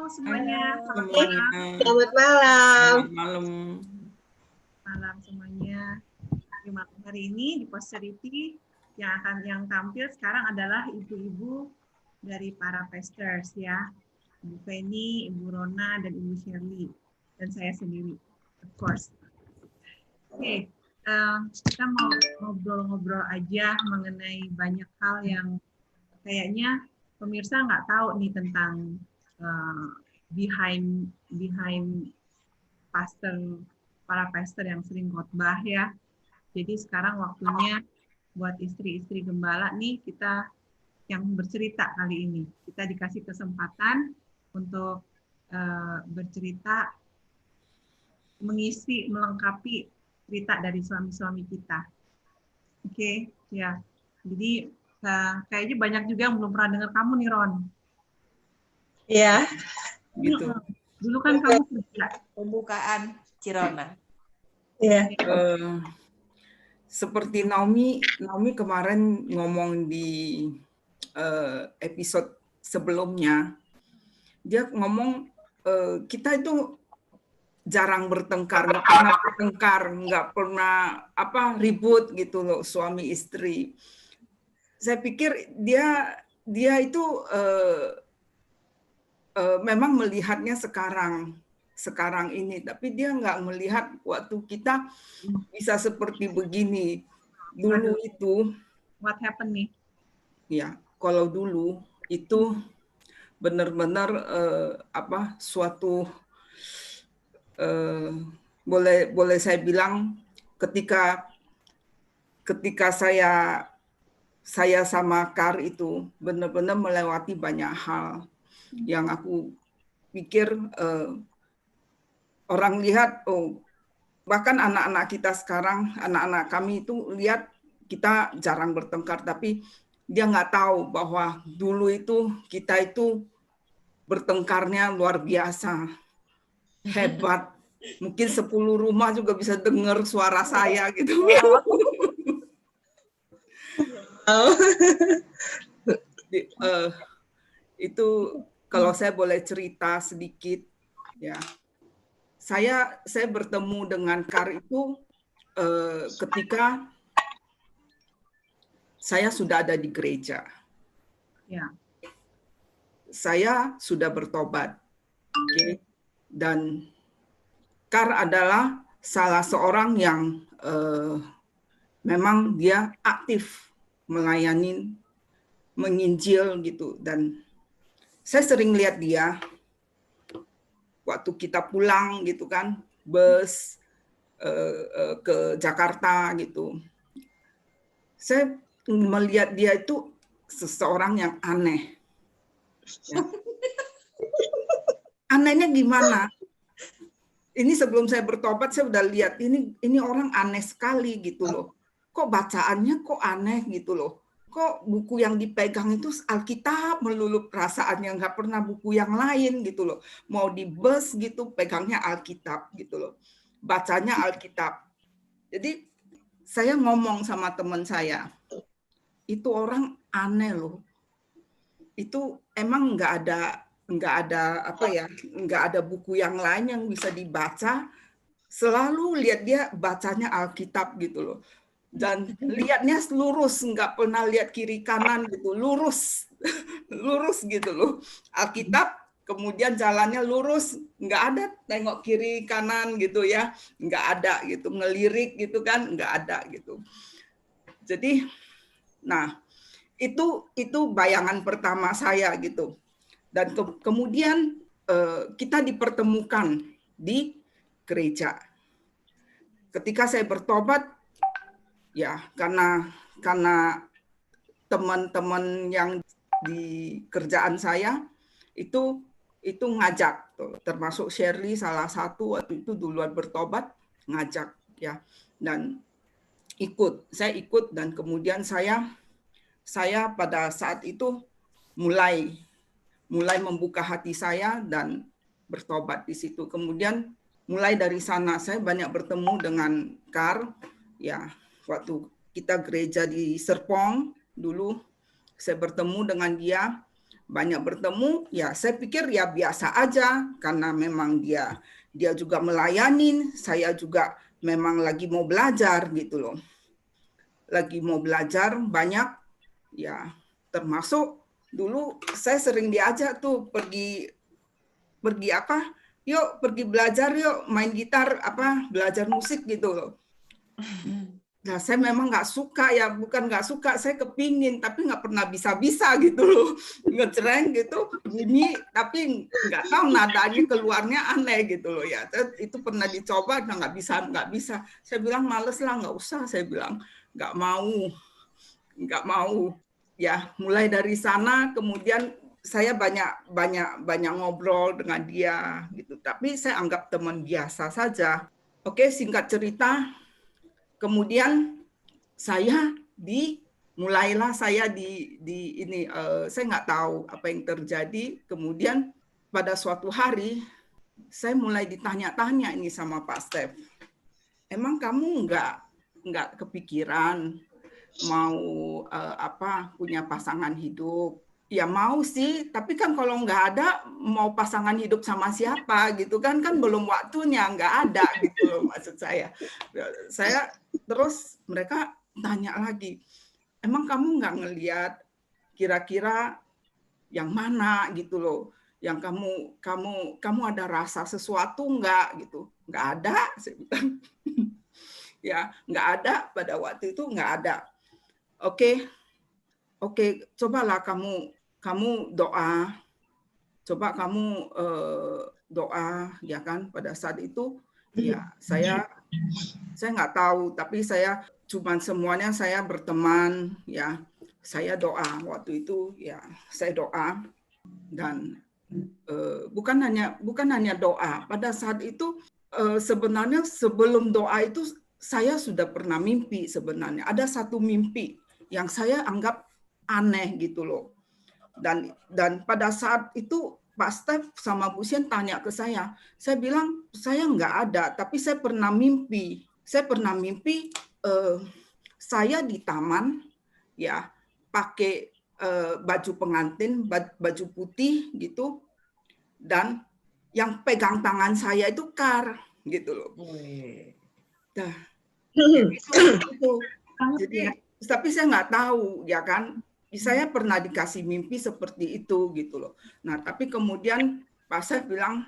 semuanya. Halo Selamat semuanya. malam. Selamat malam. Selamat malam. Malam semuanya. Di malam hari ini di Posterity yang tampil sekarang adalah ibu-ibu dari para pastors ya. Ibu Feni, Ibu Rona, dan Ibu Shirley. Dan saya sendiri, of course. Oke, kita mau ngobrol-ngobrol aja mengenai banyak hal yang kayaknya pemirsa nggak tahu nih tentang behind para pastor yang sering khotbah ya. Jadi sekarang waktunya buat istri-istri gembala nih kita yang bercerita kali ini. Kita dikasih kesempatan untuk bercerita, mengisi, melengkapi cerita dari suami-suami kita. Oke, ya. Jadi kayaknya banyak juga yang belum pernah dengar kamu nih, Ron. Iya. Gitu. Dulu kan kamu kerja. Pembukaan Cirona. Iya. Seperti Naomi kemarin ngomong di episode sebelumnya, dia ngomong kita itu jarang bertengkar, nggak pernah ribut gitu loh suami istri. Saya pikir dia itu memang melihatnya sekarang ini, tapi dia nggak melihat waktu kita bisa seperti begini. Dulu itu, what happened nih? Ya, kalau dulu itu benar-benar suatu boleh saya bilang ketika saya sama Kar itu benar-benar melewati banyak hal yang aku pikir orang lihat, bahkan anak-anak kita sekarang, anak-anak kami itu lihat kita jarang bertengkar, tapi dia nggak tahu bahwa dulu itu kita itu bertengkarnya luar biasa, hebat. Mungkin 10 rumah juga bisa dengar suara saya gitu. Itu kalau saya boleh cerita sedikit, ya. Saya bertemu dengan Kar itu ketika saya sudah ada di gereja. Ya. Saya sudah bertobat. Okay. Dan Kar adalah salah seorang yang memang dia aktif melayani, menginjil gitu. Dan saya sering lihat dia waktu kita pulang gitu kan, bus ke Jakarta gitu. Saya melihat dia itu seseorang yang aneh. Ya. Anehnya gimana? Ini sebelum saya bertobat saya udah lihat ini orang aneh sekali gitu loh. Kok bacaannya kok aneh gitu loh. Kok buku yang dipegang itu Alkitab melulu, perasaannya nggak pernah buku yang lain gitu loh. Mau di bus gitu pegangnya Alkitab gitu loh. Bacanya Alkitab. Jadi saya ngomong sama teman saya, itu orang aneh loh. Itu emang nggak ada buku yang lain yang bisa dibaca. Selalu lihat dia bacanya Alkitab gitu loh. Dan lihatnya lurus, nggak pernah lihat kiri kanan gitu, lurus gitu loh. Alkitab, kemudian jalannya lurus, nggak ada tengok kiri kanan gitu ya, nggak ada gitu, ngelirik gitu kan, nggak ada gitu. Jadi, nah itu bayangan pertama saya gitu. Dan kemudian kita dipertemukan di gereja. Ketika saya bertobat, ya karena teman-teman yang di kerjaan saya itu ngajak tuh, termasuk Shirley salah satu waktu itu duluan bertobat, ngajak ya, dan saya ikut dan kemudian saya pada saat itu mulai membuka hati saya dan bertobat di situ. Kemudian mulai dari sana saya banyak bertemu dengan Kar, ya waktu kita gereja di Serpong dulu saya bertemu dengan dia banyak bertemu, ya saya pikir ya biasa aja karena memang dia juga melayani, saya juga memang lagi mau belajar gitu loh. Lagi mau belajar banyak, ya termasuk dulu saya sering diajak tuh pergi apa? Yuk pergi belajar yuk main gitar apa belajar musik gitu loh. Nah, saya memang nggak suka ya, bukan nggak suka, saya kepingin, tapi nggak pernah bisa-bisa gitu loh, ngejreng gitu, bunyi, tapi nggak tahu nadanya keluarnya aneh gitu loh ya. Itu pernah dicoba, nah nggak bisa. Saya bilang males lah, nggak usah, saya bilang nggak mau. Ya, mulai dari sana, kemudian saya banyak ngobrol dengan dia gitu, tapi saya anggap teman biasa saja. Oke, singkat cerita. Kemudian mulailah saya di ini saya nggak tahu apa yang terjadi. Kemudian pada suatu hari saya mulai ditanya-tanya ini sama Pak Stef. Emang kamu nggak kepikiran mau punya pasangan hidup? Ya mau sih, tapi kan kalau nggak ada mau pasangan hidup sama siapa gitu kan belum waktunya, nggak ada gitu loh maksud saya. Terus mereka tanya lagi, emang kamu nggak ngelihat kira-kira yang mana gitu loh, yang kamu ada rasa sesuatu nggak gitu? Nggak ada, saya bilang. Ya nggak ada, pada waktu itu nggak ada. Oke, cobalah kamu doa, coba kamu doa ya kan. Pada saat itu ya saya nggak tahu, tapi saya cuman semuanya saya berteman ya, saya doa waktu itu ya, saya doa. Dan bukan hanya doa, pada saat itu sebenarnya sebelum doa itu saya sudah pernah mimpi. Sebenarnya ada satu mimpi yang saya anggap aneh gitu loh. Dan pada saat itu Pak Stef sama Bu Sien tanya ke saya bilang saya nggak ada, tapi saya pernah mimpi. Saya di taman ya, pakai baju pengantin, baju putih gitu, dan yang pegang tangan saya itu Kar gitu loh. Nah, itu. Jadi, tapi saya nggak tahu ya kan. Saya pernah dikasih mimpi seperti itu gitu loh. Nah, tapi kemudian Pak Stef bilang,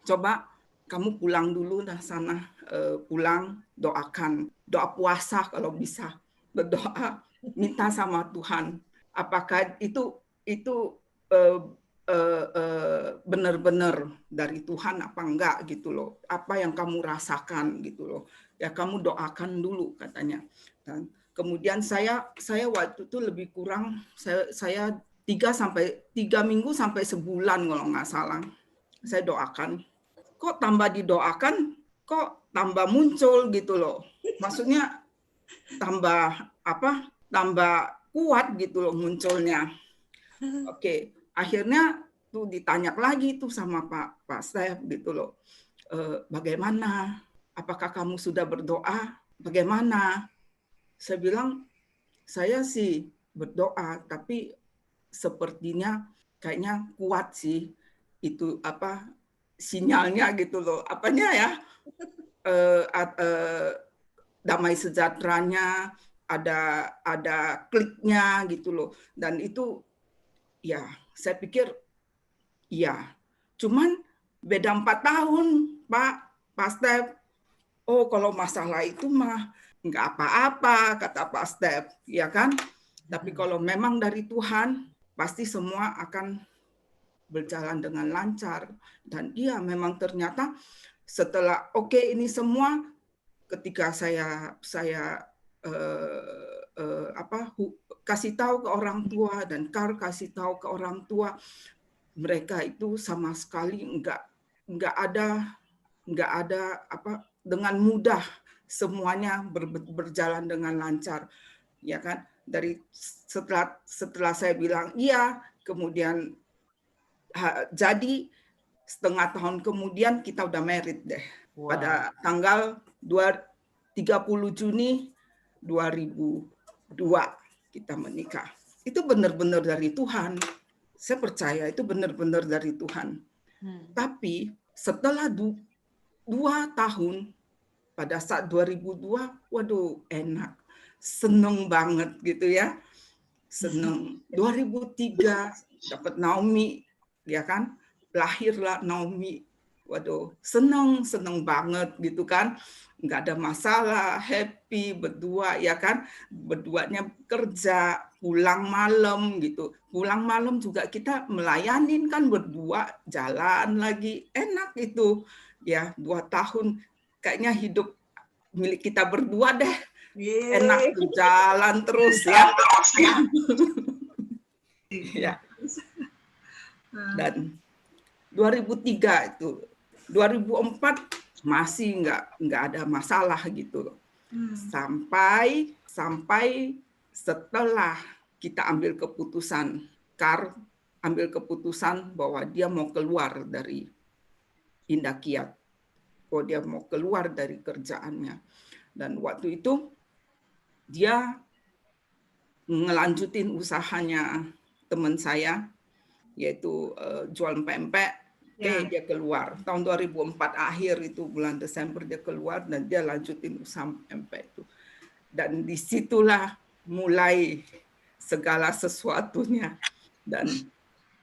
coba kamu pulang dulu sana, pulang doakan, doa puasa kalau bisa, berdoa, minta sama Tuhan. Apakah itu benar-benar dari Tuhan apa enggak gitu loh. Apa yang kamu rasakan gitu loh. Ya kamu doakan dulu katanya. Dan kemudian saya waktu itu lebih kurang saya 3 minggu sampai sebulan kalau nggak salah. Saya doakan. Kok tambah didoakan, kok tambah muncul gitu loh. Maksudnya tambah kuat gitu loh munculnya. Oke, akhirnya tuh ditanya lagi tuh sama Pak Stef gitu loh. Bagaimana? Apakah kamu sudah berdoa? Bagaimana? Saya bilang, saya sih berdoa, tapi sepertinya kayaknya kuat sih itu sinyalnya gitu loh. Apanya ya? Damai sejahteranya, ada kliknya gitu loh. Dan itu ya saya pikir ya. Cuman beda 4 tahun, Pak Stef. Oh, kalau masalah itu mah nggak apa-apa, kata Pak Stef, ya kan? Tapi kalau memang dari Tuhan, pasti semua akan berjalan dengan lancar. Dan iya, memang ternyata setelah ini semua, ketika saya kasih tahu ke orang tua dan Kar kasih tahu ke orang tua, mereka itu sama sekali nggak ada dengan mudah semuanya berjalan dengan lancar, ya kan? Dari setelah saya bilang iya, kemudian jadi setengah tahun kemudian kita udah married deh. Wow. Pada tanggal 30 Juni 2002 kita menikah. Itu benar-benar dari Tuhan. Saya percaya itu benar-benar dari Tuhan. Tapi setelah 2 tahun, pada saat 2002, waduh enak, seneng banget gitu ya, seneng. 2003 dapat Naomi, ya kan, lahirlah Naomi, waduh seneng banget gitu kan, nggak ada masalah, happy berdua ya kan, berduanya kerja, pulang malam gitu, pulang malam juga kita melayanin kan berdua, jalan lagi, enak itu ya. 2 tahun kayaknya hidup milik kita berdua deh, enak jalan terus ya. Ya. Dan 2003 itu, 2004 masih nggak ada masalah gitu loh. Sampai setelah kita ambil keputusan, ambil keputusan bahwa dia mau keluar dari Indah Kiat, bahwa dia mau keluar dari kerjaannya. Dan waktu itu dia ngelanjutin usahanya teman saya, yaitu jual pempek. Oke, dia keluar. Tahun 2004 akhir itu, bulan Desember dia keluar dan dia lanjutin usaha pempek itu. Dan disitulah mulai segala sesuatunya. Dan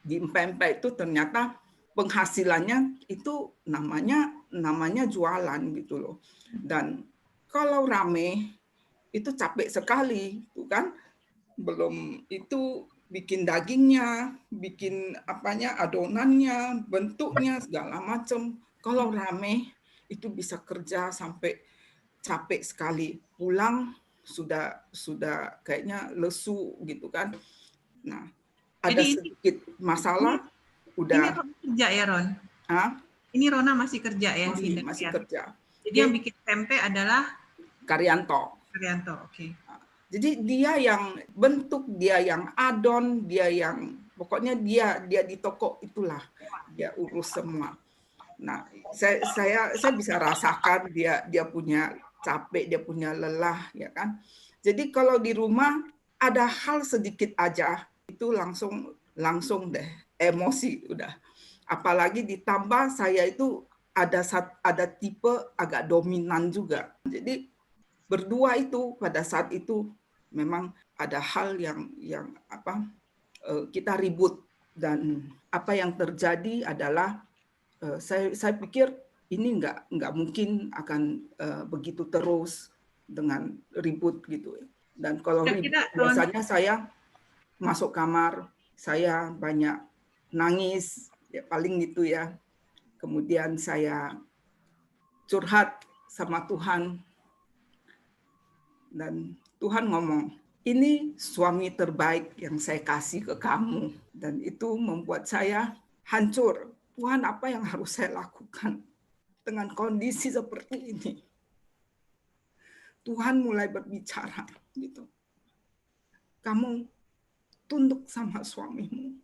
di pempek itu ternyata penghasilannya itu namanya jualan gitu loh. Dan kalau rame itu capek sekali, tuh kan. Belum itu bikin dagingnya, bikin adonannya, bentuknya segala macam. Kalau rame itu bisa kerja sampai capek sekali. Pulang sudah kayaknya lesu gitu kan. Nah, ada Jadi sedikit masalah ini udah Rona kerja ya, Ron? Ini Rona masih kerja ya? Masih kerja. Jadi yang bikin tempe adalah Karyanto. Oke. Jadi dia yang bentuk, dia yang adon, dia yang pokoknya dia di toko itulah dia urus semua. Nah, saya bisa rasakan dia punya capek, dia punya lelah ya kan. Jadi kalau di rumah ada hal sedikit aja itu langsung deh emosi udah. Apalagi ditambah saya itu ada tipe agak dominan juga. Jadi berdua itu pada saat itu memang ada hal yang kita ribut, dan apa yang terjadi adalah saya pikir ini nggak mungkin akan begitu terus dengan ribut gitu. Dan kalau ribut biasanya saya masuk kamar, saya banyak nangis ya, paling gitu ya. Kemudian saya curhat sama Tuhan. Dan Tuhan ngomong, ini suami terbaik yang saya kasih ke kamu. Dan itu membuat saya hancur. Tuhan, apa yang harus saya lakukan dengan kondisi seperti ini? Tuhan mulai berbicara gitu. Kamu tunduk sama suamimu.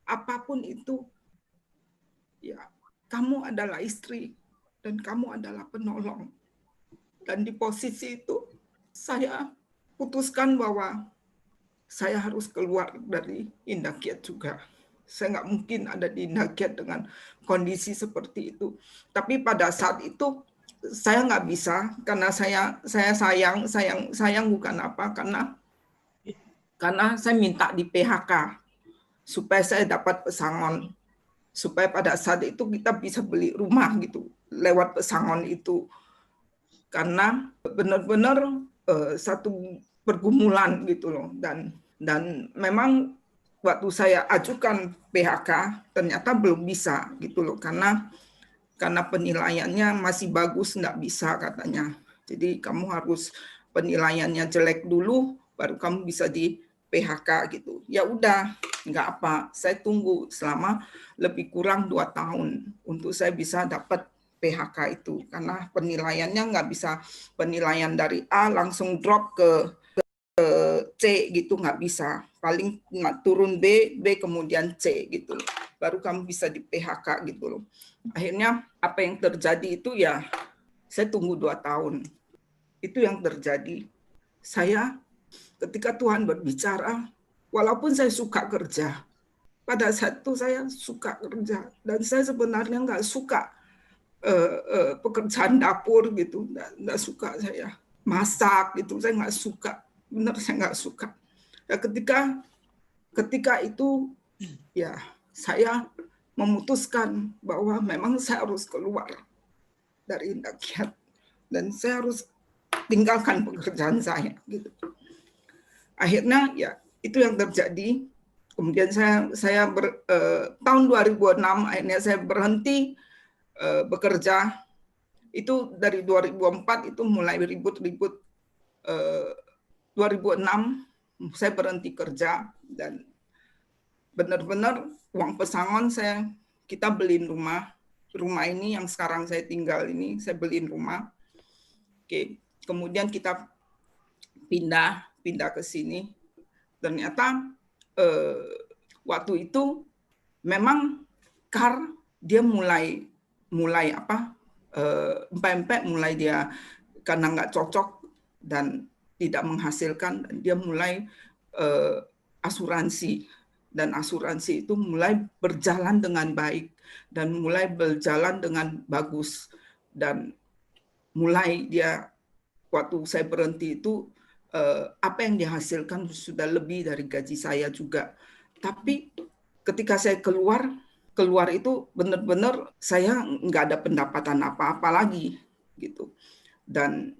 Apapun itu, ya, kamu adalah istri dan kamu adalah penolong. Dan di posisi itu saya putuskan bahwa saya harus keluar dari Indah Kiat juga. Saya nggak mungkin ada di Indah Kiat dengan kondisi seperti itu. Tapi pada saat itu saya nggak bisa, karena saya sayang bukan apa, karena saya minta di PHK supaya saya dapat pesangon, supaya pada saat itu kita bisa beli rumah gitu lewat pesangon itu. Karena benar-benar satu pergumulan gitu loh, dan memang waktu saya ajukan PHK ternyata belum bisa gitu loh, karena penilaiannya masih bagus, nggak bisa katanya. Jadi kamu harus penilaiannya jelek dulu baru kamu bisa di PHK gitu. Ya udah, nggak apa, saya tunggu selama lebih kurang 2 tahun untuk saya bisa dapat PHK itu, karena penilaiannya nggak bisa penilaian dari A langsung drop ke C gitu, nggak bisa. Paling turun B kemudian C gitu, baru kamu bisa di PHK gitu loh. Akhirnya apa yang terjadi itu ya saya tunggu 2 tahun. Itu yang terjadi. Saya ketika Tuhan berbicara, walaupun saya suka kerja, pada saat itu saya suka kerja dan saya sebenarnya nggak suka pekerjaan dapur gitu, nggak suka saya masak gitu, saya nggak suka, benar saya nggak suka. Ya, ketika itu ya saya memutuskan bahwa memang saya harus keluar dari Indakiat dan saya harus tinggalkan pekerjaan saya gitu. Akhirnya ya itu yang terjadi. Kemudian tahun 2006 akhirnya saya berhenti bekerja. Itu dari 2004 itu mulai ribut-ribut. 2006 saya berhenti kerja dan benar-benar uang pesangon kita beliin rumah ini yang sekarang saya tinggal ini, saya beliin rumah. Oke, kemudian kita pindah ke sini. Ternyata waktu itu memang dia mulai empek-empek, mulai dia karena nggak cocok dan tidak menghasilkan, dan dia mulai asuransi, dan asuransi itu mulai berjalan dengan baik dan mulai berjalan dengan bagus, dan mulai dia waktu saya berhenti itu apa yang dihasilkan sudah lebih dari gaji saya juga. Tapi ketika saya keluar itu benar-benar saya nggak ada pendapatan apa-apa lagi gitu, dan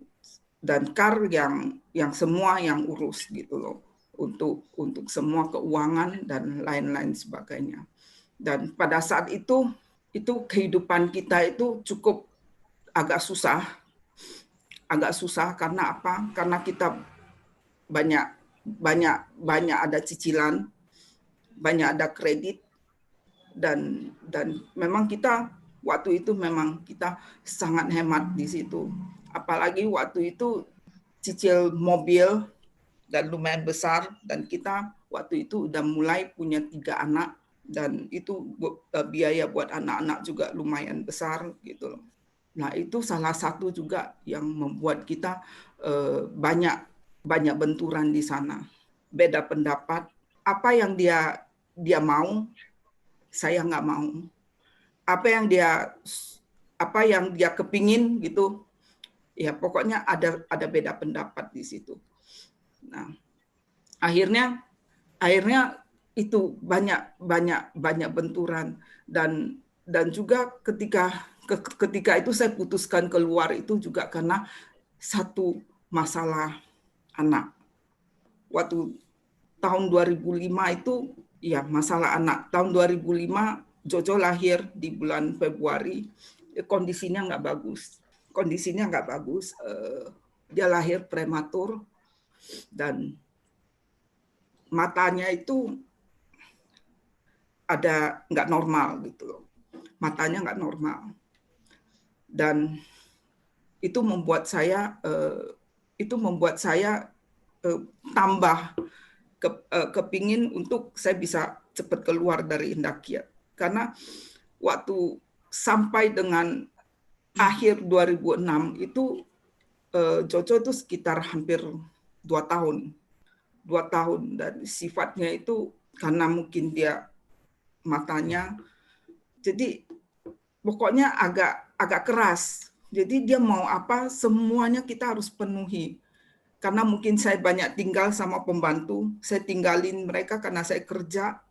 yang semua yang urus gitu loh, untuk semua keuangan dan lain-lain sebagainya. Dan pada saat itu kehidupan kita itu cukup agak susah karena apa? Karena kita banyak ada cicilan, banyak ada kredit, dan memang kita waktu itu memang kita sangat hemat di situ. Apalagi waktu itu cicil mobil dan lumayan besar, dan kita waktu itu udah mulai punya 3 anak, dan itu biaya buat anak-anak juga lumayan besar gitu loh. Nah, itu salah satu juga yang membuat kita banyak benturan di sana. Beda pendapat, apa yang dia mau, saya nggak mau. Apa yang dia kepingin gitu, ya pokoknya ada beda pendapat di situ. Nah, akhirnya itu banyak benturan, dan juga ketika itu saya putuskan keluar itu juga karena satu masalah anak. Waktu tahun 2005 itu ya masalah anak. Tahun 2005 Jojo lahir di bulan Februari, kondisinya nggak bagus. Dia lahir prematur dan matanya itu ada nggak normal gitu loh. Matanya nggak normal. Dan itu membuat saya tambah kepingin untuk saya bisa cepat keluar dari Indakiat. Karena waktu sampai dengan akhir 2006 itu Jojo itu sekitar hampir 2 tahun. 2 tahun, dan sifatnya itu karena mungkin dia matanya, jadi pokoknya agak keras. Jadi dia mau apa, semuanya kita harus penuhi. Karena mungkin saya banyak tinggal sama pembantu, saya tinggalin mereka karena saya kerja,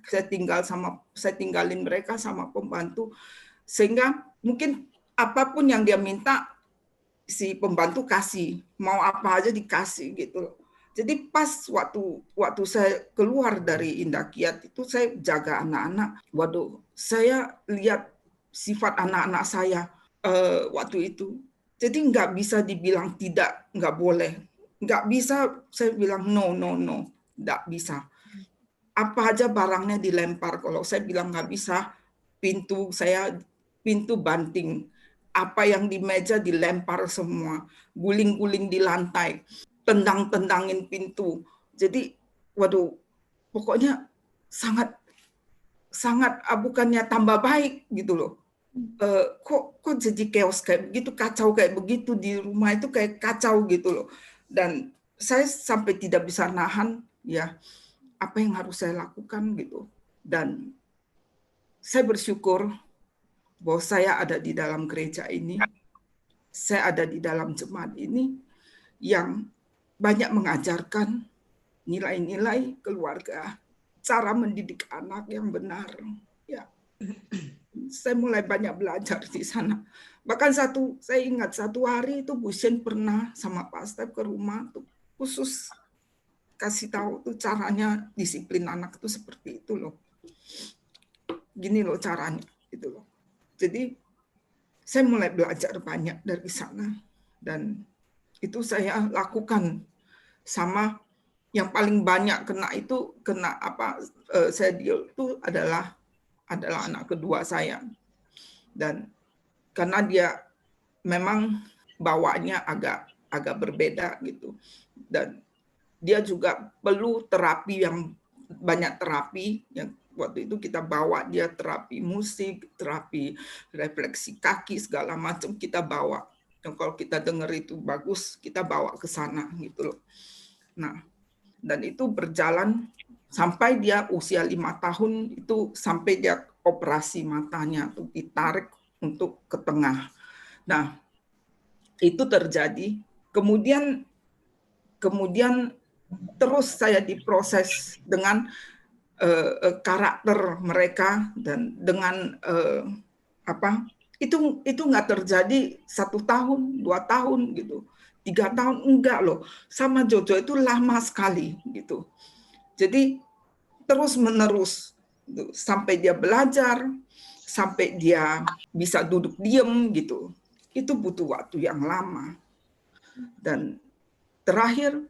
saya tinggalin mereka sama pembantu, sehingga mungkin apapun yang dia minta si pembantu kasih, mau apa aja dikasih gitu. Jadi pas waktu saya keluar dari Indakiat itu saya jaga anak-anak. Waduh, saya lihat sifat anak-anak saya waktu itu. Jadi nggak bisa dibilang tidak, nggak boleh. Nggak bisa saya bilang no, nggak bisa. Apa aja barangnya dilempar. Kalau saya bilang nggak bisa, pintu banting. Apa yang di meja dilempar semua. Guling-guling di lantai. Tendang-tendangin pintu. Jadi, waduh, pokoknya sangat bukannya tambah baik gitu loh. Kok jadi chaos kayak begitu, kacau kayak begitu di rumah itu kayak kacau gitu loh. Dan saya sampai tidak bisa nahan ya apa yang harus saya lakukan gitu. Dan saya bersyukur bahwa saya ada di dalam gereja ini, saya ada di dalam jemaat ini yang banyak mengajarkan nilai-nilai keluarga, cara mendidik anak yang benar. Ya, saya mulai banyak belajar di sana. Bahkan saya ingat satu hari itu Bu Shen pernah sama Pak Step ke rumah tuh khusus kasih tahu tuh caranya disiplin anak itu seperti itu loh. Gini loh caranya gitu loh. Jadi saya mulai belajar banyak dari sana dan itu saya lakukan. Sama yang paling banyak saya deal itu adalah anak kedua saya. Dan karena dia memang bawaannya agak berbeda gitu. Dan dia juga perlu terapi yang banyak terapi yang waktu itu kita bawa dia terapi musik, terapi refleksi kaki segala macam kita bawa. Dan kalau kita dengar itu bagus, kita bawa ke sana gitu loh. Nah, dan itu berjalan sampai dia usia 5 tahun itu sampai dia operasi matanya tuh ditarik untuk ke tengah. Nah, itu terjadi. Kemudian terus saya diproses dengan karakter mereka dan dengan itu nggak terjadi 1 tahun, 2 tahun gitu, 3 tahun enggak loh. Sama Jojo itu lama sekali gitu. Jadi terus menerus sampai dia belajar, sampai dia bisa duduk diam gitu. Itu butuh waktu yang lama. Dan terakhir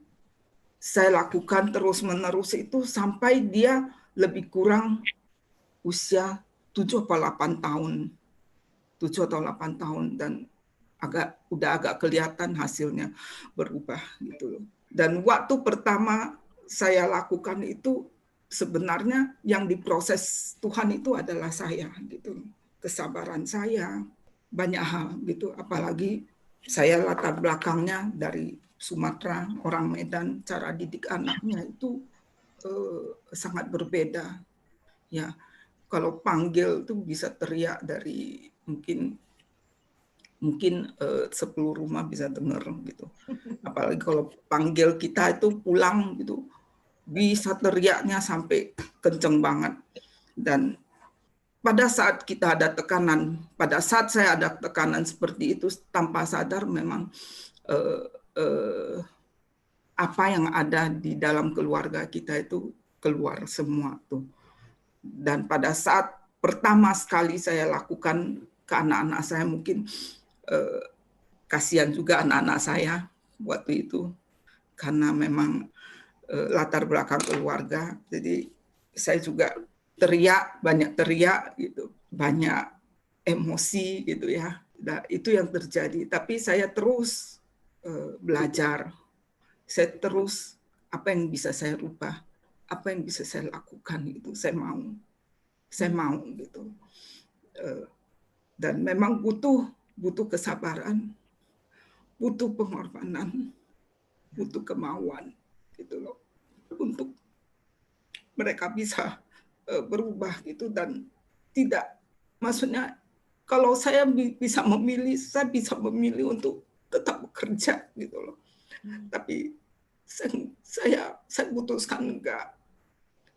saya lakukan terus menerus itu sampai dia lebih kurang usia 7 atau 8 tahun. 7 atau 8 tahun dan udah agak kelihatan hasilnya berubah gitu loh. Dan waktu pertama saya lakukan itu sebenarnya yang diproses Tuhan itu adalah saya gitu. Kesabaran saya, banyak hal gitu, apalagi saya latar belakangnya dari Sumatera, orang Medan, cara didik anaknya itu sangat berbeda. Ya, kalau panggil tuh bisa teriak dari mungkin 10 rumah bisa dengar gitu. Apalagi kalau panggil kita itu pulang gitu, bisa teriaknya sampai kenceng banget. Dan pada saat kita ada tekanan, pada saat saya ada tekanan seperti itu, tanpa sadar memang apa yang ada di dalam keluarga kita itu keluar semua tuh. Dan pada saat pertama sekali saya lakukan ke anak-anak saya, mungkin kasihan juga anak-anak saya waktu itu karena memang latar belakang keluarga. Jadi saya juga banyak teriak gitu, banyak emosi gitu ya. Nah, itu yang terjadi. Tapi saya terus belajar. Saya terus apa yang bisa saya rubah, apa yang bisa saya lakukan itu saya mau gitu. Dan memang butuh kesabaran, butuh pengorbanan, butuh kemauan gitu loh untuk mereka bisa berubah gitu. Dan tidak, maksudnya kalau saya bisa memilih, saya bisa memilih untuk tetap bekerja gitu loh. Tapi saya putuskan enggak,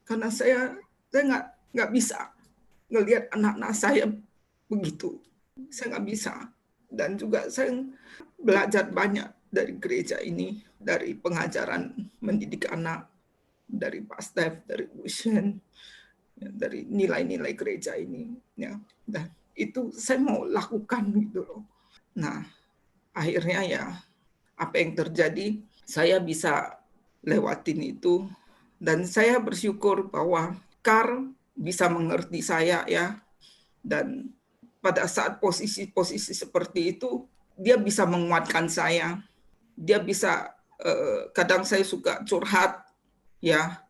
karena saya nggak bisa ngelihat anak-anak saya begitu. Saya nggak bisa. Dan juga saya belajar banyak dari gereja ini, dari pengajaran mendidik anak, dari Pak Stef, dari Bu Shen, dari nilai-nilai gereja ini. Ya. Dan itu saya mau lakukan gitu loh. Nah, akhirnya ya apa yang terjadi, saya bisa lewatin itu. Dan saya bersyukur bahwa Kar bisa mengerti saya ya. Dan pada saat posisi seperti itu, dia bisa menguatkan saya. Dia bisa, kadang saya suka curhat ya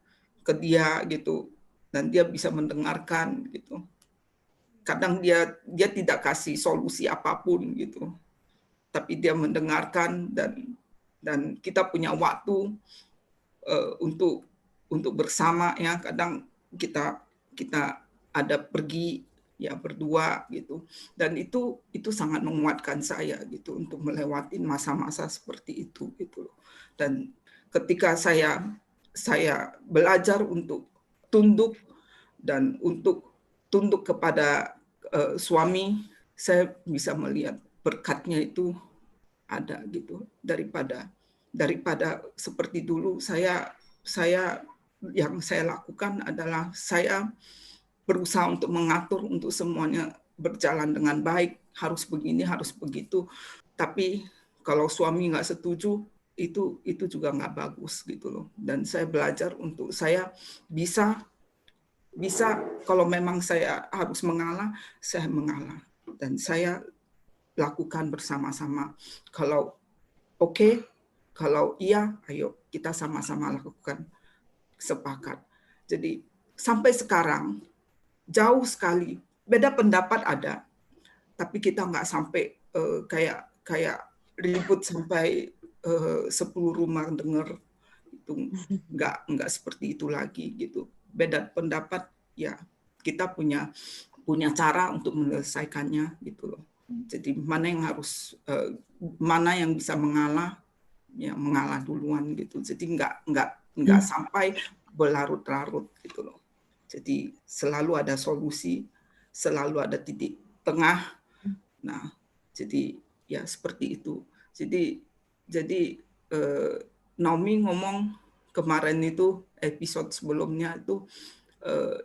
ke dia gitu, dan dia bisa mendengarkan gitu. Kadang dia tidak kasih solusi apapun gitu, tapi dia mendengarkan dan kita punya waktu untuk bersama ya. Kadang kita kita ada pergi ya berdua gitu, dan itu sangat menguatkan saya gitu untuk melewati masa-masa seperti itu gitu loh. Dan ketika saya belajar untuk tunduk dan untuk tunduk kepada suami, saya bisa melihat berkatnya itu ada gitu, daripada seperti dulu saya yang saya lakukan adalah saya berusaha untuk mengatur untuk semuanya berjalan dengan baik, harus begini, harus begitu. Tapi kalau suami nggak setuju, itu juga nggak bagus gitu loh. Dan saya belajar untuk saya bisa kalau memang saya harus mengalah, saya mengalah. Dan saya lakukan bersama-sama. Kalau oke, kalau iya, ayo kita sama-sama lakukan, sepakat. Jadi sampai sekarang jauh sekali, beda pendapat ada, tapi kita nggak sampai kayak ribut sampai 10 rumah dengar, itu nggak seperti itu lagi gitu. Beda pendapat ya kita punya cara untuk menyelesaikannya gitu loh. Jadi mana yang bisa mengalah, ya mengalah duluan gitu. Jadi nggak sampai berlarut-larut gitu loh. Jadi selalu ada solusi, selalu ada titik tengah. Nah, jadi ya seperti itu. Jadi Naomi ngomong kemarin itu episode sebelumnya itu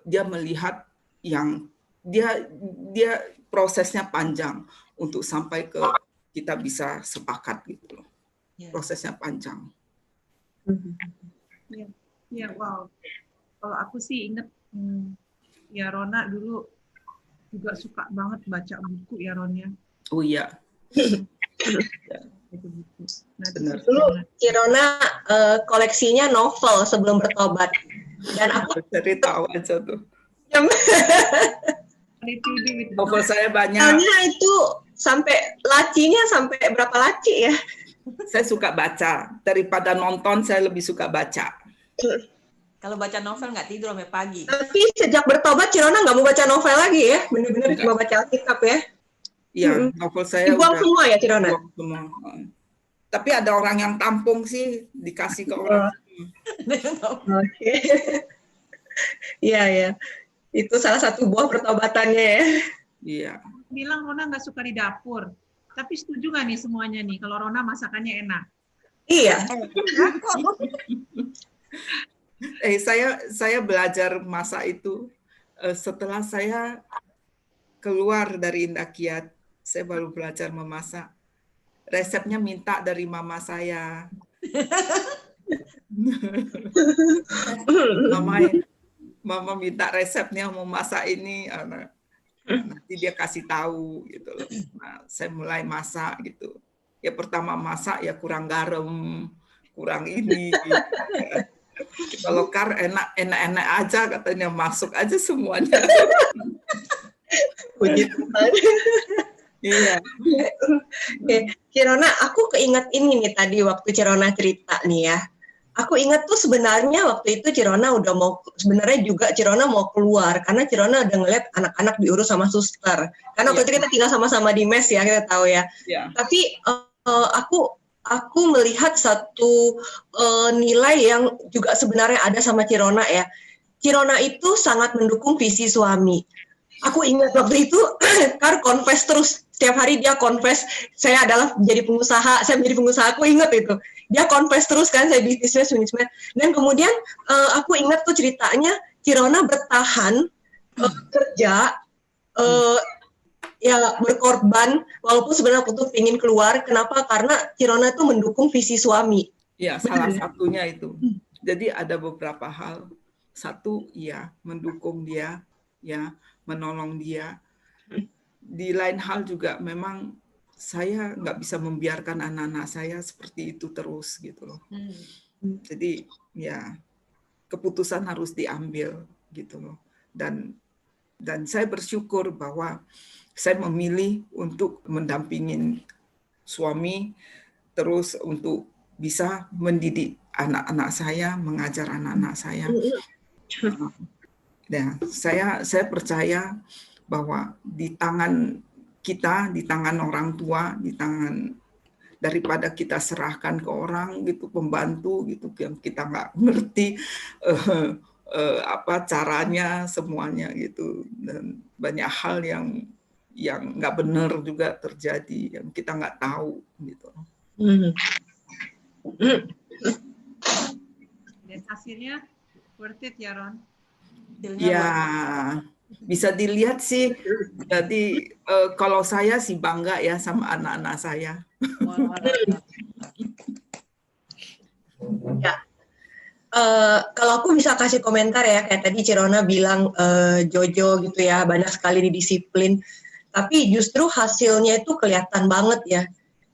dia melihat yang dia prosesnya panjang untuk sampai ke kita bisa sepakat gitu loh. Prosesnya panjang. Ya, wow. Kalau aku sih inget ya Rona dulu juga suka banget baca buku ya Ron ya. Oh iya. Nah, dulu Kirona koleksinya novel sebelum bertobat. Dan aku cerita aja tuh. with Novel saya banyak. Soalnya itu sampai lacinya sampai berapa laci ya? Saya suka baca. Daripada nonton, saya lebih suka baca. Kalau baca novel nggak tidur sampai pagi. Tapi sejak bertobat, Cirona nggak mau baca novel lagi ya? Benar-benar cuma baca Alkitab ya? Iya, novel saya dibuang semua ya, Cirona? Semua. Tapi ada orang yang tampung sih, dikasih ke orang. Oke. Iya, ya. Itu salah satu buah pertobatannya ya. Iya. Bilang Rona nggak suka di dapur. Tapi setuju nggak nih semuanya nih, kalau Rona masakannya enak? Iya. Saya belajar masak itu setelah saya keluar dari Indah Kiat, saya baru belajar memasak. Resepnya minta dari mama saya. Mama minta resepnya mau masak ini, nanti dia kasih tahu gitu loh. Nah, saya mulai masak gitu. Ya pertama masak ya kurang garam, kurang ini. Kalau enak aja katanya, masuk aja semuanya. Puji Tuhan. Iya. Cirona, aku keinget ini nih tadi waktu Cirona cerita nih ya. Aku ingat tuh sebenarnya waktu itu Cirona sebenarnya juga Cirona mau keluar karena Cirona udah ngeliat anak-anak diurus sama suster. Karena waktu itu kita tinggal sama-sama di mes ya, kita tahu ya. Tapi aku melihat satu nilai yang juga sebenarnya ada sama Cirona ya. Cirona itu sangat mendukung visi suami. Aku ingat waktu itu Kar confess terus. Setiap hari dia confess, saya adalah menjadi pengusaha, aku ingat itu. Dia confess terus kan, saya bisnismen. Dan kemudian aku ingat tuh ceritanya, Cirona bertahan, kerja, ya berkorban, walaupun sebenarnya aku tuh ingin keluar. Kenapa? Karena Cirona tuh mendukung visi suami. Ya, salah satunya itu. Jadi ada beberapa hal. Satu, ya mendukung dia, ya menolong dia. Di lain hal juga memang saya nggak bisa membiarkan anak-anak saya seperti itu terus gitu loh. Jadi ya keputusan harus diambil gitu loh. Dan saya bersyukur bahwa saya memilih untuk mendampingin suami terus untuk bisa mendidik anak-anak saya, mengajar anak-anak saya. Ya, saya percaya bahwa di tangan kita, di tangan orang tua, di tangan daripada kita serahkan ke orang gitu, pembantu gitu yang kita nggak ngerti apa caranya semuanya gitu, dan banyak hal yang nggak benar juga terjadi yang kita nggak tahu gitu. Dan hasilnya worth it ya, Ron? Ya, bisa dilihat sih. Jadi kalau saya sih bangga ya sama anak-anak saya. Ya. Kalau aku bisa kasih komentar ya, kayak tadi Cirona bilang Jojo gitu ya, banyak sekali didisiplin. Tapi justru hasilnya itu kelihatan banget ya.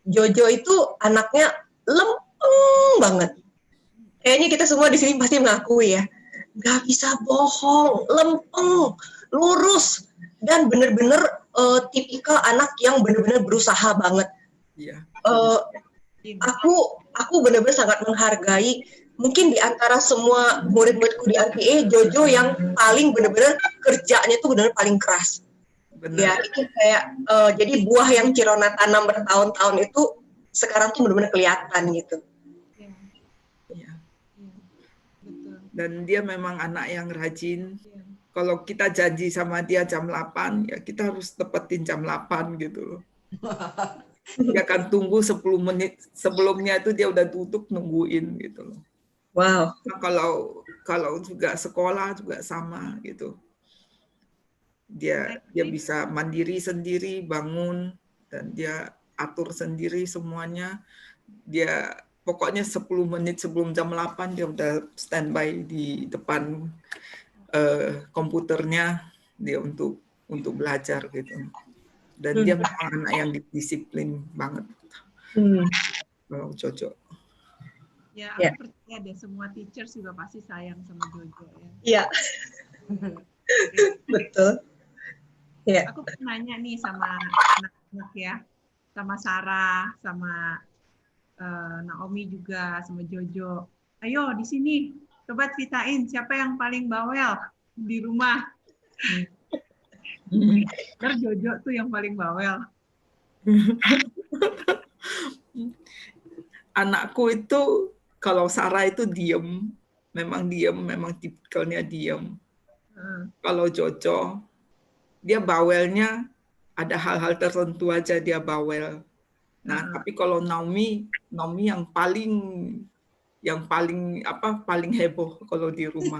Jojo itu anaknya lempeng banget. Kayaknya kita semua di sini pasti mengakui ya. Gak bisa bohong, lempeng, lurus, dan bener-bener tipikal anak yang bener-bener berusaha banget. Iya. Aku benar-benar sangat menghargai, mungkin di antara semua murid-muridku di RPA, Jojo yang paling benar-benar kerjanya itu benar-benar paling keras. Benar. Ya, itu kayak jadi buah yang Cirona tanam bertahun-tahun itu sekarang tuh benar-benar kelihatan gitu. Iya. Betul. Dan dia memang anak yang rajin. Kalau kita janji sama dia jam 8, ya kita harus tepatin jam 8 gitu loh. Dia akan tunggu 10 menit sebelumnya itu dia udah duduk nungguin gitu loh. Wow. Nah, kalau juga sekolah juga sama gitu. Dia bisa mandiri sendiri, bangun, dan dia atur sendiri semuanya. Dia pokoknya 10 menit sebelum jam 8 dia udah standby di depan komputernya dia untuk belajar gitu. Dan dia memang anak yang disiplin banget. Kalau Jojo. Ya, aku percaya deh semua teachers juga pasti sayang sama Jojo ya. Iya. Betul. Aku nanya nih sama anak-anak ya, sama Sarah, sama Naomi juga, sama Jojo. Ayo di sini, coba ceritain siapa yang paling bawel di rumah. Ntar Jojo tuh yang paling bawel. Anakku itu kalau Sarah itu memang tipikalnya diem. Kalau Jojo, dia bawelnya ada hal-hal tertentu aja dia bawel. Nah, tapi kalau Naomi yang paling heboh kalau di rumah.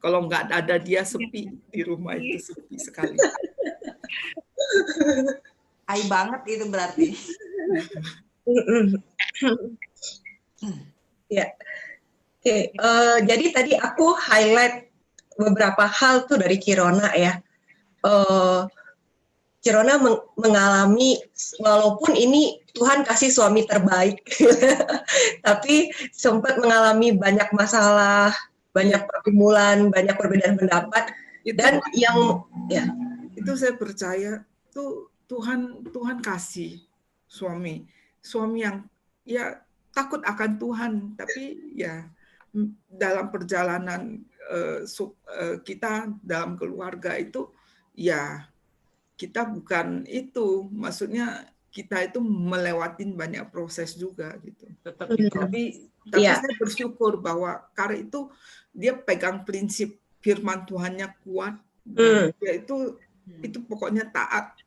Kalau nggak ada dia sepi di rumah itu sepi sekali. Ai banget itu berarti. Ya. Oke, jadi tadi aku highlight beberapa hal tuh dari Cirona ya. Cirona mengalami, walaupun ini Tuhan kasih suami terbaik, tapi sempat mengalami banyak masalah, banyak pergumulan, banyak perbedaan pendapat, dan yang ya itu saya percaya tuh Tuhan kasih suami yang ya takut akan Tuhan, tapi ya dalam perjalanan kita dalam keluarga itu ya kita bukan itu, maksudnya kita itu melewatin banyak proses juga gitu. Tapi saya bersyukur bahwa karena itu dia pegang prinsip firman Tuhannya kuat, dan dia itu pokoknya taat.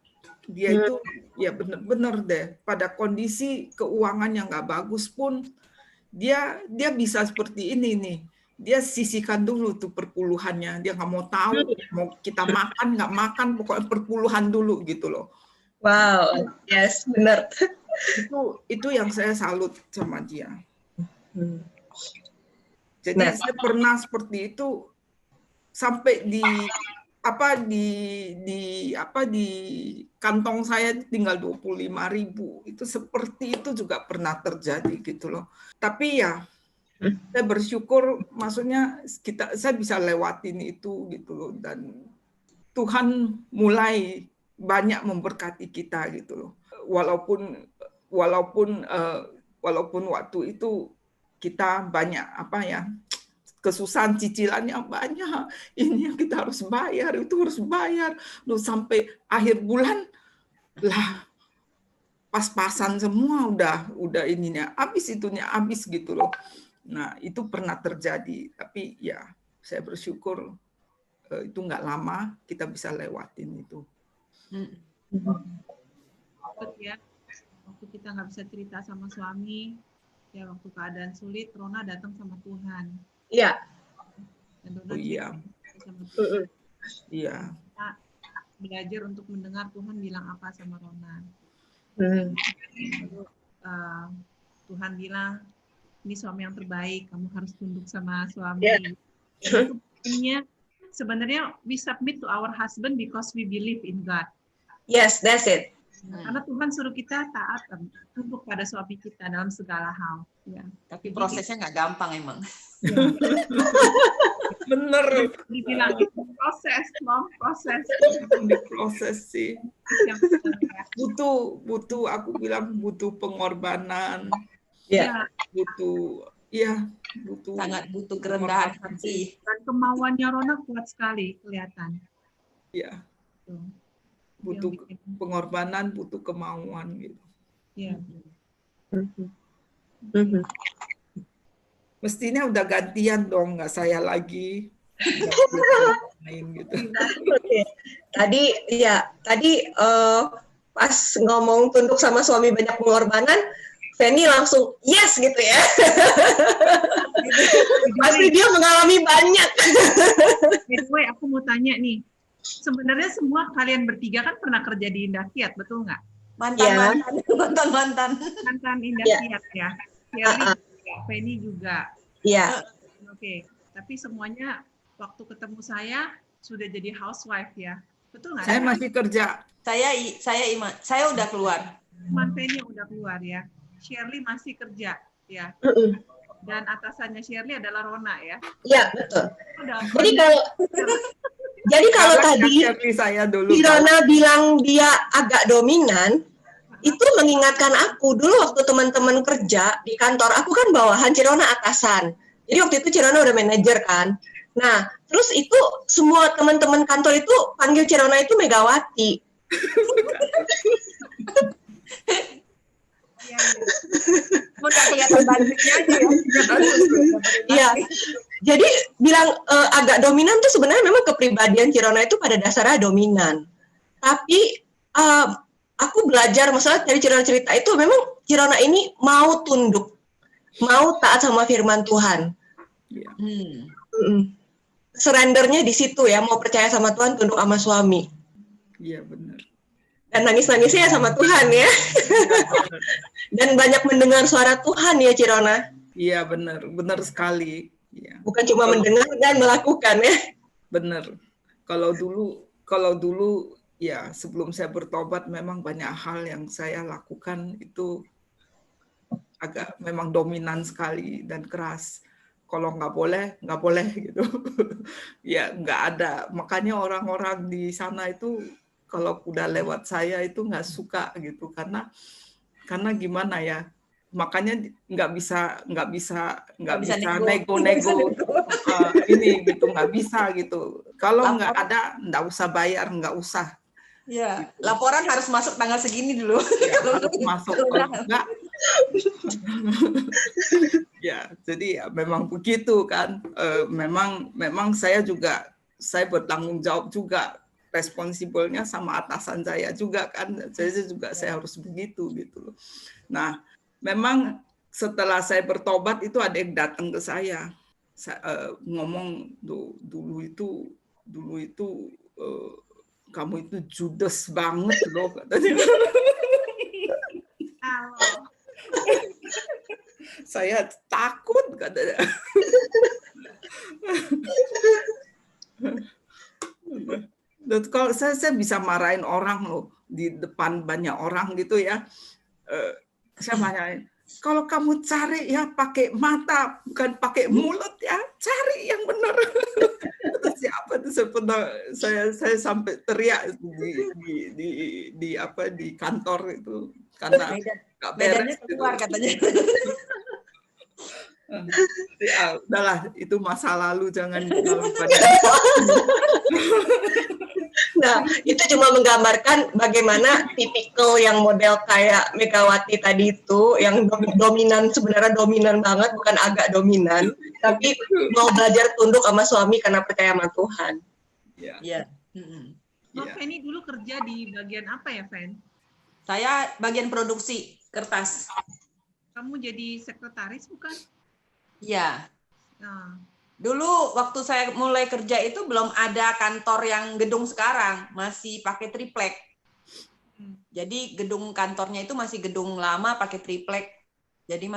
Dia itu ya benar-benar deh pada kondisi keuangan yang nggak bagus pun dia bisa seperti ini nih. Dia sisihkan dulu tuh perpuluhannya. Dia nggak mau tahu mau kita makan nggak makan, pokoknya perpuluhan dulu gitu loh. Wow, yes, benar. Itu yang saya salut sama dia. Jadi saya pernah seperti itu sampai di kantong saya tinggal 25.000. Itu seperti itu juga pernah terjadi gitu loh. Tapi ya saya bersyukur, maksudnya saya bisa lewatin itu gitu loh, dan Tuhan mulai banyak memberkati kita gitu loh. Walaupun waktu itu kita banyak kesusahan, cicilannya banyak, ini yang kita harus bayar, itu harus bayar. Loh, sampai akhir bulan lah pas-pasan semua, udah ininya habis, itunya habis gitu loh. Nah, itu pernah terjadi, tapi ya saya bersyukur itu nggak lama, kita bisa lewatin itu. Ya, waktu kita nggak bisa cerita sama suami, ya waktu keadaan sulit, Rona datang sama Tuhan. Iya. Dan Rona Iya. sama Tuhan. Iya. Kita belajar untuk mendengar Tuhan bilang apa sama Rona. Lalu, Tuhan bilang, ini suami yang terbaik, kamu harus tunduk sama suami. Yeah. Sebenarnya we submit to our husband because we believe in God. Yes, that's it. Karena Tuhan suruh kita taat, tunduk pada suami kita dalam segala hal. Ya. Tapi prosesnya nggak gampang emang. Ya. Bener. Dibilang proses, Mom, proses. Proses sih. Butuh, aku bilang butuh pengorbanan. Ya. Butuh. Sangat butuh kerendahan hati. Dan kemauannya Rona kuat sekali kelihatan. Iya. Butuh pengorbanan, butuh kemauan gitu. Iya. Mestinya udah gantian dong, nggak saya lagi. Gitu. Tadi pas ngomong tunduk sama suami banyak pengorbanan, Feni langsung yes gitu ya. Pasti dia mengalami banyak. Anyway, aku mau tanya nih. Sebenarnya semua kalian bertiga kan pernah kerja di Indah Kiat, betul nggak? Mantan. Mantan Indah Kiat ya. Feni juga. Iya. Oke. Tapi semuanya waktu ketemu saya sudah jadi housewife ya. Betul nggak? Saya masih kerja. Saya udah keluar. Cuman Feni udah keluar ya. Shirley masih kerja ya. Dan atasannya Shirley adalah Rona ya. Iya, betul. Jadi kalau tadi Rona bilang dia agak dominan, itu mengingatkan aku dulu waktu teman-teman kerja di kantor, aku kan bawahan, Cirona atasan. Jadi waktu itu Cirona udah manajer kan. Nah, terus itu semua teman-teman kantor itu panggil Cirona itu Megawati. Udah kelihatan baliknya aja ya. Iya. Jadi bilang agak dominan tuh sebenarnya memang kepribadian Cirona itu pada dasarnya dominan. Tapi aku belajar masalah dari Cirona cerita itu memang Cirona ini mau tunduk, mau taat sama firman Tuhan. Surrendernya di situ ya, mau percaya sama Tuhan, tunduk sama suami. Iya benar. Dan nangis-nangisnya ya sama Tuhan ya. Dan banyak mendengar suara Tuhan ya Cirona. Iya benar sekali. Ya. Bukan cuma mendengar dan melakukan ya. Benar. Kalau dulu ya sebelum saya bertobat memang banyak hal yang saya lakukan itu agak memang dominan sekali dan keras. Kalau nggak boleh gitu. Ya nggak ada. Makanya orang-orang di sana itu kalau udah lewat saya itu nggak suka gitu karena gimana ya. Makanya nggak bisa nego ini gitu, nggak bisa gitu. Kalau nggak ada nggak usah bayar, nggak usah. Ya, laporan harus masuk tanggal segini dulu. Ya, harus masuk kalau enggak. Ya, jadi ya, memang begitu kan. Memang saya bertanggung jawab juga, responsibelnya sama atasan saya juga kan. Saya harus begitu gitu loh. Nah, memang setelah saya bertobat itu ada yang datang ke saya ngomong dulu itu kamu itu judes banget loh katanya. Saya takut katanya. Dan kalau saya bisa marahin orang loh di depan banyak orang gitu ya. Saya marahin. Kalau kamu cari ya pakai mata, bukan pakai mulut ya, cari yang benar. Siapa itu saya sampai teriak di kantor itu karena nggak beres. Medannya keluar katanya. Ya, udahlah, itu masa lalu, jangan dibawa pada. Nah, itu cuma menggambarkan bagaimana tipikal yang model kayak Megawati tadi itu, yang dominan, sebenarnya dominan banget, bukan agak dominan, tapi mau belajar tunduk sama suami karena percaya sama Tuhan. Ya, Iya. Oh, Feni dulu kerja di bagian apa ya, Fen? Saya bagian produksi kertas. Kamu jadi sekretaris bukan? Iya. Nah, Dulu waktu saya mulai kerja itu belum ada kantor yang gedung sekarang, masih pakai triplek. Jadi gedung kantornya itu masih gedung lama pakai triplek. Jadi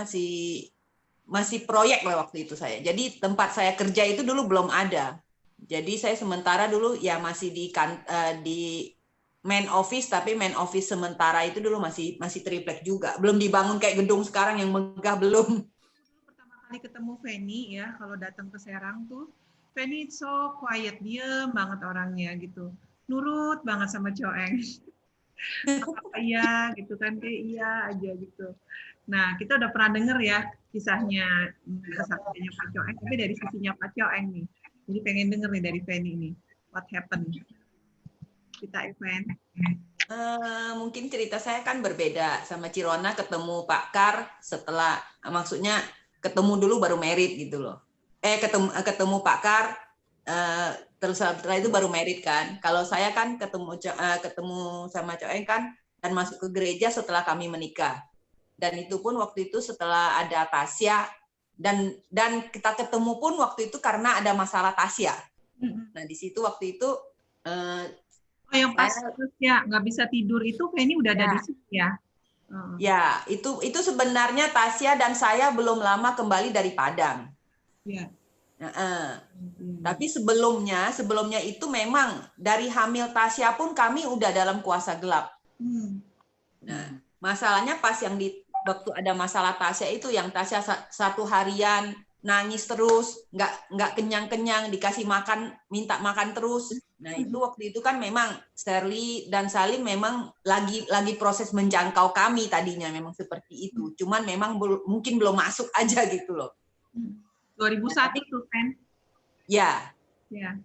masih proyek lah waktu itu saya. Jadi tempat saya kerja itu dulu belum ada. Jadi saya sementara dulu ya masih di main office, tapi main office sementara itu dulu masih triplek juga. Belum dibangun kayak gedung sekarang yang megah, belum. pertama kali ketemu Feni ya, kalau datang ke Serang tuh, Feni so quiet, diem banget orangnya gitu. Nurut banget sama Coeng. Apa iya gitu kan, kayak iya aja gitu. Nah, kita udah pernah denger ya kisahnya kesaktiannya Pak Coeng, tapi dari sisinya Pak Coeng nih. Jadi pengen denger nih dari Feni nih, what happened. Kita event. Mungkin cerita saya kan berbeda sama Cirona, ketemu Pak Kar setelah, maksudnya ketemu dulu baru merit gitu loh. Ketemu Pak Kar, terus setelah itu baru merit kan. Kalau saya kan ketemu sama Coeng kan, dan masuk ke gereja setelah kami menikah. Dan itu pun waktu itu setelah ada Tasya, dan kita ketemu pun waktu itu karena ada masalah Tasya. Nah di situ waktu itu Oh, yang pas ya nggak bisa tidur itu Feni udah ada di sini ya? Ya, itu sebenarnya Tasya dan saya belum lama kembali dari Padang. Ya. Tapi sebelumnya itu memang dari hamil Tasya pun kami udah dalam kuasa gelap. Nah, masalahnya pas yang waktu ada masalah Tasya itu, yang Tasya satu harian nangis terus, nggak kenyang-kenyang, dikasih makan, minta makan terus. Nah itu waktu itu kan memang Shirley dan Salim memang lagi proses menjangkau kami tadinya, memang seperti itu. Cuman memang mungkin belum masuk aja gitu loh. 2001 tuh kan? Ya. Ya.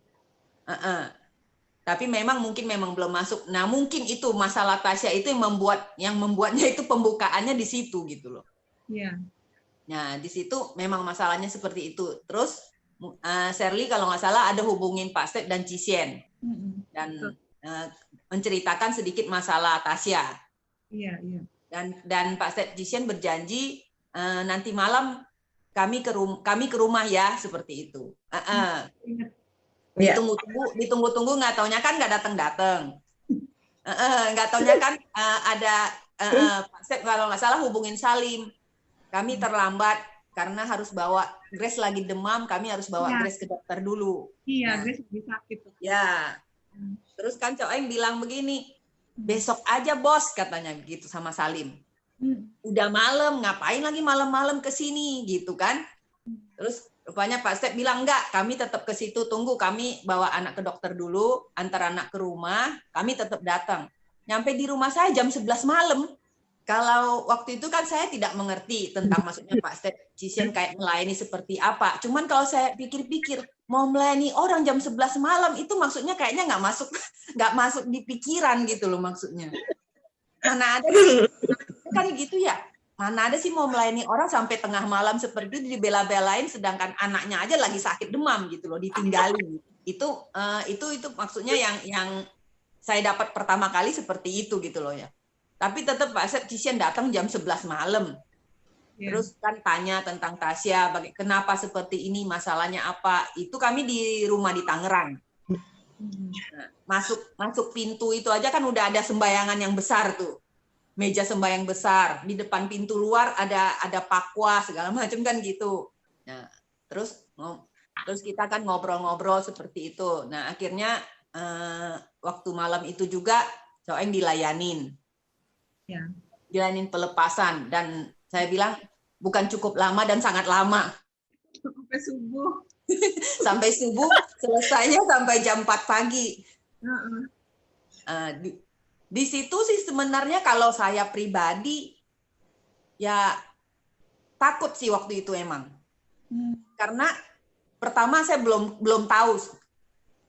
Tapi memang belum masuk. Nah mungkin itu masalah Tasya itu yang membuatnya itu pembukaannya di situ gitu loh. Iya. Nah di situ memang masalahnya seperti itu. Terus Shirley kalau nggak salah ada hubungin Pak Step dan Cisien dan menceritakan sedikit masalah Tasya. Iya, iya. Dan Pak Step Cisien berjanji nanti malam kami ke rumah ya, seperti itu. Ditunggu-tunggu nggak taunya kan nggak datang. Nggak taunya kan ada Pak Step kalau nggak salah hubungin Salim. Kami terlambat karena harus bawa Grace lagi demam, kami harus bawa Grace ke dokter dulu. Iya, Grace lagi sakit. Ya. Terus kan Coeng bilang begini, besok aja bos, katanya gitu sama Salim. Udah malam, ngapain lagi malam-malam ke sini gitu kan? Terus rupanya Pak Step bilang enggak, kami tetap ke situ, tunggu kami bawa anak ke dokter dulu, antar anak ke rumah, kami tetap datang. Nyampe di rumah saya jam 11 malam. Kalau waktu itu kan saya tidak mengerti tentang maksudnya Pak Step Cisien kayak melayani seperti apa. Cuman kalau saya pikir-pikir, mau melayani orang jam 11 malam itu maksudnya kayaknya nggak masuk di pikiran gitu loh maksudnya. Mana ada kan gitu ya. Mana ada sih mau melayani orang sampai tengah malam seperti itu dibela-belain sedangkan anaknya aja lagi sakit demam gitu loh, ditinggalin. Itu maksudnya yang saya dapat pertama kali seperti itu gitu loh ya. Tapi tetap Pak Step Cisien datang jam 11 malam. Terus kan tanya tentang Tasya, kenapa seperti ini, masalahnya apa. Itu kami di rumah di Tangerang. Nah, masuk pintu itu aja kan udah ada sembayangan yang besar tuh. Meja sembayang besar. Di depan pintu luar ada pakwa segala macam kan gitu. Nah, terus kita kan ngobrol-ngobrol seperti itu. Nah, akhirnya waktu malam itu juga Coeng dilayanin. Ya. Jalanin pelepasan, dan saya bilang bukan cukup lama dan sangat lama. Sampai subuh. Sampai subuh, selesainya sampai jam 4 pagi. Di situ sih sebenarnya kalau saya pribadi ya takut sih waktu itu emang. Karena pertama saya belum tahu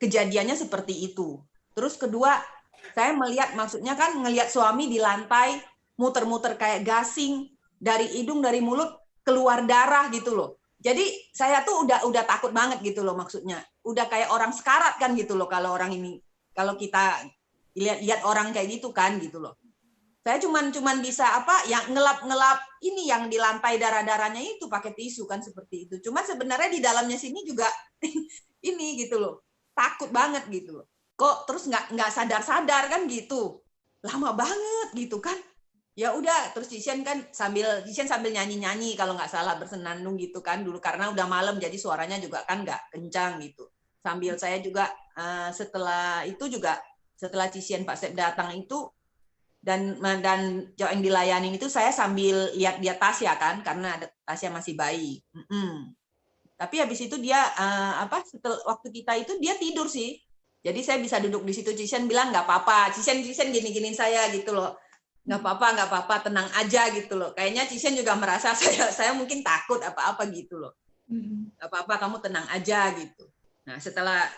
kejadiannya seperti itu. Terus kedua, saya melihat, maksudnya kan ngelihat suami di lantai muter-muter kayak gasing, dari hidung, dari mulut keluar darah gitu loh. Jadi saya tuh udah takut banget gitu loh, maksudnya. Udah kayak orang sekarat kan gitu loh kalau orang ini, kalau kita lihat orang kayak gitu kan gitu loh. Saya cuman bisa yang ngelap ini yang di lantai darah-darahnya itu pakai tisu kan seperti itu. Cuma sebenarnya di dalamnya sini juga ini gitu loh. Takut banget gitu loh. Kok terus nggak sadar-sadar kan gitu. Lama banget gitu kan. Ya udah, terus Cician sambil nyanyi-nyanyi kalau nggak salah, bersenandung gitu kan dulu, karena udah malam jadi suaranya juga kan nggak kencang gitu. Sambil saya juga setelah Cician Pak Sep datang itu, dan yang dilayanin itu saya sambil lihat dia Tasya kan, karena ada Tasya masih bayi. Tapi habis itu dia setelah waktu kita itu dia tidur sih. Jadi saya bisa duduk di situ. Cician bilang nggak apa-apa. Cician gini-giniin saya gitu loh. Nggak apa-apa, tenang aja gitu loh. Kayaknya Cician juga merasa saya mungkin takut apa-apa gitu loh. Nggak apa-apa, kamu tenang aja gitu. Nah setelah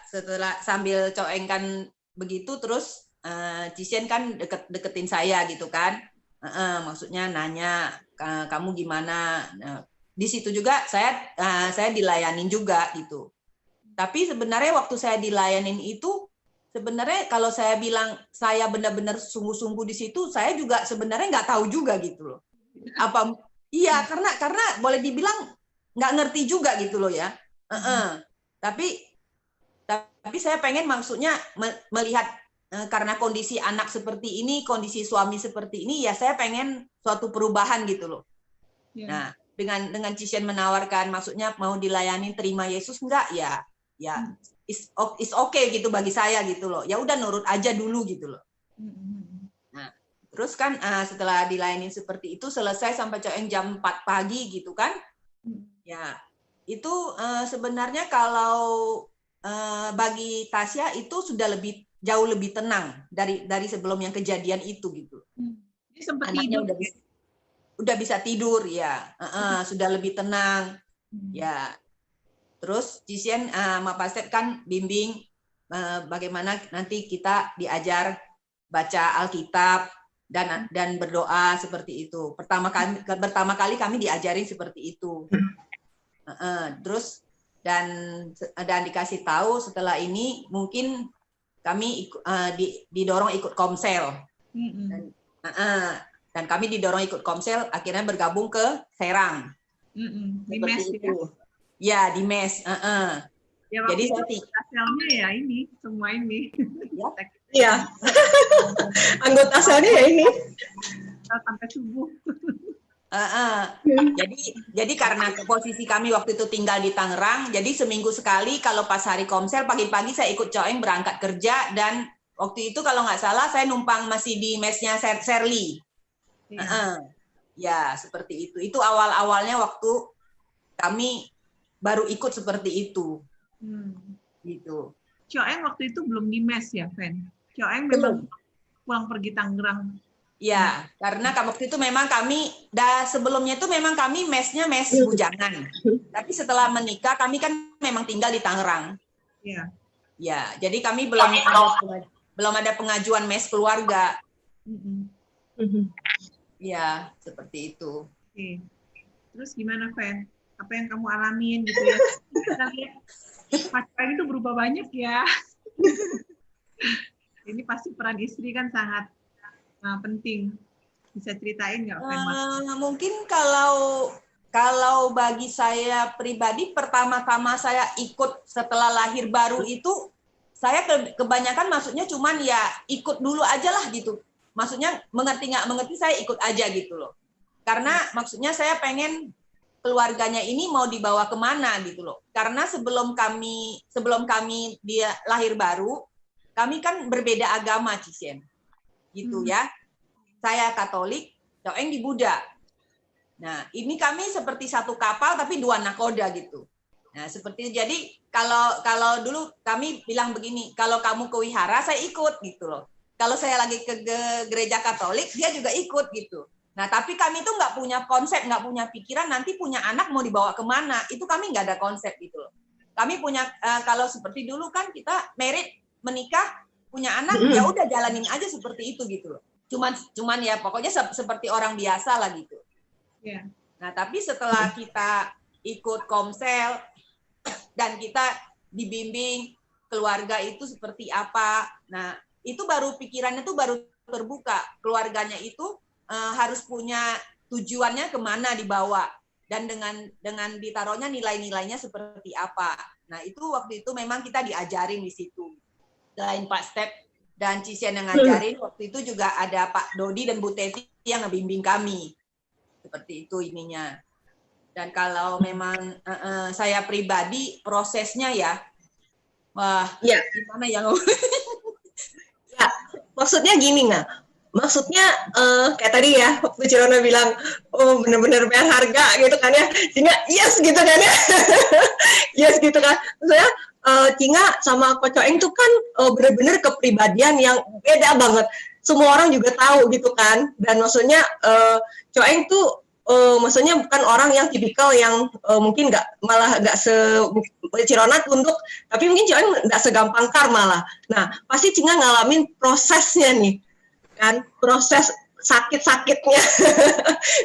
sambil coengkan begitu, terus Cician kan deketin saya gitu kan, maksudnya nanya kamu gimana. Nah, di situ juga saya dilayanin juga gitu. Tapi sebenarnya waktu saya dilayanin itu, sebenarnya kalau saya bilang saya benar-benar sungguh-sungguh di situ, saya juga sebenarnya nggak tahu juga gitu loh. Iya, karena boleh dibilang nggak ngerti juga gitu loh ya. Tapi saya pengen, maksudnya melihat, karena kondisi anak seperti ini, kondisi suami seperti ini, ya saya pengen suatu perubahan gitu loh. Nah, dengan Cician menawarkan, maksudnya mau dilayani terima Yesus enggak, ya is okay gitu bagi saya gitu loh. Ya udah nurut aja dulu gitu loh. Nah, terus kan setelah dilayani seperti itu, selesai sampai jam 4 pagi gitu kan. Ya, itu sebenarnya kalau bagi Tasya itu sudah jauh lebih tenang dari sebelum yang kejadian itu gitu. Jadi sempat Anaknya tidur. udah bisa tidur ya, sudah lebih tenang ya. Terus Cician sama Pak Step kan bimbing bagaimana nanti kita diajar baca Alkitab dan berdoa seperti itu. Pertama kali kami diajarin seperti itu. Terus dan dikasih tahu setelah ini mungkin kami didorong ikut komsel, dan kami didorong ikut komsel, akhirnya bergabung ke Serang. Di mes itu. Ya, di mes. Ya, jadi selnya ya ini, semua ini. Iya. Anggota selnya ya ini. Sampai subuh. Jadi karena posisi kami waktu itu tinggal di Tangerang, jadi seminggu sekali kalau pas hari komsel pagi-pagi saya ikut Coeng berangkat kerja, dan waktu itu kalau nggak salah saya numpang masih di mesnya Serli. Ya seperti itu. Itu awal-awalnya waktu kami baru ikut seperti itu. Gitu. Coeng waktu itu belum di mes ya, Fen? Coeng memang pulang pergi Tangerang. Ya, karena waktu itu memang kami, sebelumnya itu memang kami mesnya mes bujangan. Tapi setelah menikah, kami kan memang tinggal di Tangerang. Iya. Ya, jadi kami belum ada pengajuan mes keluarga. Ya, seperti itu. Oke. Terus gimana, Fen? Apa yang kamu alamin gitu ya? Kita lihat pacaran itu berubah banyak ya. Ini pasti peran istri kan sangat penting. Bisa ceritain nggak, Fen? Mungkin kalau bagi saya pribadi, pertama-tama saya ikut setelah lahir baru itu, saya kebanyakan maksudnya cuman ya ikut dulu aja lah gitu. Maksudnya mengerti nggak mengerti saya ikut aja gitu loh. Karena maksudnya saya pengen keluarganya ini mau dibawa kemana gitu loh. Karena sebelum kami dia lahir baru, kami kan berbeda agama, Cician. Gitu ya. Saya Katolik, Coeng di Buddha. Nah, ini kami seperti satu kapal tapi dua nakoda gitu. Nah, seperti itu. Jadi kalau dulu kami bilang begini, kalau kamu ke wihara saya ikut gitu loh. Kalau saya lagi ke gereja Katolik, dia juga ikut gitu. Nah, tapi kami tuh nggak punya konsep, nggak punya pikiran nanti punya anak mau dibawa kemana. Itu kami nggak ada konsep gitu loh. Kami punya, kalau seperti dulu kan kita married, menikah, punya anak, ya udah jalanin aja seperti itu gitu loh. Cuman ya pokoknya seperti orang biasa lah gitu. Yeah. Nah, tapi setelah kita ikut komsel dan kita dibimbing keluarga itu seperti apa, nah itu baru pikirannya tuh baru terbuka. Keluarganya itu harus punya tujuannya kemana dibawa dan dengan ditaruhnya nilai-nilainya seperti apa. Nah itu waktu itu memang kita diajarin di situ. Selain Pak Step dan Cisian yang ngajarin, waktu itu juga ada Pak Dodi dan Bu Teti yang ngebimbing kami. Seperti itu ininya. Dan kalau memang saya pribadi prosesnya ya, wah gimana ya? Ya, maksudnya gini nggak? Maksudnya kayak tadi ya, waktu Cirona bilang, oh benar-benar bayar harga gitu kan ya, sehingga yes gitu kan ya, yes gitu kan. Maksudnya Cinga sama Ko Coeng tuh kan benar-benar kepribadian yang beda banget. Semua orang juga tahu gitu kan. Dan maksudnya Coeng tuh maksudnya bukan orang yang tipikal yang mungkin malah nggak Cirona tunduk, tapi mungkin Coeng nggak segampang Kar malah. Nah pasti Cinga ngalamin prosesnya nih, kan proses sakit-sakitnya.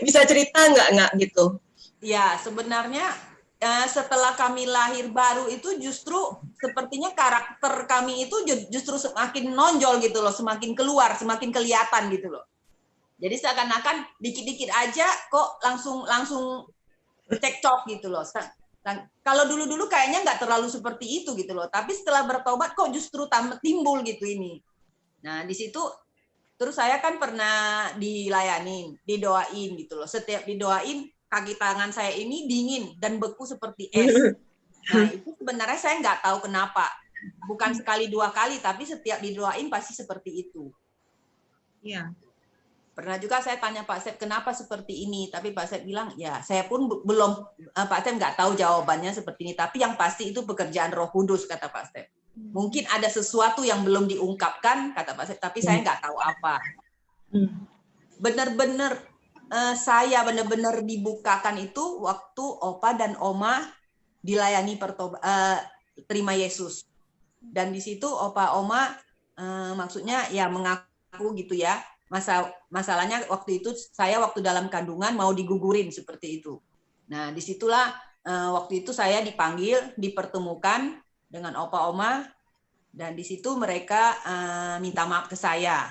Bisa cerita nggak gitu? Ya sebenarnya setelah kami lahir baru itu justru sepertinya karakter kami itu justru semakin nonjol gitu loh, semakin keluar, semakin kelihatan gitu loh. Jadi seakan-akan dikit-dikit aja kok langsung cekcok gitu loh. Kalau dulu-dulu kayaknya nggak terlalu seperti itu gitu loh. Tapi setelah bertobat kok justru timbul gitu ini. Nah di situ terus saya kan pernah dilayanin, didoain gitu loh. Setiap didoain kaki tangan saya ini dingin dan beku seperti es. Nah itu sebenarnya saya nggak tahu kenapa. Bukan sekali dua kali, tapi setiap didoain pasti seperti itu. Iya. Pernah juga saya tanya Pak Sep kenapa seperti ini, tapi Pak Sep bilang ya saya pun belum, Pak Sep nggak tahu jawabannya seperti ini, tapi yang pasti itu pekerjaan Roh Kudus kata Pak Sep. Mungkin ada sesuatu yang belum diungkapkan kata Pak Sep, tapi saya nggak tahu apa. Benar-benar saya benar-benar dibukakan itu waktu Opa dan Oma dilayani terima Yesus. Dan di situ Opa Oma maksudnya ya mengaku gitu ya. Masalahnya waktu itu saya waktu dalam kandungan mau digugurin seperti itu. Nah disitulah waktu itu saya dipanggil, dipertemukan dengan Opa Oma dan di situ mereka minta maaf ke saya.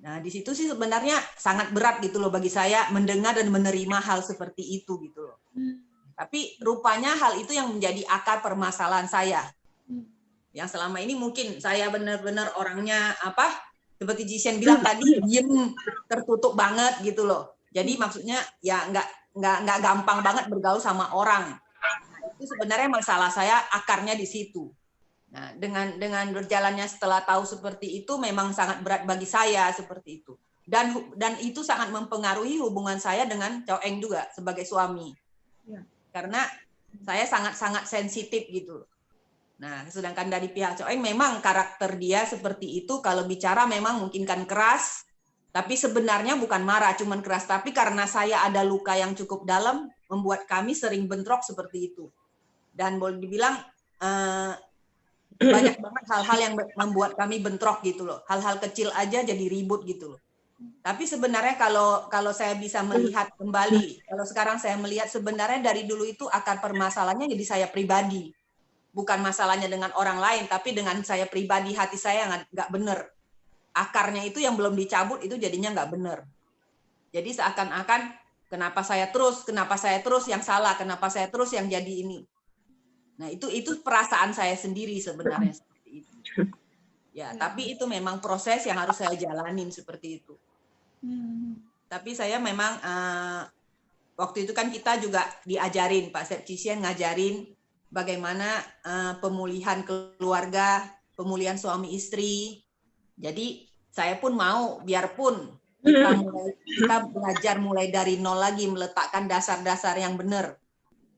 Nah di situ sih sebenarnya sangat berat gitu loh bagi saya mendengar dan menerima hal seperti itu gitu loh. Tapi rupanya hal itu yang menjadi akar permasalahan saya. Yang selama ini mungkin saya benar-benar orangnya seperti Jisien bilang tadi diem tertutup banget gitu loh. Jadi maksudnya ya nggak gampang banget bergaul sama orang. Itu sebenarnya masalah saya akarnya di situ. Nah, dengan berjalannya setelah tahu seperti itu memang sangat berat bagi saya seperti itu. Dan itu sangat mempengaruhi hubungan saya dengan Coeng juga sebagai suami. Ya. Karena saya sangat-sangat sensitif gitu. Nah, sedangkan dari pihak Coeng memang karakter dia seperti itu, kalau bicara memang mungkin kan keras, tapi sebenarnya bukan marah, cuman keras. Tapi karena saya ada luka yang cukup dalam, membuat kami sering bentrok seperti itu. Dan boleh dibilang banyak banget hal-hal yang membuat kami bentrok gitu loh. Hal-hal kecil aja jadi ribut gitu loh. Tapi sebenarnya kalau saya bisa melihat kembali, kalau sekarang saya melihat sebenarnya dari dulu itu akar permasalahannya jadi saya pribadi. Bukan masalahnya dengan orang lain, tapi dengan saya pribadi, hati saya nggak benar. Akarnya itu yang belum dicabut itu jadinya nggak benar. Jadi seakan-akan kenapa saya terus yang salah, kenapa saya terus yang jadi ini. Nah itu perasaan saya sendiri sebenarnya seperti itu. Ya, tapi itu memang proses yang harus saya jalanin seperti itu. Tapi saya memang waktu itu kan kita juga diajarin, Pak Sep Cisian ngajarin bagaimana pemulihan keluarga, pemulihan suami istri. Jadi saya pun mau, biarpun kita belajar mulai dari nol lagi, meletakkan dasar-dasar yang benar.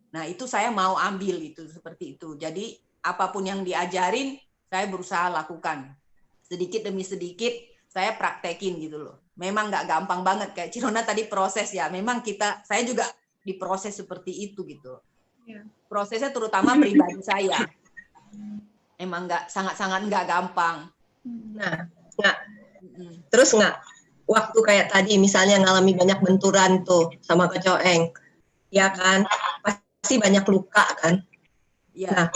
Nah itu saya mau ambil itu seperti itu. Jadi apapun yang diajarin, saya berusaha lakukan sedikit demi sedikit saya praktekin gitu loh. Memang nggak gampang banget kayak Cirona tadi proses ya. Memang saya juga diproses seperti itu gitu. Ya. Prosesnya terutama pribadi saya. Emang sangat-sangat nggak gampang. Nah, terus waktu kayak tadi misalnya ngalami banyak benturan tuh sama Kecoeng, ya kan, pasti banyak luka kan. Ya. Nah,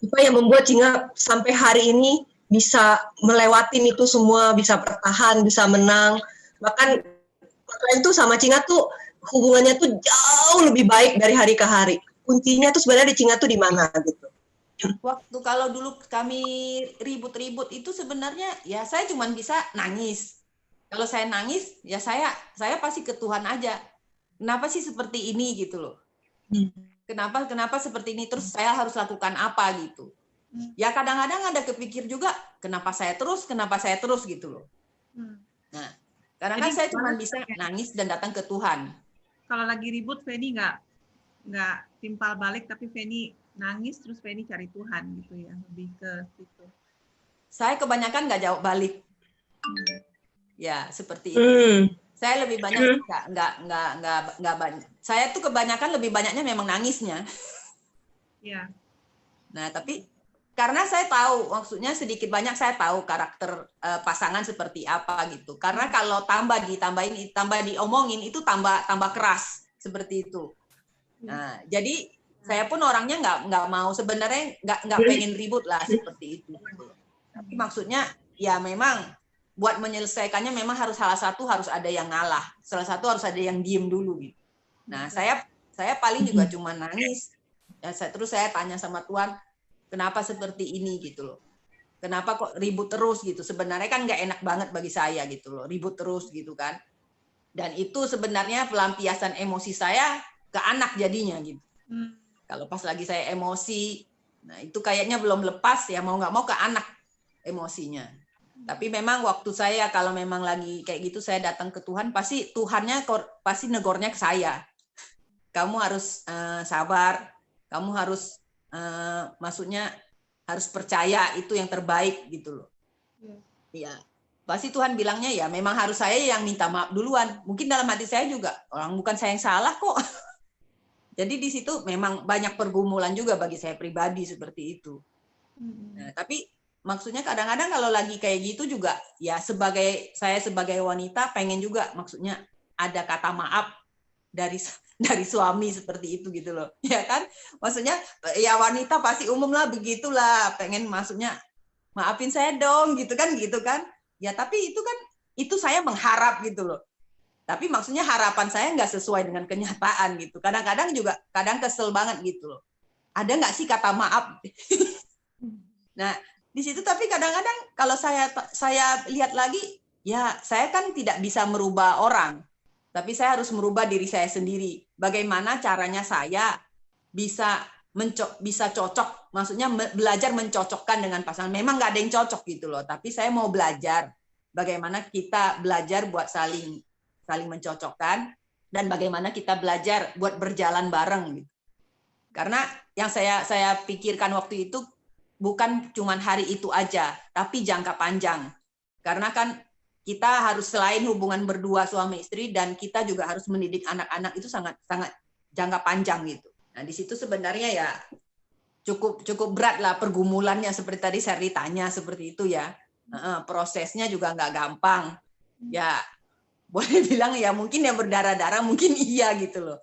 apa yang membuat Cinga sampai hari ini bisa melewatin itu semua, bisa bertahan, bisa menang, bahkan itu sama Cinga tuh hubungannya tuh jauh lebih baik dari hari ke hari. Kuncinya tuh sebenarnya di Cinga tuh di mana gitu? Waktu kalau dulu kami ribut-ribut itu sebenarnya ya saya cuma bisa nangis. Kalau saya nangis ya saya pasti ke Tuhan aja. Kenapa sih seperti ini gitu loh? Kenapa seperti ini? Terus saya harus lakukan apa gitu? Ya kadang-kadang ada kepikir juga kenapa saya terus gitu loh. Nah, karena kan saya cuma bisa nangis dan datang ke Tuhan. Kalau lagi ribut Feni nggak timpal balik, tapi Feni nangis terus Feni cari Tuhan gitu ya, lebih ke situ. Saya kebanyakan nggak jawab balik. Ya seperti itu. Saya lebih banyak nggak banyak. Saya tuh kebanyakan lebih banyaknya memang nangisnya. Ya. Nah tapi karena saya tahu, maksudnya sedikit banyak saya tahu karakter pasangan seperti apa gitu. Karena kalau tambah diomongin itu tambah keras seperti itu. Nah jadi saya pun orangnya nggak mau sebenarnya nggak pengen ribut lah seperti itu. Tapi maksudnya ya memang buat menyelesaikannya memang salah satu harus ada yang ngalah, salah satu harus ada yang diem dulu gitu. Nah saya paling juga cuma nangis. Ya, terus saya tanya sama Tuhan, kenapa seperti ini gitu loh? Kenapa kok ribut terus gitu? Sebenarnya kan nggak enak banget bagi saya gitu loh, ribut terus gitu kan. Dan itu sebenarnya pelampiasan emosi saya ke anak jadinya gitu. Kalau pas lagi saya emosi, nah itu kayaknya belum lepas ya mau nggak mau ke anak emosinya. Tapi memang waktu saya kalau memang lagi kayak gitu saya datang ke Tuhan, pasti Tuhannya pasti negornya ke saya. Kamu harus sabar, kamu harus maksudnya harus percaya itu yang terbaik gitu loh. Ya, pasti Tuhan bilangnya ya memang harus saya yang minta maaf duluan. Mungkin dalam hati saya juga orang bukan saya yang salah kok. Jadi di situ memang banyak pergumulan juga bagi saya pribadi seperti itu. Nah, tapi maksudnya kadang-kadang kalau lagi kayak gitu juga ya saya sebagai wanita pengen juga maksudnya ada kata maaf dari suami seperti itu gitu loh. Ya kan? Maksudnya ya wanita pasti umum lah begitulah, pengen maksudnya maafin saya dong gitu kan. Ya tapi itu saya mengharap gitu loh. Tapi maksudnya harapan saya nggak sesuai dengan kenyataan gitu. Kadang-kadang juga kesel banget gitu loh. Ada nggak sih kata maaf? Nah, di situ tapi kadang-kadang kalau saya lihat lagi, ya saya kan tidak bisa merubah orang. Tapi saya harus merubah diri saya sendiri. Bagaimana caranya saya bisa cocok, maksudnya belajar mencocokkan dengan pasangan. Memang nggak ada yang cocok gitu loh. Tapi saya mau belajar bagaimana kita belajar buat saling mencocokkan dan bagaimana kita belajar buat berjalan bareng gitu. Karena yang saya pikirkan waktu itu bukan cuma hari itu aja, tapi jangka panjang. Karena kan kita harus selain hubungan berdua suami istri dan kita juga harus mendidik anak-anak itu sangat jangka panjang gitu. Nah, di situ sebenarnya ya cukup berat lah pergumulannya seperti tadi Sherly tanya seperti itu ya. Prosesnya juga nggak gampang. Ya boleh bilang ya mungkin yang berdarah-darah mungkin iya gitu loh.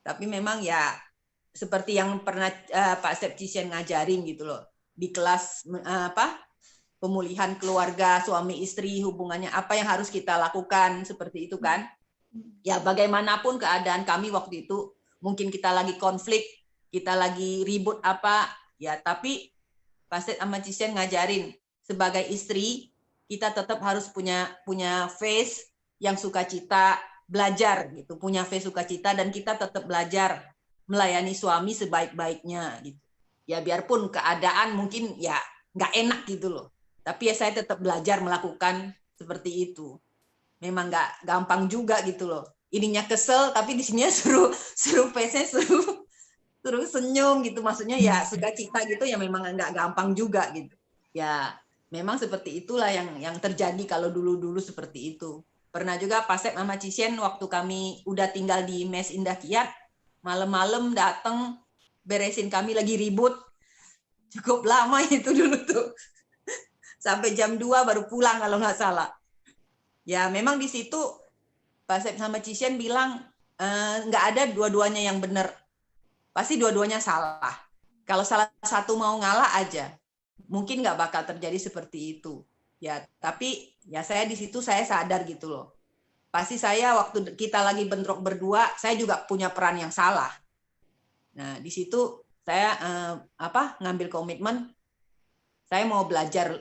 Tapi memang ya seperti yang pernah Pak Septician ngajarin gitu loh di kelas pemulihan keluarga suami istri hubungannya apa yang harus kita lakukan seperti itu kan. Ya bagaimanapun keadaan kami waktu itu mungkin kita lagi konflik, kita lagi ribut apa ya tapi Pak Septician ngajarin sebagai istri kita tetap harus punya face yang sukacita, belajar gitu, punya face sukacita dan kita tetap belajar melayani suami sebaik-baiknya gitu. Ya biarpun keadaan mungkin ya nggak enak gitu loh. Tapi ya saya tetap belajar melakukan seperti itu. Memang nggak gampang juga gitu loh. Ininya kesel tapi di sini suruh face-nya suruh senyum gitu. Maksudnya ya sukacita gitu ya memang nggak gampang juga gitu. Ya memang seperti itulah yang terjadi kalau dulu-dulu seperti itu. Pernah juga Pasep sama Cisien waktu kami udah tinggal di Mes Indah Kiat, malam-malam datang beresin kami lagi ribut. Cukup lama itu dulu tuh. Sampai jam 2 baru pulang kalau nggak salah. Ya memang di situ Pasep sama Cisien bilang nggak ada dua-duanya yang benar. Pasti dua-duanya salah. Kalau salah satu mau ngalah aja, mungkin nggak bakal terjadi seperti itu. Ya, tapi ya saya di situ saya sadar gitu loh. Pasti saya waktu kita lagi bentrok berdua, saya juga punya peran yang salah. Nah, di situ saya ngambil komitmen, saya mau belajar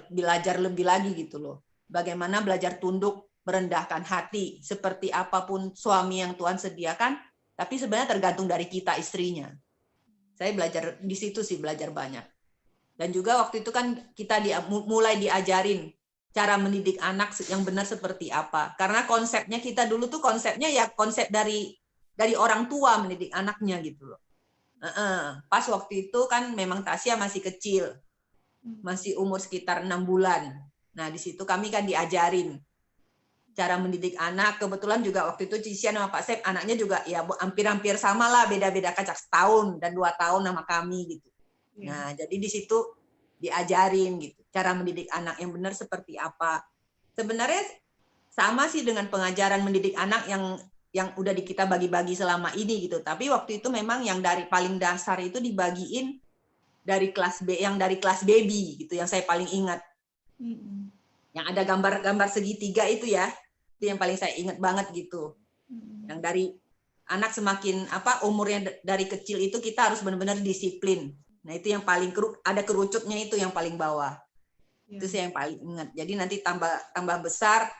lebih lagi gitu loh. Bagaimana belajar tunduk, merendahkan hati, seperti apapun suami yang Tuhan sediakan, tapi sebenarnya tergantung dari kita istrinya. Saya belajar di situ sih, belajar banyak. Dan juga waktu itu kan kita mulai diajarin cara mendidik anak yang benar seperti apa. Karena konsepnya kita dulu tuh konsepnya ya konsep dari orang tua mendidik anaknya gitu loh. Pas waktu itu kan memang Tasya masih kecil, masih umur sekitar 6 bulan. Nah di situ kami kan diajarin cara mendidik anak. Kebetulan juga waktu itu Cisien sama Pak Sep anaknya juga ya hampir-hampir sama lah, beda-beda kacak setahun dan 2 tahun sama kami gitu. Nah jadi di situ diajarin gitu cara mendidik anak yang benar seperti apa. Sebenarnya sama sih dengan pengajaran mendidik anak yang udah kita bagi-bagi selama ini gitu. Tapi waktu itu memang yang dari paling dasar itu dibagiin dari kelas B, yang dari kelas baby gitu, yang saya paling ingat. Yang ada gambar-gambar segitiga itu ya, itu yang paling saya ingat banget gitu. Yang dari anak semakin umurnya dari kecil itu kita harus benar-benar disiplin. Nah itu yang paling ada kerucutnya itu yang paling bawah. Itu sih yang paling ingat. Jadi nanti tambah besar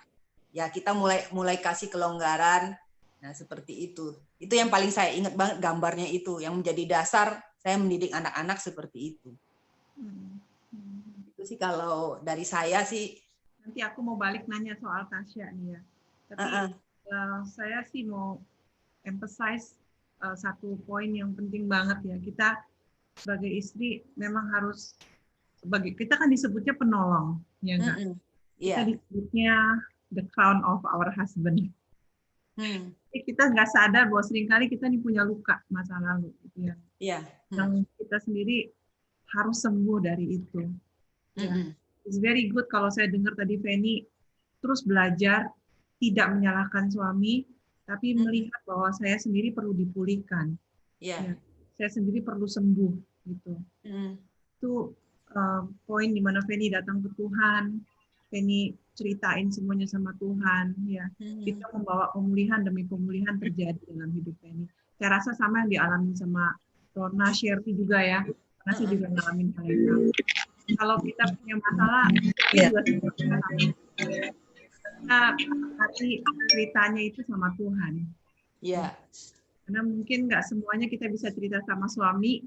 ya kita mulai kasih kelonggaran. Nah seperti itu. Itu yang paling saya ingat banget gambarnya itu yang menjadi dasar saya mendidik anak-anak seperti itu. Itu sih kalau dari saya sih. Nanti aku mau balik nanya soal Tasya nih ya. Tapi saya sih mau emphasize satu poin yang penting banget ya. Kita sebagai istri memang harus kita kan disebutnya penolong, ya enggak? Kita disebutnya the crown of our husband. Kita nggak sadar bahwa seringkali kita nih punya luka masa lalu, gitu ya. Yang kita sendiri harus sembuh dari itu. Ya. It's very good kalau saya dengar tadi Feni terus belajar tidak menyalahkan suami, tapi melihat bahwa saya sendiri perlu dipulihkan. Ya. Saya sendiri perlu sembuh, gitu. Itu poin di mana Feni datang ke Tuhan, Feni ceritain semuanya sama Tuhan, ya. Kita membawa pemulihan demi pemulihan terjadi dalam hidup Feni. Saya rasa sama yang dialami sama Rona, Sherty juga ya, karena saya juga ngalamin hal yang sama. Kalau kita punya masalah, kita juga hati ceritanya itu sama Tuhan. Iya. Karena mungkin nggak semuanya kita bisa cerita sama suami.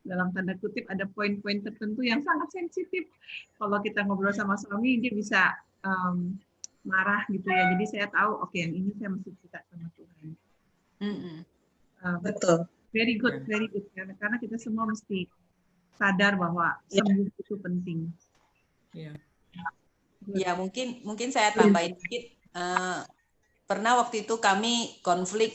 Dalam tanda kutip ada poin-poin tertentu yang sangat sensitif. Kalau kita ngobrol sama suami, dia bisa marah gitu ya. Jadi saya tahu, oke, yang ini saya mesti cerita sama Tuhan. Betul. Very good, very good. Karena kita semua mesti sadar bahwa sembuh itu penting. Ya, mungkin saya tambahin dikit. Pernah waktu itu kami konflik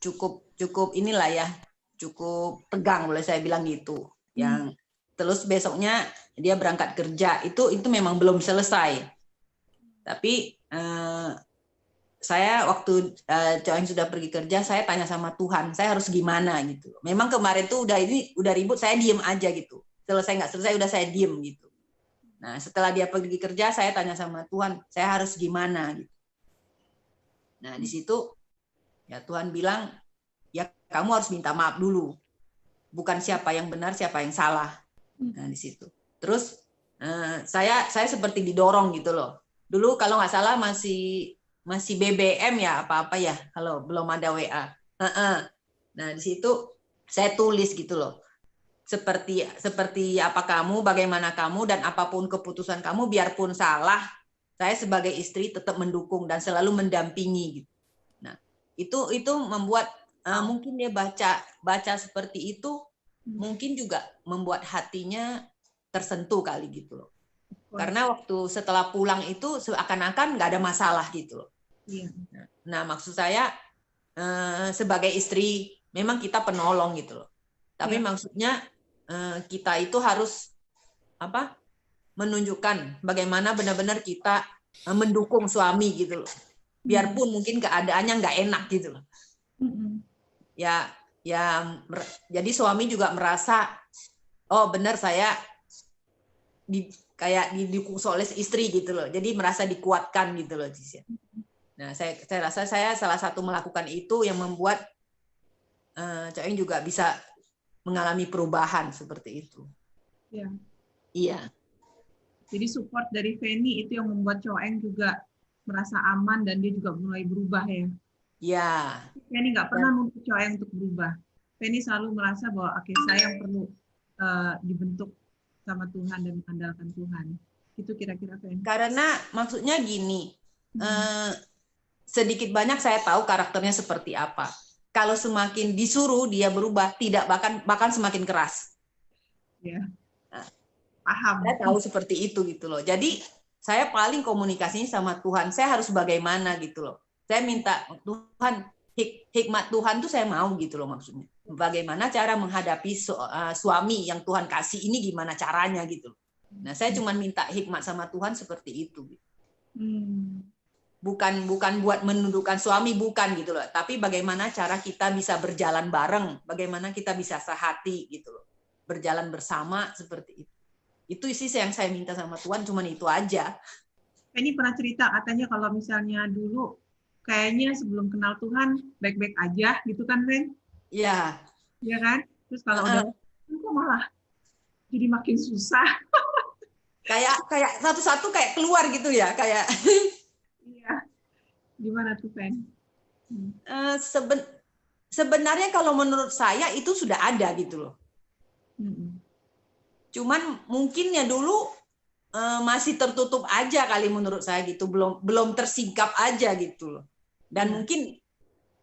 cukup inilah ya. Cukup tegang boleh saya bilang gitu. Yang terus besoknya dia berangkat kerja itu memang belum selesai. Tapi saya waktu Coeng sudah pergi kerja, saya tanya sama Tuhan, saya harus gimana gitu. Memang kemarin tuh udah ribut, saya diem aja gitu. Selesai nggak selesai udah saya diem gitu. Nah setelah dia pergi kerja, saya tanya sama Tuhan, saya harus gimana gitu. Nah di situ ya Tuhan bilang, ya kamu harus minta maaf dulu. Bukan siapa yang benar, siapa yang salah. Nah di situ. Terus saya seperti didorong gitu loh. Dulu kalau nggak salah masih BBM ya apa-apa ya kalau belum ada WA. Nah di situ saya tulis gitu loh. Seperti apa kamu, bagaimana kamu, dan apapun keputusan kamu, biarpun salah, saya sebagai istri tetap mendukung dan selalu mendampingi gitu. Nah itu membuat mungkin dia baca seperti itu, mungkin juga membuat hatinya tersentuh kali gitu loh. Karena waktu setelah pulang itu seakan-akan nggak ada masalah gitu loh. Iya. Nah, maksud saya sebagai istri memang kita penolong gitu loh. Tapi maksudnya kita itu harus menunjukkan bagaimana benar-benar kita mendukung suami gitu loh. Biarpun mungkin keadaannya nggak enak gitu loh. Ya, jadi suami juga merasa, oh benar saya kayak didukung oleh istri gitu loh. Jadi merasa dikuatkan gitu loh. Nah, saya rasa saya salah satu melakukan itu yang membuat Coeng juga bisa mengalami perubahan seperti itu. Iya. Iya. Jadi support dari Feni itu yang membuat Coeng juga merasa aman dan dia juga mulai berubah ya. Iya. Feni nggak pernah menuntut Coeng untuk berubah. Feni selalu merasa bahwa oke, saya yang perlu dibentuk sama Tuhan dan mengandalkan Tuhan. Itu kira-kira Feni. Karena maksudnya gini, sedikit banyak saya tahu karakternya seperti apa. Kalau semakin disuruh dia berubah, tidak bahkan semakin keras. Ya. Paham. Saya tahu seperti itu gitu loh. Jadi saya paling komunikasinya sama Tuhan. Saya harus bagaimana gitu loh. Saya minta Tuhan, hikmat Tuhan tuh saya mau gitu loh maksudnya. Bagaimana cara menghadapi suami yang Tuhan kasih ini, gimana caranya gitu loh. Nah, saya cuma minta hikmat sama Tuhan seperti itu. Bukan buat menundukkan suami, bukan gitu loh. Tapi bagaimana cara kita bisa berjalan bareng, bagaimana kita bisa sehati gitu loh. Berjalan bersama seperti itu. Itu sih yang saya minta sama Tuhan, cuman itu aja. Ini pernah cerita katanya kalau misalnya dulu kayaknya sebelum kenal Tuhan baik-baik aja gitu kan, Ren? Iya. Iya kan? Terus kalau udah kok malah jadi makin susah. Kayak satu-satu kayak keluar gitu ya, kayak Iya. Gimana tuh, Pen? Sebenarnya kalau menurut saya itu sudah ada gitu loh. Cuman mungkin ya dulu masih tertutup aja kali menurut saya gitu, belum tersingkap aja gitu loh. Dan mungkin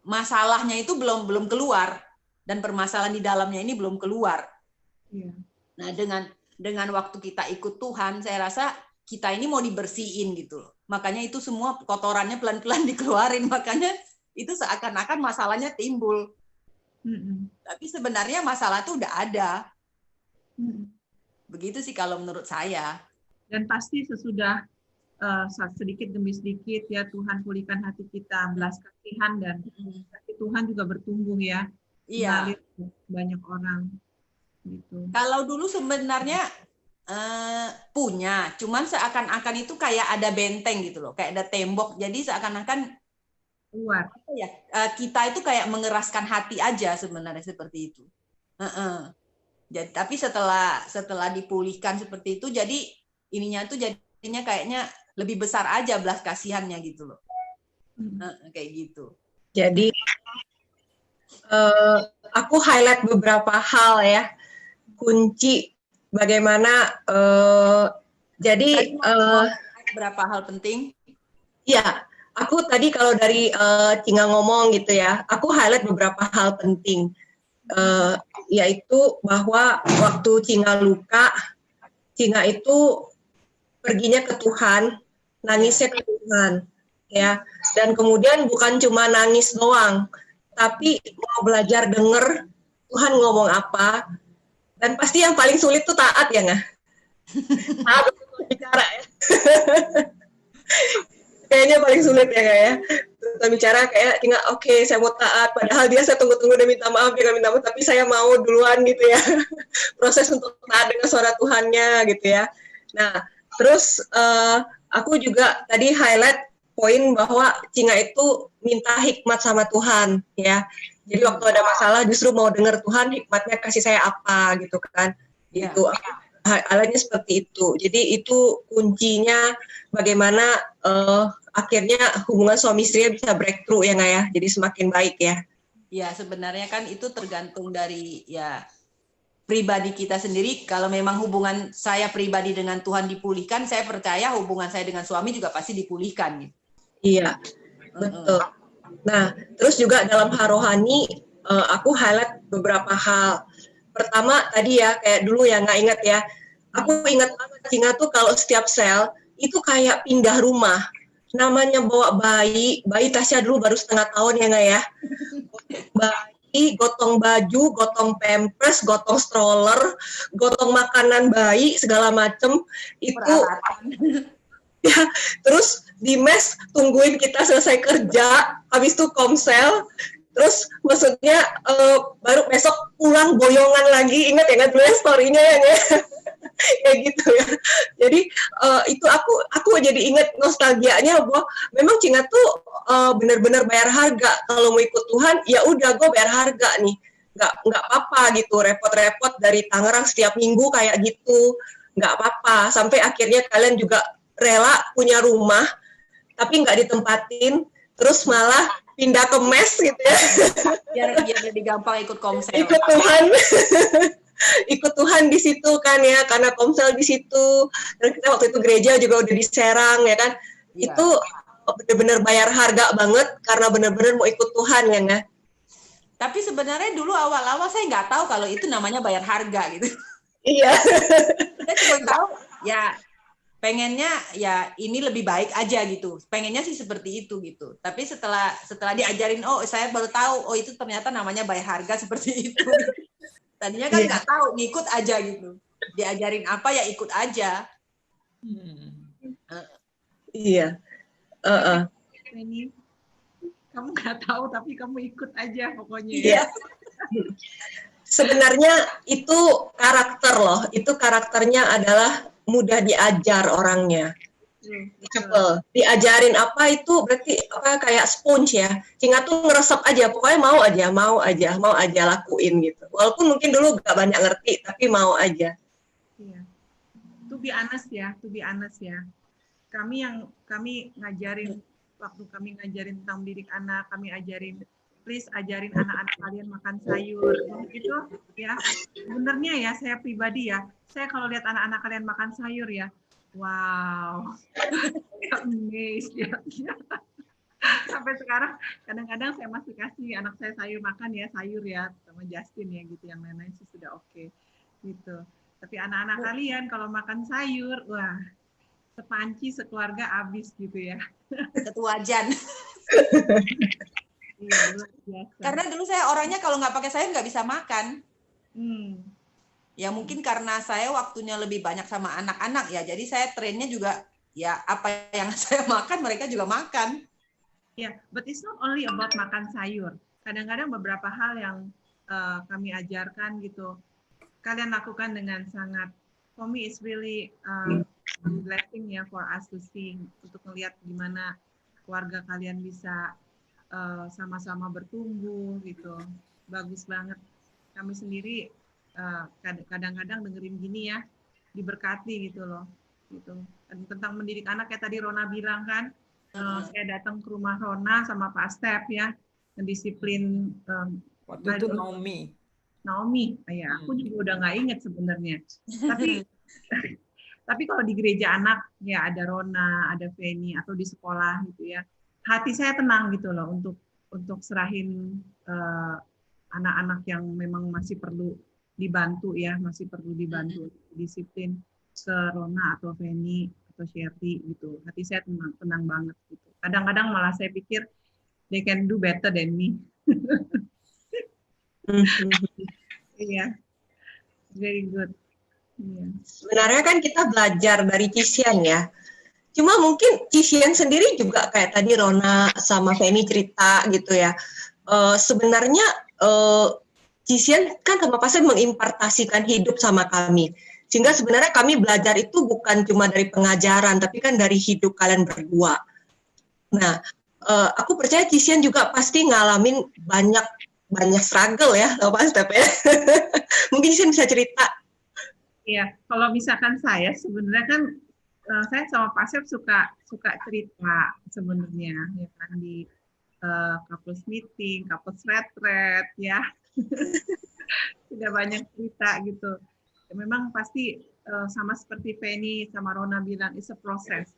masalahnya itu belum keluar dan permasalahan di dalamnya ini belum keluar. Nah, dengan waktu kita ikut Tuhan, saya rasa kita ini mau dibersihin gitu loh. Makanya itu semua kotorannya pelan-pelan dikeluarin, makanya itu seakan-akan masalahnya timbul. Tapi sebenarnya masalah itu udah ada. Begitu sih kalau menurut saya. Dan pasti sesudah sedikit demi sedikit ya Tuhan pulihkan hati kita, belas kasihan dan hati Tuhan juga bertumbuh ya. Iya. Banyak orang gitu. Kalau dulu sebenarnya punya, cuman seakan-akan itu kayak ada benteng gitu loh, kayak ada tembok. Jadi seakan-akan keluar. Ya, kita itu kayak mengeraskan hati aja sebenarnya seperti itu. Jadi, tapi setelah dipulihkan seperti itu, jadi ininya tuh jadinya kayaknya lebih besar aja belas kasihannya gitu loh. Kayak gitu. Jadi aku highlight beberapa hal ya, kunci bagaimana. Jadi berapa hal penting? Ya, aku tadi kalau dari Cinga ngomong gitu ya, aku highlight beberapa hal penting. Yaitu bahwa waktu Cinga luka, Cinga itu perginya ke Tuhan, nangisnya ke Tuhan, ya. Dan kemudian bukan cuma nangis doang, tapi mau belajar denger Tuhan ngomong apa. Dan pasti yang paling sulit tuh taat ya nggak? Taat bicara ya. Kayaknya paling sulit ya nggak ya? Kita bicara kayak tinggal oke, saya mau taat, padahal dia saya tunggu-tunggu dan minta maaf, dia minta maaf, tapi saya mau duluan gitu ya. Proses untuk taat dengan suara Tuhannya gitu ya. Nah, terus aku juga tadi highlight poin bahwa Cinga itu minta hikmat sama Tuhan ya. Jadi waktu ada masalah justru mau dengar Tuhan, hikmatnya kasih saya apa gitu kan. Gitu. Halnya seperti itu. Jadi itu kuncinya bagaimana akhirnya hubungan suami istri bisa breakthrough ya nggak ya, jadi semakin baik ya. Ya sebenarnya kan itu tergantung dari ya pribadi kita sendiri. Kalau memang hubungan saya pribadi dengan Tuhan dipulihkan, saya percaya hubungan saya dengan suami juga pasti dipulihkan. Iya, betul. Nah, terus juga dalam hal rohani, aku highlight beberapa hal. Pertama tadi ya, kayak dulu ya nggak ingat ya, Aku ingat banget Cinga tuh kalau setiap sel itu kayak pindah rumah. Namanya bawa bayi Tasya dulu baru setengah tahun ya nggak ya? Bayi, gotong baju, gotong pampers, gotong stroller, gotong makanan bayi segala macem itu. Ya, terus di mes tungguin kita selesai kerja, habis itu komsel, terus maksudnya baru besok pulang boyongan lagi. Ingat ya nggak dulu ya story-nya ya? Kayak gitu ya. Jadi itu aku jadi ingat nostalgianya bahwa memang Cinga tuh benar-benar bayar harga. Kalau mau ikut Tuhan, ya udah gue bayar harga nih. Nggak apa-apa gitu, repot-repot dari Tangerang setiap minggu kayak gitu. Nggak apa-apa. Sampai akhirnya kalian juga rela punya rumah, tapi nggak ditempatin, terus malah pindah ke mes gitu ya. Biar lebih gampang ikut komsel. Ikut Tuhan. Ikut Tuhan di situ kan ya, karena komsel di situ. Dan kita waktu itu gereja juga udah di Serang ya kan. Ya. Itu benar-benar bayar harga banget karena benar-benar mau ikut Tuhan ya nggak? Tapi sebenarnya dulu awal-awal saya nggak tahu kalau itu namanya bayar harga gitu. Iya. Saya cuma tahu ya pengennya ya ini lebih baik aja gitu. Pengennya sih seperti itu gitu. Tapi setelah diajarin, oh saya baru tahu, oh itu ternyata namanya bayar harga seperti itu. Tadinya kan nggak tahu, ngikut aja gitu. Diajarin apa ya ikut aja. Iya. Ini kamu nggak tahu tapi kamu ikut aja pokoknya. Iya. Sebenarnya itu karakter loh. Itu karakternya adalah mudah diajar orangnya. Cepel. Diajarin apa itu berarti apa kayak sponge ya. Cinga tuh ngeresep aja, pokoknya mau aja lakuin gitu. Walaupun mungkin dulu gak banyak ngerti, tapi mau aja. Iya. To be honest ya. Kami ngajarin waktu kami ngajarin tentang didik anak, kami ajarin please ajarin anak-anak kalian makan sayur gitu ya. Sebenarnya ya saya pribadi ya, saya kalau lihat anak-anak kalian makan sayur ya, wow, amazed ya. Sampai sekarang kadang-kadang saya masih kasih anak saya sayur ya sama Justin ya gitu, yang lain-lain sih sudah oke gitu. Tapi anak-anak kalian kalau makan sayur, wah sepanci sekeluarga habis gitu ya. Ketuajan. Iya, luar biasa. Karena dulu saya orangnya kalau nggak pakai sayur nggak bisa makan. Ya mungkin karena saya waktunya lebih banyak sama anak-anak ya, jadi saya trennya juga ya apa yang saya makan mereka juga makan. Ya, but it's not only about makan sayur. Kadang-kadang beberapa hal yang kami ajarkan gitu, kalian lakukan dengan sangat, for me it's really blessing ya for us to see, untuk melihat gimana keluarga kalian bisa sama-sama bertumbuh gitu. Bagus banget. Kami sendiri kadang-kadang dengerin gini ya, diberkati gitu loh. Gitu. Dan tentang mendidik anak kayak tadi Rona bilang kan, saya datang ke rumah Rona sama Pak Step ya, disiplin waktu itu Naomi. Ya, aku juga udah nggak inget sebenarnya. Tapi kalau di gereja anak ya ada Rona, ada Feni, atau di sekolah gitu ya, hati saya tenang gitu loh untuk serahin anak-anak yang memang masih perlu dibantu ya, disiplin ke Rona atau Feni atau Sherry gitu. Hati saya tenang banget gitu. Kadang-kadang malah saya pikir they can do better than me. Iya, very good. Yeah. Sebenarnya kan kita belajar dari Cisian ya. Cuma mungkin Cisian sendiri juga kayak tadi Rona sama Feni cerita gitu ya. Sebenarnya Cisian kan sama Pasien mengimpartasikan hidup sama kami. Sehingga sebenarnya kami belajar itu bukan cuma dari pengajaran, tapi kan dari hidup kalian berdua. Nah, aku percaya Cisian juga pasti ngalamin banyak struggle ya, Pak Step ya. Mungkin Cisian bisa cerita. Iya, kalau misalkan saya sebenarnya kan saya sama Pak Sep suka cerita sebenarnya ya kan, di couples meeting, couples retreat ya. Sudah banyak cerita gitu. Ya, memang pasti sama seperti Penny sama Rona bilang, it's a process.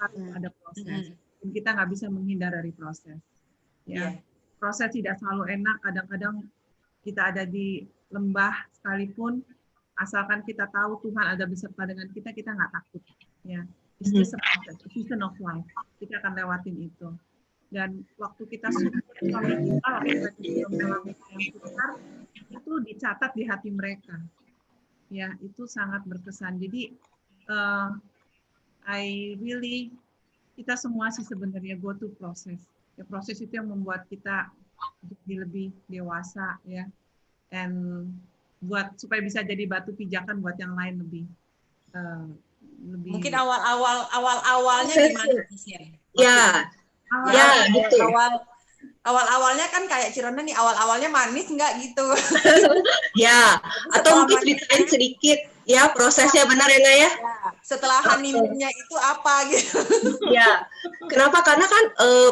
Harus ada proses. Dan kita nggak bisa menghindar dari proses. Ya, proses tidak selalu enak. Kadang-kadang kita ada di lembah sekalipun, asalkan kita tahu Tuhan ada beserta dengan kita, kita nggak takut. Ya, it's just a process, a season of life. Kita akan lewatin itu. Dan waktu kita support suami kita, waktu mereka juga mengalami yang sukar, itu dicatat di hati mereka. Ya, itu sangat berkesan. Jadi, kita semua sih sebenarnya go to proses. Ya, proses itu yang membuat kita jadi lebih dewasa, ya, and supaya bisa jadi batu pijakan buat yang lain lebih. Mungkin awalnya gimana sih? Ya, betul. Awalnya kan kayak Cirona nih, awalnya manis nggak gitu? Ya, atau mungkin ceritain sedikit ya prosesnya, benar ya nggak ya? Setelah honeymoon-nya itu apa gitu? Ya, kenapa? Karena kan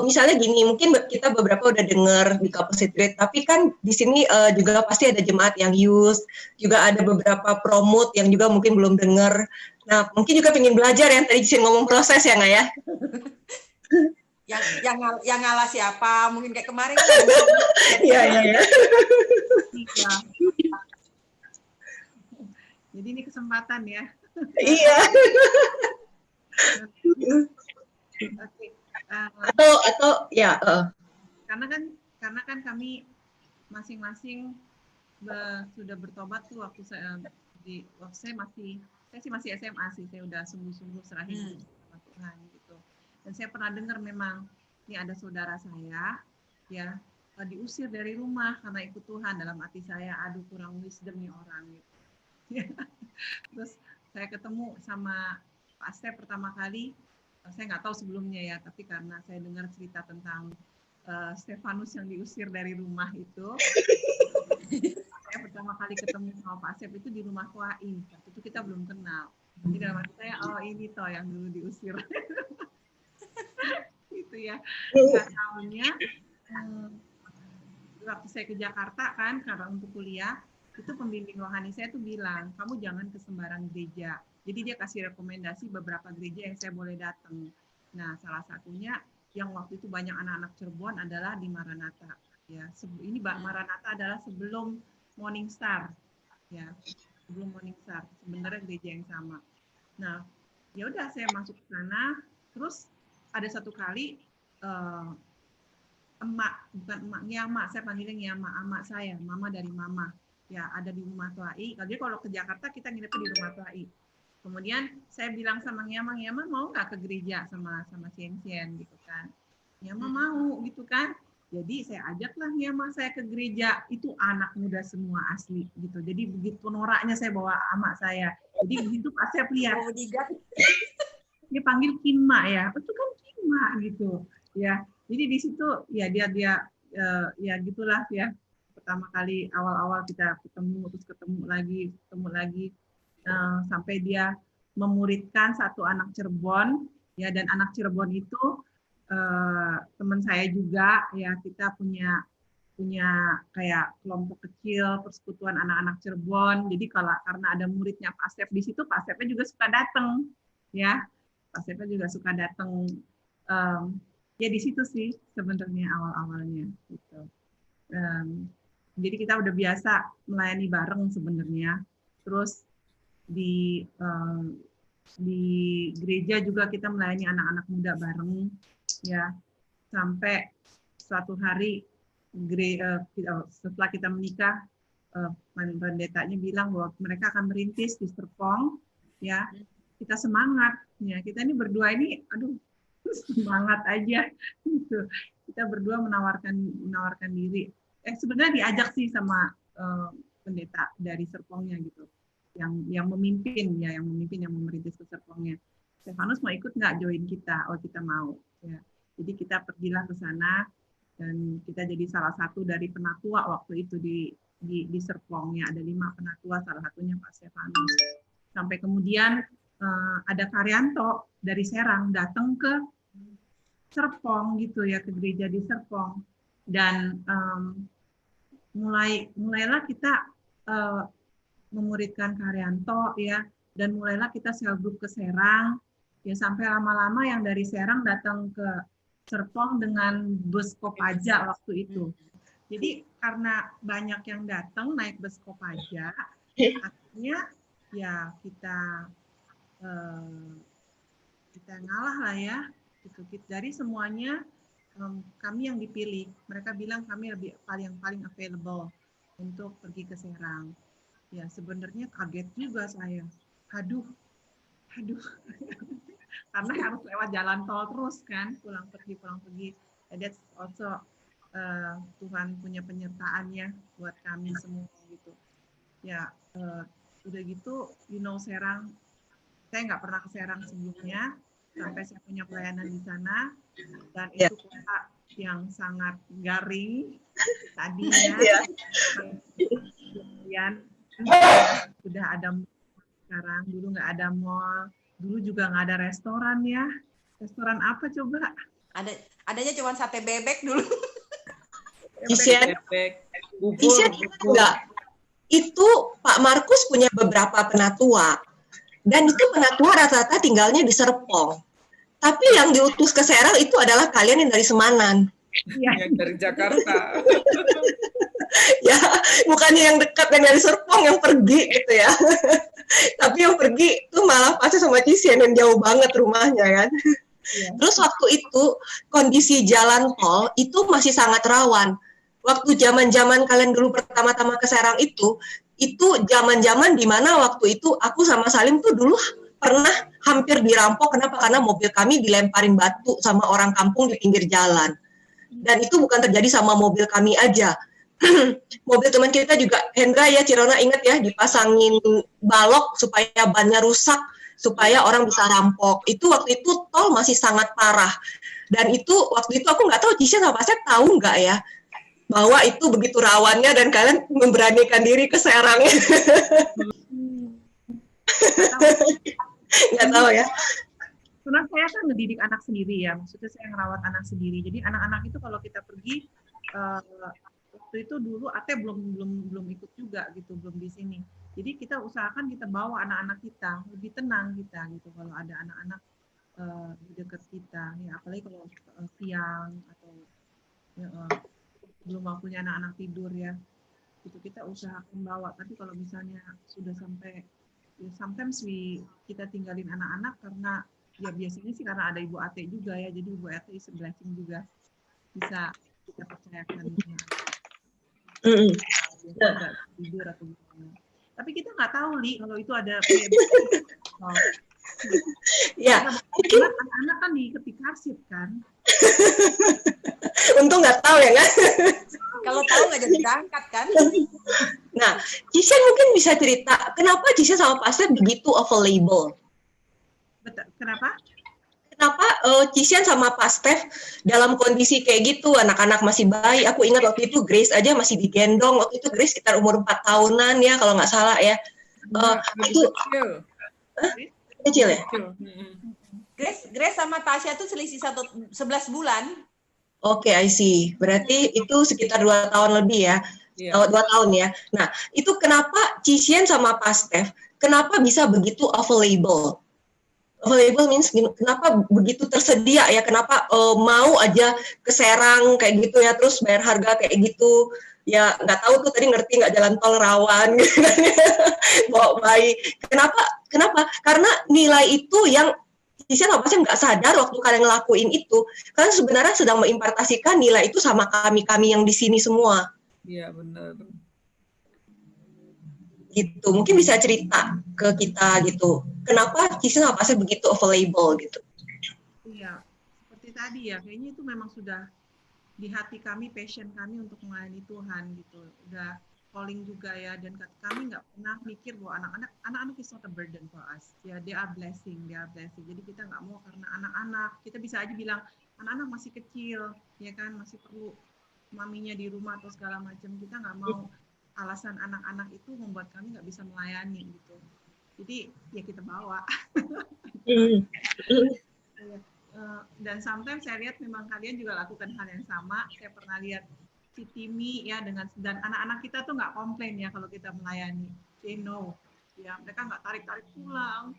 misalnya gini, mungkin kita beberapa udah dengar di Capacity Rate, tapi kan di sini juga pasti ada jemaat yang use, juga ada beberapa promote yang juga mungkin belum dengar. Nah, mungkin juga pengen belajar yang tadi Cin ngomong proses ya nggak ya? Yang ngalah siapa? Mungkin kayak kemarin kan. Iya. Jadi ini kesempatan ya. Iya. Oke. Atau ya. Karena kan kami masing-masing sudah bertobat tuh waktu saya masih SMA sih, saya udah sungguh-sungguh serahin sama Tuhan gitu. Dan saya pernah dengar memang ini ada saudara saya ya diusir dari rumah karena ikut Tuhan. Dalam hati saya, aduh kurang wisdom nih orang gitu. Terus saya ketemu sama Pak Stef pertama kali, saya nggak tahu sebelumnya ya, tapi karena saya dengar cerita tentang Stefanus yang diusir dari rumah itu, saya pertama kali ketemu sama Pak Stef itu di rumah Tuai. Waktu itu kita belum kenal. Jadi dalam hati saya, oh ini toh yang dulu diusir. Gitu ya. Nah, tahunnya waktu saya ke Jakarta kan karena untuk kuliah, itu pembimbing rohani saya tuh bilang, kamu jangan ke sembarang gereja. Jadi dia kasih rekomendasi beberapa gereja yang saya boleh datang. Nah, salah satunya yang waktu itu banyak anak-anak Cirebon adalah di Maranatha. Ya, ini Maranatha adalah sebelum Morning Star. Ya, sebelum Morning Star. Sebenarnya gereja yang sama. Nah, ya udah saya masuk ke sana, terus ada satu kali saya panggilnya emak saya, mama dari mama. Ya, ada di rumah Tuai. Jadi kalau ke Jakarta kita nginepnya di rumah Tuai. Kemudian saya bilang sama Nyama mau nggak ke gereja sama Cien gitu kan. Nyama mau gitu kan. Jadi saya ajaklah Nyama saya ke gereja. Itu anak muda semua asli gitu. Jadi begitu noraknya saya bawa amak saya. Jadi begitu pas saya lihat dia panggil Kinma ya. Itu kan Kinma gitu. Ya. Jadi di situ ya dia ya gitulah ya. Pertama kali awal-awal kita ketemu lagi sampai dia memuridkan satu anak Cirebon ya, dan anak Cirebon itu teman saya juga ya, kita punya kayak kelompok kecil persekutuan anak-anak Cirebon. Jadi karena ada muridnya Pak Stef di situ, Pak Stefnya juga suka datang ya, Pak Stefnya juga suka datang ya di situ sih sebenarnya awal-awalnya gitu. Jadi kita udah biasa melayani bareng sebenarnya. Terus di gereja juga kita melayani anak-anak muda bareng ya, sampai suatu hari setelah kita menikah, pendetanya bilang bahwa mereka akan merintis di Serpong ya. Kita semangat ya, kita ini berdua ini aduh semangat aja gitu. Kita berdua menawarkan diri. Sebenarnya diajak sih sama pendeta dari Serpongnya gitu, yang memimpin yang memerintis ke Serpongnya. Stefanus mau ikut nggak join kita? Oh kita mau ya. Jadi kita pergilah ke sana dan kita jadi salah satu dari penatua waktu itu di Serpongnya. Ada 5 penatua, salah satunya Pak Stefanus. Sampai kemudian ada Karyanto dari Serang datang ke Serpong gitu ya, ke gereja di Serpong. Dan mulailah kita memuridkan Karyanto ya, dan mulailah kita sel group ke Serang ya, sampai lama-lama yang dari Serang datang ke Serpong dengan bus Kopaja waktu itu. Jadi karena banyak yang datang naik bus Kopaja, akhirnya ya kita ngalah lah ya. Gitu. Dari semuanya kami yang dipilih. Mereka bilang kami paling available untuk pergi ke Serang. Ya sebenarnya kaget juga saya. Aduh. Karena harus lewat jalan tol terus kan, pulang pergi. That's also Tuhan punya penyertaannya buat kami semua gitu. Ya udah gitu, Serang, saya nggak pernah ke Serang sebelumnya, sampai saya punya pelayanan di sana, dan itu kota yang sangat garing tadinya. Kemudian sudah ada sekarang, dulu nggak ada mall, dulu juga nggak ada restoran ya. Restoran apa coba? Adanya cuma sate bebek dulu. Cisian enggak. Itu Pak Markus punya beberapa penatua. Dan itu penatua rata-rata tinggalnya di Serpong. Tapi yang diutus ke Serang itu adalah kalian yang dari Semanan. Yang dari Jakarta. Ya, bukannya yang dekat yang dari Serpong yang pergi gitu ya. Tapi yang pergi itu malah pasti sama Cisian yang jauh banget rumahnya kan. Terus waktu itu kondisi jalan tol itu masih sangat rawan. Waktu zaman-zaman kalian dulu pertama-tama ke Serang itu zaman-zaman di mana waktu itu aku sama Salim tuh dulu pernah hampir dirampok. Kenapa? Karena mobil kami dilemparin batu sama orang kampung di pinggir jalan. Dan itu bukan terjadi sama mobil kami aja. Mobil teman kita juga, Hendra ya, Cirona ingat ya, dipasangin balok supaya bannya rusak, supaya orang bisa rampok. Itu waktu itu tol masih sangat parah. Dan itu waktu itu aku nggak tahu Cisha sama Pasep tahu nggak ya, bahwa itu begitu rawannya dan kalian memberanikan diri ke Serang. Nggak tahu ya. Karena saya kan ngedidik anak sendiri ya, maksudnya saya ngerawat anak sendiri. Jadi anak-anak itu kalau kita pergi waktu itu dulu Ate belum ikut juga gitu, belum di sini. Jadi kita usahakan kita bawa anak-anak kita lebih tenang kita gitu kalau ada anak-anak di dekat kita ya, apalagi kalau siang atau belum waktunya anak-anak tidur ya, itu kita usahakan bawa. Tapi kalau misalnya sudah sampai ya, sometimes kita tinggalin anak-anak karena ya biasanya sih karena ada Ibu Ate juga ya, jadi Ibu Ate is a blessing juga, bisa kita percayakan tidur atau gimana. Tapi kita nggak tahu kalau itu ada ya mungkin anak-anak kan di ketik arsip kan. Untung nggak tahu ya kan. Kalau tahu nggak jadi berangkat kan. Nah, Cisha mungkin bisa cerita kenapa Cisha sama Pastor begitu available. Betul. Kenapa Cisha sama Pastor dalam kondisi kayak gitu, anak-anak masih bayi. Aku ingat waktu itu Grace aja masih digendong. Waktu itu Grace sekitar umur 4 tahunan ya kalau nggak salah ya. Itu kecil ya. Grace sama Tasya tuh selisih 11 bulan. Oke, I see. Berarti itu sekitar 2 tahun lebih ya. 2 tahun ya. Nah, itu kenapa Cisha sama Pastor kenapa bisa begitu available? Available means kenapa begitu tersedia ya, kenapa mau aja ke Serang kayak gitu ya, terus bayar harga kayak gitu ya, nggak tahu tuh tadi ngerti nggak jalan tol rawan gitu bawa bayi, kenapa karena nilai itu yang Cisha pasti nggak sadar waktu kalian ngelakuin itu, kalian sebenarnya sedang mengimpartasikan nilai itu sama kami yang di sini semua. Iya benar. Gitu, mungkin bisa cerita ke kita gitu, kenapa Cisha pasti begitu available gitu. Iya, seperti tadi ya, kayaknya itu memang sudah di hati kami, passion kami untuk melayani Tuhan gitu, udah calling juga ya, dan kami nggak pernah mikir bahwa anak-anak is not a burden for us ya, they are blessing. Jadi kita nggak mau karena anak-anak, kita bisa aja bilang anak-anak masih kecil ya kan, masih perlu maminya di rumah atau segala macam, kita nggak mau alasan anak-anak itu membuat kami nggak bisa melayani gitu. Jadi ya kita bawa. Dan sometimes saya lihat memang kalian juga lakukan hal yang sama. Saya pernah lihat si Timi ya, dan anak-anak kita tuh nggak komplain ya kalau kita melayani. They know ya, mereka nggak tarik pulang.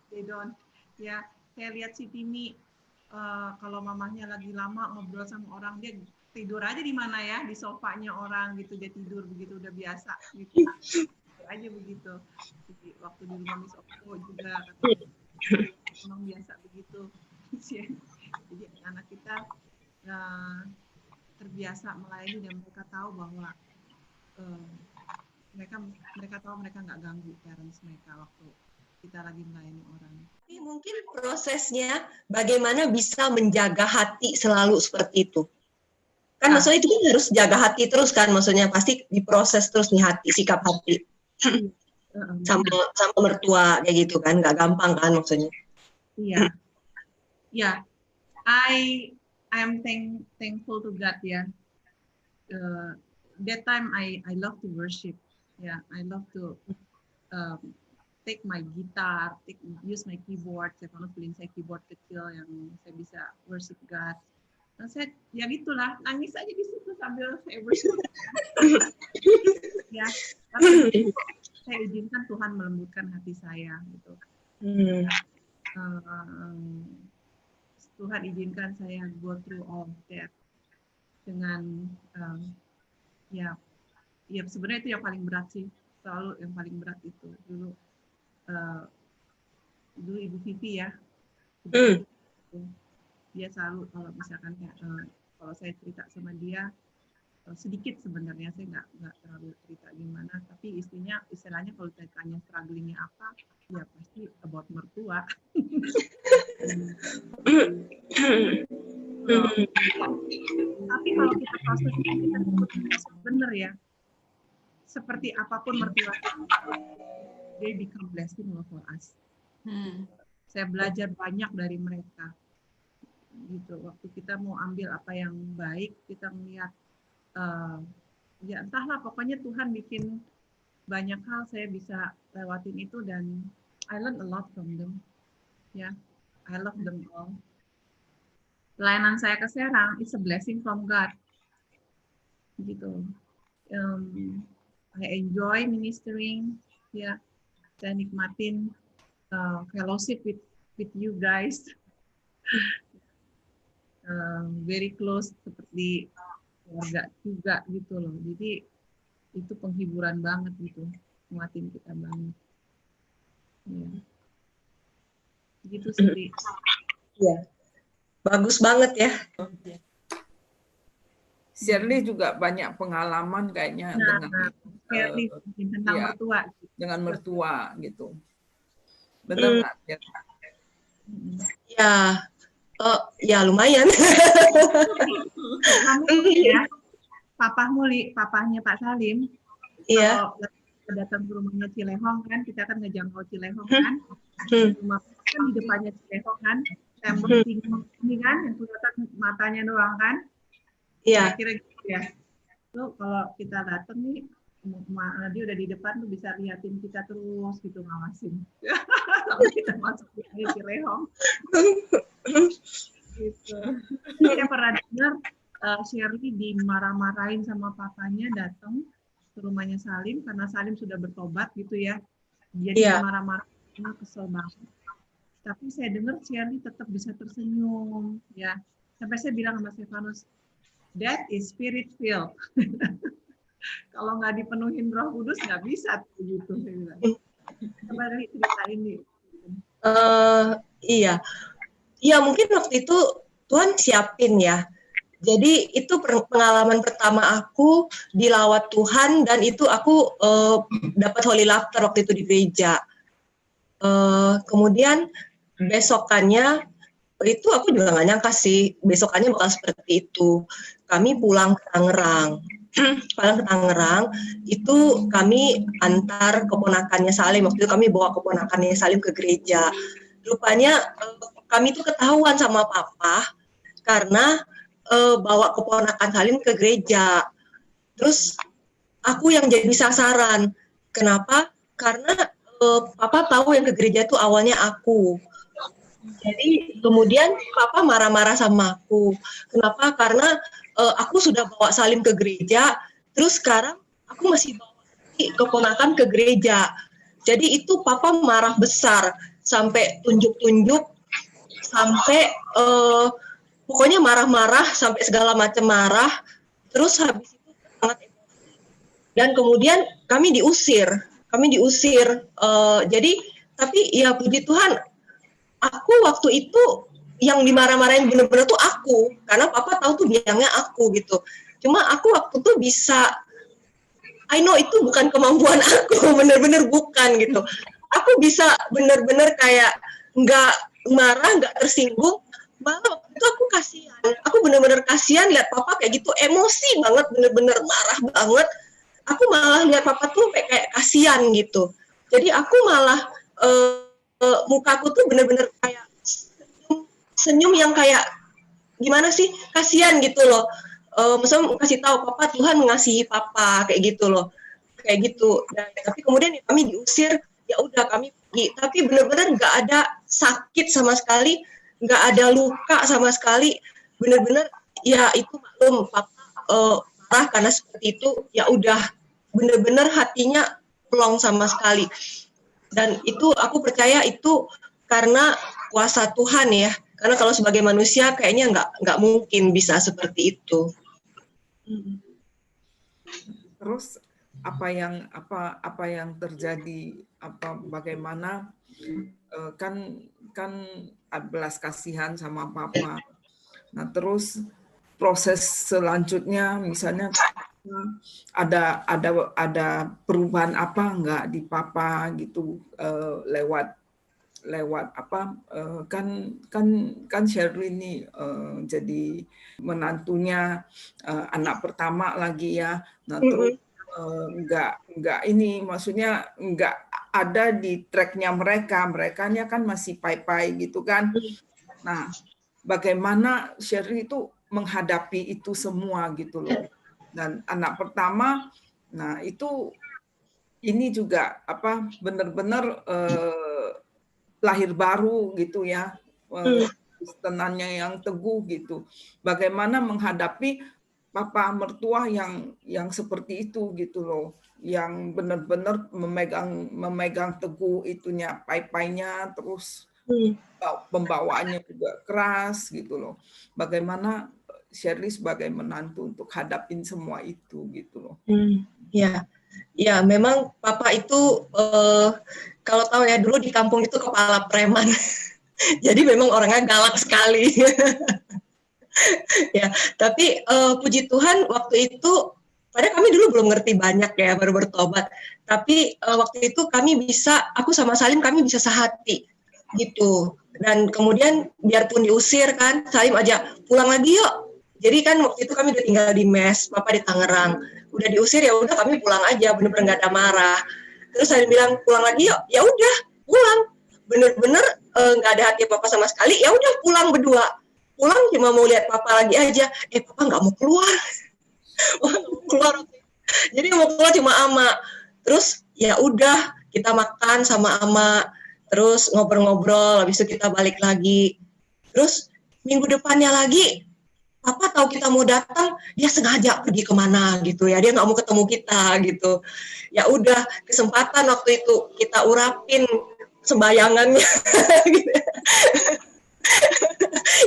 They don't ya. Saya lihat si Timi kalau mamahnya lagi lama ngobrol sama orang, dia tidur aja di mana ya, di sofanya orang gitu, dia tidur begitu, udah biasa gitu. aja begitu. Jadi, waktu di rumah Miss Oko juga memang biasa begitu. Jadi anak kita terbiasa melayani dan mereka tahu bahwa mereka tahu mereka nggak ganggu parents mereka waktu kita lagi melayani orang. Tapi mungkin prosesnya bagaimana bisa menjaga hati selalu seperti itu. Kan maksudnya itu kan harus jaga hati terus kan, maksudnya pasti diproses terus nih hati, sikap hati. sama mertua kayak gitu kan, nggak gampang kan maksudnya. Iya. Ya, I am thankful to God ya. That time I love to worship. Yeah, I love to take my guitar, use my keyboard. Saya pernah beliin saya keyboard kecil yang saya bisa worship God. Nah, saya ya gitulah, nangis aja di situ sambil saya worship. Ya, tapi saya izinkan Tuhan melembutkan hati saya gitu. Tuhan izinkan saya go through all that dengan ya sebenarnya itu yang paling berat sih, selalu yang paling berat itu dulu Ibu Vivi ya, dia selalu kalau misalkan kalau saya cerita sama dia sedikit sebenarnya, saya nggak terlalu cerita gimana, tapi istilahnya kalau saya tanya strugglingnya apa, ya pasti about mertua. Tapi kalau kita proses kita benar ya, seperti apapun mertua, they become blessing for us. Saya belajar banyak dari mereka. Gitu, waktu kita mau ambil apa yang baik, kita melihat ya entahlah, pokoknya Tuhan bikin banyak hal saya bisa lewatin itu, dan I learn a lot from them. Ya, I love them all. Pelayanan saya ke Serang is a blessing from God. Gitu. I enjoy ministering. Ya, saya nikmatin fellowship with you guys. Very close, seperti keluarga juga gitu loh. Jadi itu penghiburan banget gitu, nguatin kita banget. Ya. Gitu sih. Iya. Bagus banget ya. Shirley juga banyak pengalaman kayaknya tentang mertua. Dengan mertua gitu. Benar nggak? Ya. Ya lumayan. Kamu ya, papahnya Pak Salim. Iya. Kalau datang ke rumahnya Cilehong kan, kita kan ngejangkau Cilehong kan. Rumah kan di depannya Cilehong kan, tembok tinggi kan, yang kelihatan matanya doang kan. Iya. Kira-kira gitu ya. Lo kalau kita datang nih, dia udah di depan, tuh bisa liatin kita terus gitu, ngawasin. Sampai kita masuk di Cilehong. Gitu. Saya pernah dengar Shirley dimarah-marahin sama papanya datang ke rumahnya Salim karena Salim sudah bertobat gitu ya. Dia marah-marah, kesel banget. Tapi saya dengar Shirley tetap bisa tersenyum ya. Sampai saya bilang sama Stefanus, that is spirit filled. Kalau nggak dipenuhin Roh Kudus nggak bisa gitu. Saya bilang. Coba dari cerita ini. Iya. Ya mungkin waktu itu Tuhan siapin ya. Jadi itu pengalaman pertama aku dilawat Tuhan, dan itu aku dapat holy laughter waktu itu di gereja. Kemudian besokannya itu aku juga nggak nyangka sih besokannya bakal seperti itu. Kami pulang ke Tangerang. Itu kami antar keponakannya Salim. Waktu itu kami bawa keponakannya Salim ke gereja. Rupanya kami tuh ketahuan sama papa karena bawa keponakan Salim ke gereja. Terus aku yang jadi sasaran. Kenapa? Karena papa tahu yang ke gereja itu awalnya aku. Jadi kemudian papa marah-marah sama aku. Kenapa? Karena aku sudah bawa Salim ke gereja, terus sekarang aku masih bawa keponakan ke gereja. Jadi itu papa marah besar, sampai tunjuk-tunjuk, sampai pokoknya marah-marah, sampai segala macam marah. Terus habis itu sangat emosi. Dan kemudian kami diusir kami diusir. Jadi tapi ya puji Tuhan, aku waktu itu yang dimarah-marahin bener-bener tuh aku, karena papa tahu tuh bilangnya aku gitu. Cuma aku waktu tuh bisa, I know itu bukan kemampuan aku, bener-bener bukan gitu. Aku bisa bener-bener kayak nggak marah, nggak tersinggung, malah waktu itu aku kasihan. Aku bener-bener kasihan lihat papa kayak gitu, emosi banget, bener-bener marah banget. Aku malah lihat papa tuh kayak kasihan gitu. Jadi aku malah mukaku tuh bener-bener kayak senyum yang kayak gimana sih, kasihan gitu loh. Misalnya kasih tahu papa, Tuhan mengasihi papa kayak gitu loh, kayak gitu. Dan tapi kemudian kami diusir, ya udah kami pergi. Tapi benar-benar nggak ada sakit sama sekali, nggak ada luka sama sekali. Benar-benar ya itu maklum papa marah karena seperti itu. Ya udah benar-benar hatinya plong sama sekali. Dan itu aku percaya itu karena kuasa Tuhan ya. Karena kalau sebagai manusia kayaknya nggak mungkin bisa seperti itu. Terus apa yang terjadi, bagaimana kan belas kasihan sama papa. Nah, terus proses selanjutnya misalnya ada perubahan apa enggak di papa gitu, lewat apa, kan Sherly ini jadi menantunya, anak pertama lagi ya. Nah, terus enggak ini, maksudnya enggak ada di tracknya merekanya kan masih pai-pai gitu kan. Nah, bagaimana Sherly itu menghadapi itu semua gitu loh. Dan anak pertama, nah itu ini juga apa, benar-benar lahir baru gitu ya, Kristenannya yang teguh gitu. Bagaimana menghadapi papa mertua yang seperti itu gitu loh, yang benar-benar memegang teguh itunya, pai-painya, terus pembawaannya juga keras gitu loh. Bagaimana Sherly sebagai menantu untuk hadapin semua itu gitu loh. Ya memang papa itu kalau tahu ya, dulu di kampung itu kepala preman. Jadi memang orangnya galak sekali. Ya, tapi puji Tuhan waktu itu, padahal kami dulu belum ngerti banyak ya, baru bertobat. Tapi waktu itu aku sama Salim kami bisa sehati gitu. Dan kemudian biarpun diusir kan, Salim aja pulang lagi yuk. Jadi kan waktu itu kami udah tinggal di mes, papa di Tangerang. Udah diusir ya udah kami pulang aja, bener-bener nggak ada marah. Terus Salim bilang pulang lagi yuk, ya udah pulang. Bener-bener nggak ada hati papa sama sekali, ya udah pulang berdua. Pulang cuma mau lihat papa lagi aja. Papa nggak mau keluar. Jadi mau keluar cuma ama. Terus ya udah kita makan sama ama. Terus ngobrol-ngobrol. Habis itu kita balik lagi. Terus minggu depannya lagi, papa tahu kita mau datang, dia sengaja pergi kemana gitu ya. Dia nggak mau ketemu kita gitu. Ya udah, kesempatan waktu itu kita urapin sembayangannya.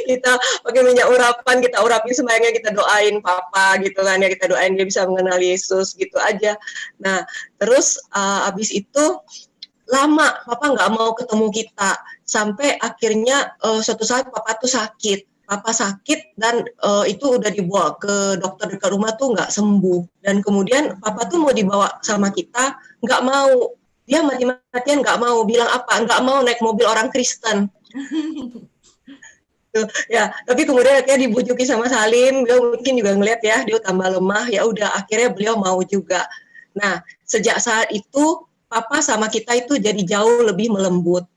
Kita pakai minyak urapan, kita urapin sembahyangnya, kita doain papa gitu kan ya, kita doain dia bisa mengenal Yesus gitu aja. Nah terus abis itu lama papa nggak mau ketemu kita, sampai akhirnya suatu saat papa tuh sakit. Papa sakit dan itu udah dibawa ke dokter dekat rumah tuh nggak sembuh. Dan kemudian papa tuh mau dibawa sama kita, nggak mau. Dia mati-matian nggak mau, bilang apa? Nggak mau naik mobil orang Kristen. Ya, tapi kemudian akhirnya dibujuki sama Salim, beliau mungkin juga ngeliat ya, dia tambah lemah, ya udah akhirnya beliau mau juga. Nah, sejak saat itu papa sama kita itu jadi jauh lebih melembut.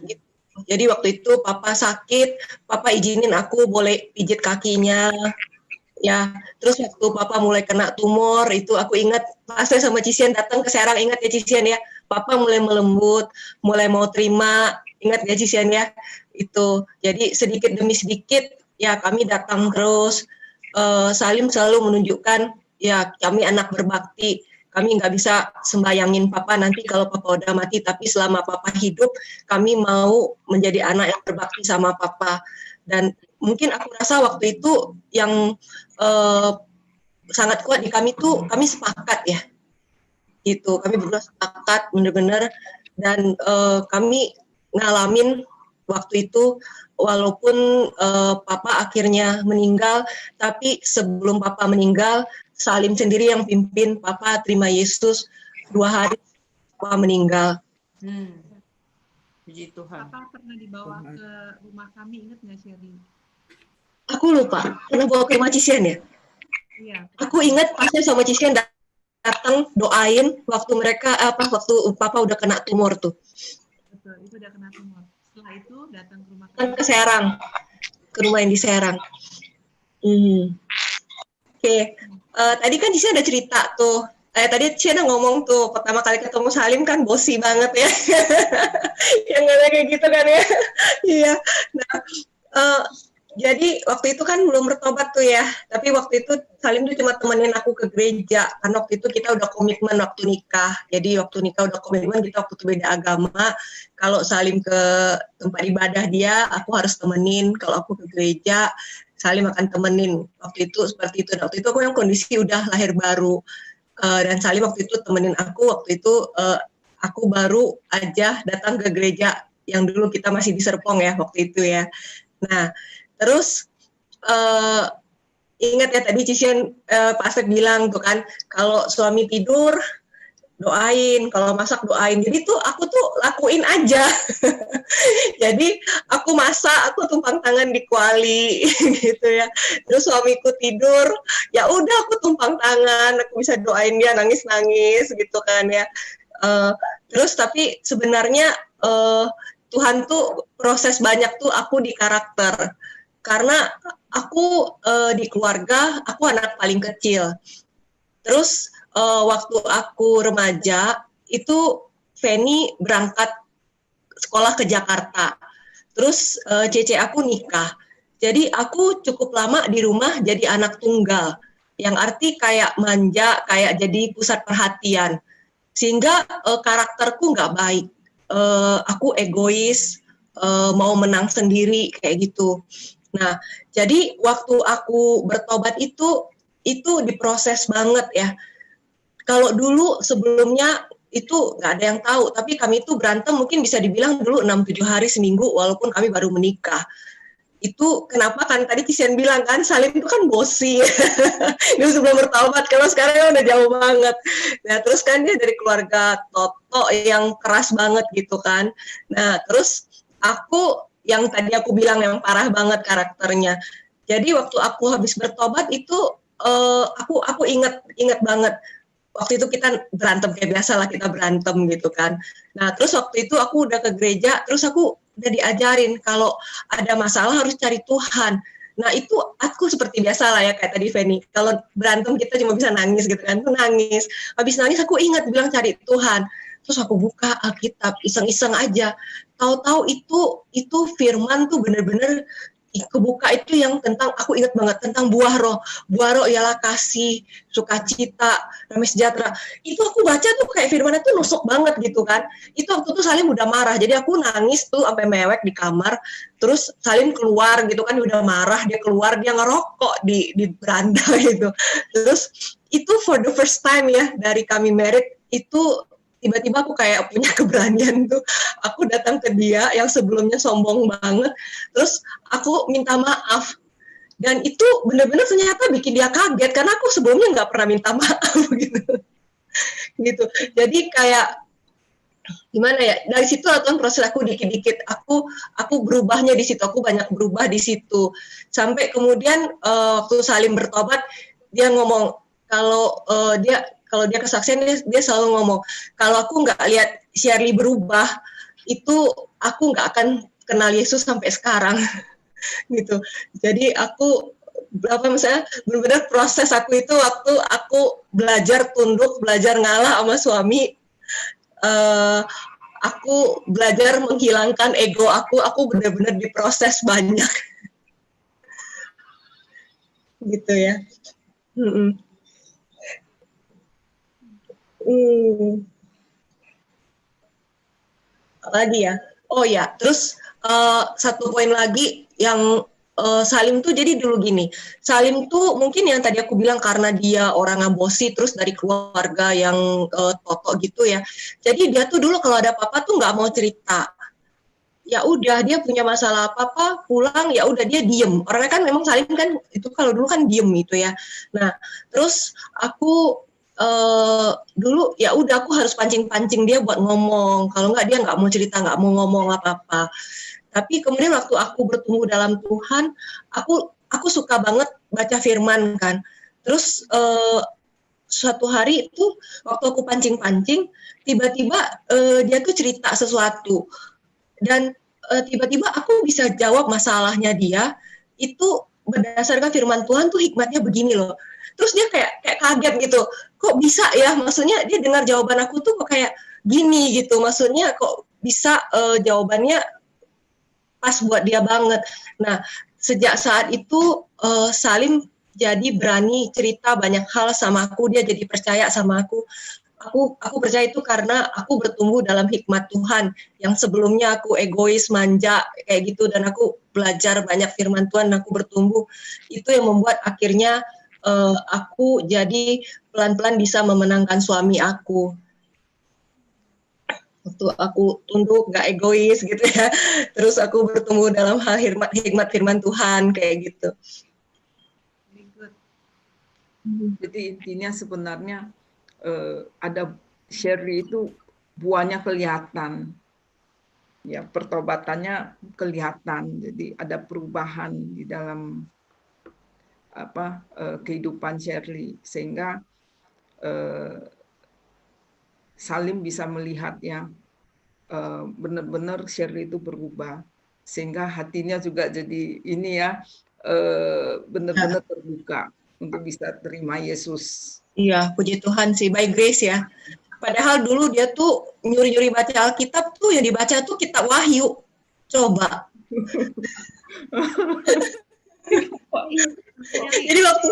Gitu. Jadi waktu itu papa sakit, papa izinin aku boleh pijit kakinya. Ya, terus waktu papa mulai kena tumor, itu aku ingat pas saya sama Cisian datang ke Serang, ingat ya Cisian ya, papa mulai melembut, mulai mau terima, ingat ya Cisian ya. Itu jadi sedikit demi sedikit ya kami datang terus. Salim selalu menunjukkan ya kami anak berbakti, kami nggak bisa sembayangin papa nanti kalau papa udah mati, tapi selama papa hidup kami mau menjadi anak yang berbakti sama papa. Dan mungkin aku rasa waktu itu yang sangat kuat di kami tuh, kami sepakat ya, gitu. Kami berdua sepakat benar-benar, dan kami ngalamin waktu itu walaupun Papa akhirnya meninggal, tapi sebelum Papa meninggal, Salim sendiri yang pimpin Papa terima Yesus 2 hari Papa meninggal. Puji Tuhan. Papa pernah dibawa ke rumah kami, ingat nggak Sherly? Aku lupa, pernah bawa ke rumah Cisian ya? Iya. Aku ingat pasnya sama Cisian datang doain waktu mereka waktu Papa udah kena tumor tuh. Betul, itu udah kena tumor. Setelah itu datang ke rumah Kan kami. ke Serang, ke rumah yang di Serang. Oke. Tadi kan Cisian ada cerita tuh. Tadi Cisian ngomong tuh pertama kali ketemu Salim kan bosi banget ya. Yang ada kayak gitu kan ya. Iya. Nah, jadi waktu itu kan belum bertobat tuh ya, tapi waktu itu Salim tuh cuma temenin aku ke gereja, karena waktu itu kita udah komitmen waktu nikah. Jadi waktu nikah udah komitmen, kita waktu itu beda agama. Kalau Salim ke tempat ibadah dia, aku harus temenin. Kalau aku ke gereja, Salim akan temenin. Waktu itu seperti itu. Waktu itu aku yang kondisi udah lahir baru, dan Salim waktu itu temenin aku. Waktu itu aku baru aja datang ke gereja yang dulu kita masih di Serpong ya waktu itu ya. Nah, terus ingat ya tadi Cician Pak Asep bilang tuh kan, kalau suami tidur doain, kalau masak doain. Jadi tuh aku tuh lakuin aja. Jadi aku masak, aku tumpang tangan di kuali gitu ya. Terus suamiku tidur, ya udah aku tumpang tangan, aku bisa doain dia nangis-nangis gitu kan ya. Terus tapi sebenarnya Tuhan tuh proses banyak tuh aku di karakter. Karena aku di keluarga, aku anak paling kecil. Terus waktu aku remaja, itu Feni berangkat sekolah ke Jakarta. Terus Cece aku nikah. Jadi aku cukup lama di rumah jadi anak tunggal. Yang arti kayak manja, kayak jadi pusat perhatian. Sehingga karakterku nggak baik. Aku egois, mau menang sendiri, kayak gitu. Nah, jadi waktu aku bertobat itu diproses banget ya. Kalau dulu sebelumnya itu nggak ada yang tahu, tapi kami itu berantem mungkin bisa dibilang dulu 6-7 hari seminggu walaupun kami baru menikah. Itu kenapa kan tadi Cician bilang kan Salim itu kan bosi. Dulu sebelum bertobat, kalau sekarang udah jauh banget. Nah, terus kan dia dari keluarga Toto yang keras banget gitu kan. Nah, terus aku yang tadi aku bilang yang parah banget karakternya. Jadi waktu aku habis bertobat itu aku ingat banget waktu itu kita berantem kayak biasa lah, kita berantem gitu kan. Nah terus waktu itu aku udah ke gereja, terus aku udah diajarin kalau ada masalah harus cari Tuhan. Nah itu aku seperti biasa lah ya kayak tadi Feni, kalau berantem kita cuma bisa nangis gitu kan, nangis. Habis nangis aku ingat bilang cari Tuhan. Terus aku buka Alkitab, iseng-iseng aja. Tahu-tahu itu firman tuh bener-bener kebuka itu yang tentang, aku ingat banget tentang buah roh ialah kasih, sukacita, damai sejahtera. Itu aku baca tuh kayak firmannya tuh nusuk banget gitu kan. Itu waktu tuh Salim udah marah, jadi aku nangis tuh sampai mewek di kamar. Terus Salim keluar gitu kan, udah marah, dia keluar, dia ngerokok di beranda gitu. Terus itu for the first time ya dari kami married, itu tiba-tiba aku kayak punya keberanian tuh, aku datang ke dia yang sebelumnya sombong banget, terus aku minta maaf, dan itu benar-benar ternyata bikin dia kaget karena aku sebelumnya nggak pernah minta maaf gitu. Jadi kayak gimana ya, dari situ atau proses aku dikit-dikit aku berubahnya di situ, aku banyak berubah di situ sampai kemudian waktu Salim bertobat dia ngomong kalau dia kesaksian, dia selalu ngomong kalau aku nggak lihat Shirley berubah itu aku nggak akan kenal Yesus sampai sekarang gitu. Jadi aku misalnya benar-benar proses aku itu waktu aku belajar tunduk, belajar ngalah sama suami, aku belajar menghilangkan ego aku benar-benar diproses banyak gitu ya. Lagi ya, oh ya, terus satu poin lagi yang Salim tuh jadi dulu gini, Salim tuh mungkin yang tadi aku bilang karena dia orang ngabosi terus dari keluarga yang toto gitu ya. Jadi dia tuh dulu kalau ada apa-apa tuh nggak mau cerita. Ya udah dia punya masalah apa-apa pulang ya udah dia diem. Orangnya kan memang Salim kan itu kalau dulu kan diem gitu ya. Nah terus aku dulu ya udah aku harus pancing-pancing dia buat ngomong. Kalau nggak dia nggak mau cerita, nggak mau ngomong apa-apa. Tapi kemudian waktu aku bertumbuh dalam Tuhan, aku suka banget baca firman kan. Terus suatu hari itu waktu aku pancing-pancing, tiba-tiba dia tuh cerita sesuatu. Dan tiba-tiba aku bisa jawab masalahnya dia, itu berdasarkan firman Tuhan tuh hikmatnya begini loh. Terus dia kayak kaget gitu, kok bisa ya? Maksudnya dia dengar jawaban aku tuh kok kayak gini gitu. Maksudnya kok bisa jawabannya pas buat dia banget. Nah, sejak saat itu Salim jadi berani cerita banyak hal sama aku, dia jadi percaya sama aku. Aku percaya itu karena aku bertumbuh dalam hikmat Tuhan yang sebelumnya aku egois, manja kayak gitu dan aku belajar banyak firman Tuhan dan aku bertumbuh. Itu yang membuat akhirnya aku jadi pelan-pelan bisa memenangkan suami aku. Waktu aku tunduk, gak egois gitu ya. Terus aku bertumbuh dalam hal hikmat firman Tuhan kayak gitu. Very good. Jadi intinya sebenarnya ada Shirley itu buahnya kelihatan, ya pertobatannya kelihatan. Jadi ada perubahan di dalam kehidupan Shirley sehingga Salim bisa melihat ya benar-benar Shirley itu berubah sehingga hatinya juga jadi ini ya benar-benar terbuka untuk bisa terima Yesus. Iya, puji Tuhan sih, by grace ya. Padahal dulu dia tuh nyuri-nyuri baca Alkitab tuh yang dibaca tuh kitab Wahyu. Coba. Jadi waktu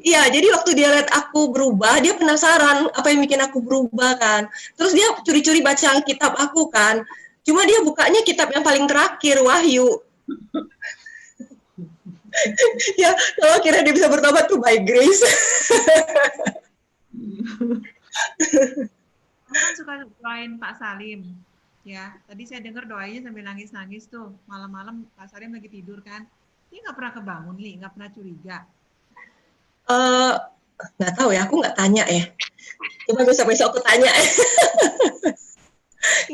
Iya, jadi waktu dia lihat aku berubah, dia penasaran apa yang bikin aku berubah kan. Terus dia curi-curi baca Alkitab aku kan. Cuma dia bukanya kitab yang paling terakhir, Wahyu. Ya, kalau akhirnya dia bisa bertobat tuh by grace. Aku kan suka doain Pak Salim. Ya, tadi saya dengar doanya sambil nangis-nangis tuh. Malam-malam Pak Salim lagi tidur kan. Dia nggak pernah kebangun, Li, nggak pernah curiga. Nggak tahu ya, aku nggak tanya ya. Coba besok-besok aku tanya.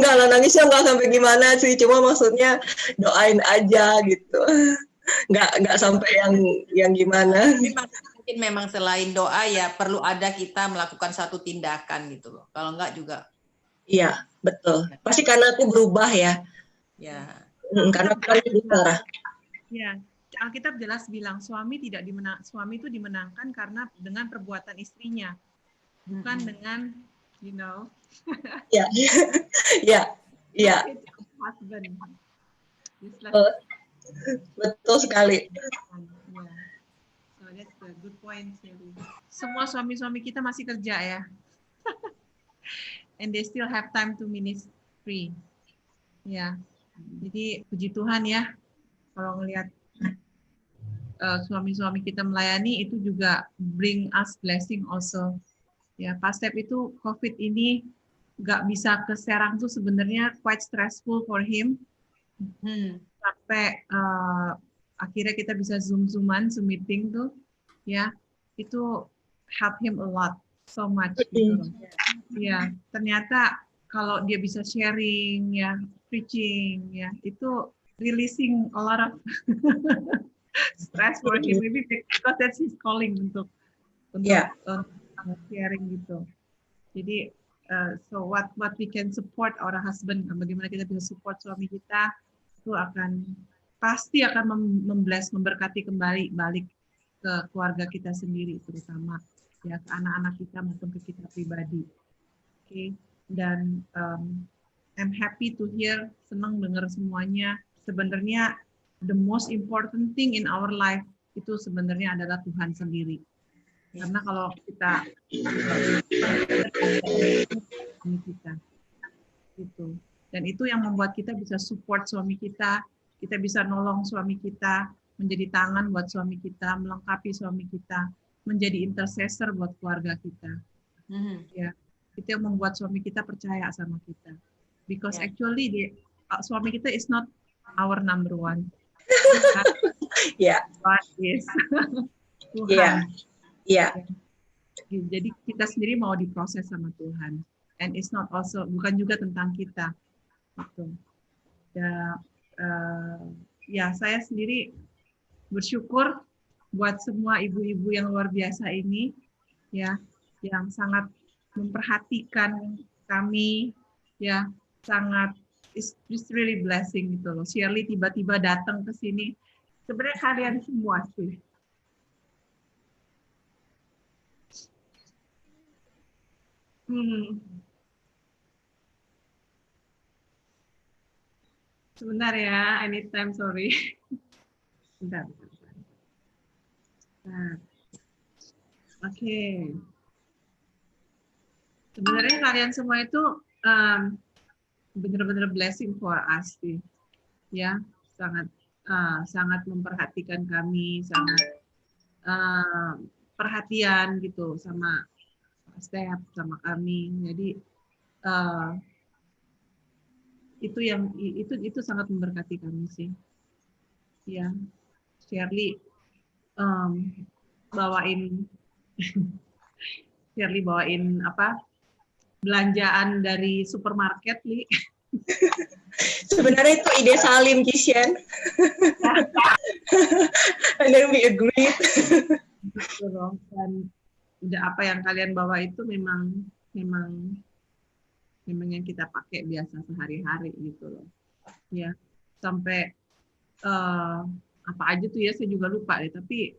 Nggak lah, nangisnya nggak sampai gimana sih. Cuma maksudnya doain aja gitu. Nggak sampai yang gimana. Mungkin memang selain doa ya perlu ada kita melakukan satu tindakan gitu loh. Kalau nggak juga. Iya, betul. Pasti karena aku berubah ya. Ya. Karena aku kan berubah. Ya. Alkitab jelas bilang suami itu dimenangkan karena dengan perbuatan istrinya, bukan dengan ya husband. Betul sekali. So that's the good point. Semua suami-suami kita masih kerja ya, and they still have time to ministry. Ya, jadi puji Tuhan ya kalau ngelihat suami-suami kita melayani itu juga bring us blessing also. Ya, Pak Step itu COVID ini nggak bisa ke Serang tuh sebenarnya quite stressful for him. Sampai akhirnya kita bisa Zoom meeting tuh, ya itu help him a lot, so much. Gitu. Ya, ternyata kalau dia bisa sharing, ya preaching, ya itu releasing a lot of stress for him, maybe because that's his calling untuk sharing gitu. Jadi so what we can support our husband, bagaimana kita bisa support suami kita itu pasti akan memberkati kembali balik ke keluarga kita sendiri terutama ya ke anak-anak kita maupun ke kita pribadi. Oke. Dan I'm happy to hear, senang dengar semuanya. Sebenarnya the most important thing in our life itu sebenarnya adalah Tuhan sendiri. Karena kalau kita gitu. Dan itu yang membuat kita bisa support suami kita kita bisa nolong suami kita, menjadi tangan buat suami kita, melengkapi suami kita, menjadi intercessor buat keluarga kita. Ya, itu yang membuat suami kita percaya sama kita. Because actually suami kita is not our number one. Ya. God is Tuhan. Iya. Iya. Jadi kita sendiri mau diproses sama Tuhan. And it's not also, bukan juga tentang kita. Gitu. Ya, saya sendiri bersyukur buat semua ibu-ibu yang luar biasa ini, ya, yang sangat memperhatikan kami, ya, sangat it's really blessing gitu loh. Shirley tiba-tiba datang ke sini. Sebenarnya kalian semua sih. Sebentar ya, anytime, sorry. Bentar. Nah. Oke. Sebenarnya kalian semua itu benar-benar blessing for us sih. Ya, sangat memperhatikan kami, sangat perhatian gitu sama Steph, sama kami. Jadi itu sangat memberkati kami sih. Ya, Shirley bawain apa? Belanjaan dari supermarket, Li. Sebenarnya itu ide Salim, Kishen. And then we agreed. Dan apa yang kalian bawa itu memang yang kita pakai biasa sehari-hari gitu loh. Ya, sampai apa aja tuh ya, saya juga lupa deh, tapi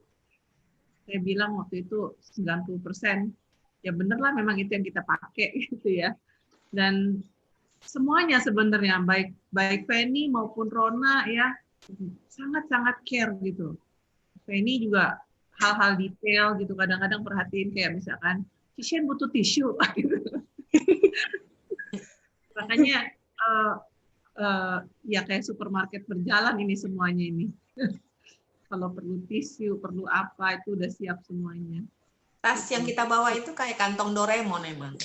saya bilang waktu itu 90%, ya bener lah memang itu yang kita pakai gitu ya. Dan semuanya sebenarnya baik Penny maupun Rona ya sangat-sangat care gitu. Penny juga hal-hal detail gitu, kadang-kadang perhatiin kayak misalkan Kishen butuh tisu gitu. Makanya ya kayak supermarket berjalan ini semuanya ini. Kalau perlu tisu, perlu apa, itu udah siap semuanya. Tas yang kita bawa itu kayak kantong Doraemon emang.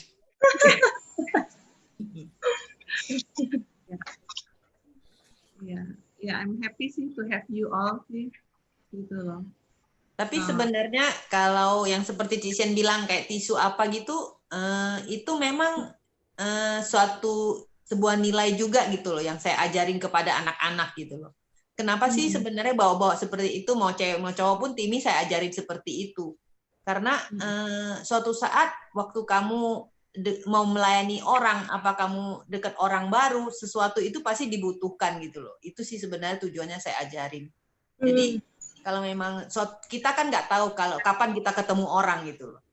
Ya, I'm happy sih to have you all sih, gitu loh. Tapi sebenarnya kalau yang seperti Cisien bilang kayak tisu apa gitu, itu memang sebuah nilai juga gitu loh yang saya ajarin kepada anak-anak gitu loh. Kenapa sih sebenarnya bawa-bawa seperti itu, mau cewek mau cowok pun Timi saya ajarin seperti itu. Karena suatu saat waktu kamu mau melayani orang, apa kamu dekat orang baru, sesuatu itu pasti dibutuhkan gitu loh. Itu sih sebenarnya tujuannya saya ajarin. Jadi kalau memang kita kan nggak tahu kalau kapan kita ketemu orang gitu loh.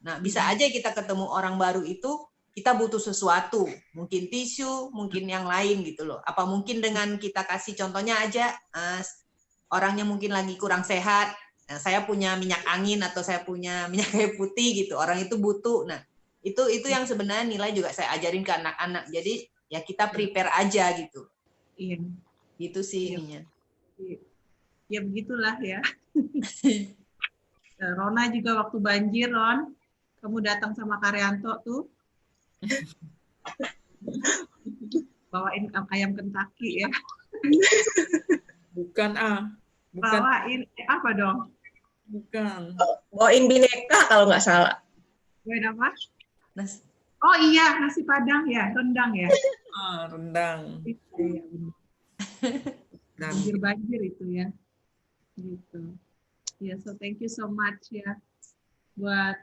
Nah, bisa aja kita ketemu orang baru itu kita butuh sesuatu, mungkin tisu, mungkin yang lain gitu loh. Apa mungkin dengan kita kasih contohnya aja, orangnya mungkin lagi kurang sehat, nah, saya punya minyak angin atau saya punya minyak kayu putih gitu, orang itu butuh. Nah, itu yang sebenarnya nilai juga saya ajarin ke anak-anak. Jadi ya kita prepare aja gitu. Iya. Gitu sih ininya. Ya begitulah ya. Rona juga waktu banjir, Ron, kamu datang sama Karyanto tuh. Bawain ayam Kentucky ya. Bukan Bawain apa dong? Bukan. Bawain bineka kalau nggak salah. Bawain apa? Oh iya, nasi Padang ya, rendang ya. Rendang. Iya, banjir itu ya. Gitu. Ya, so thank you so much ya buat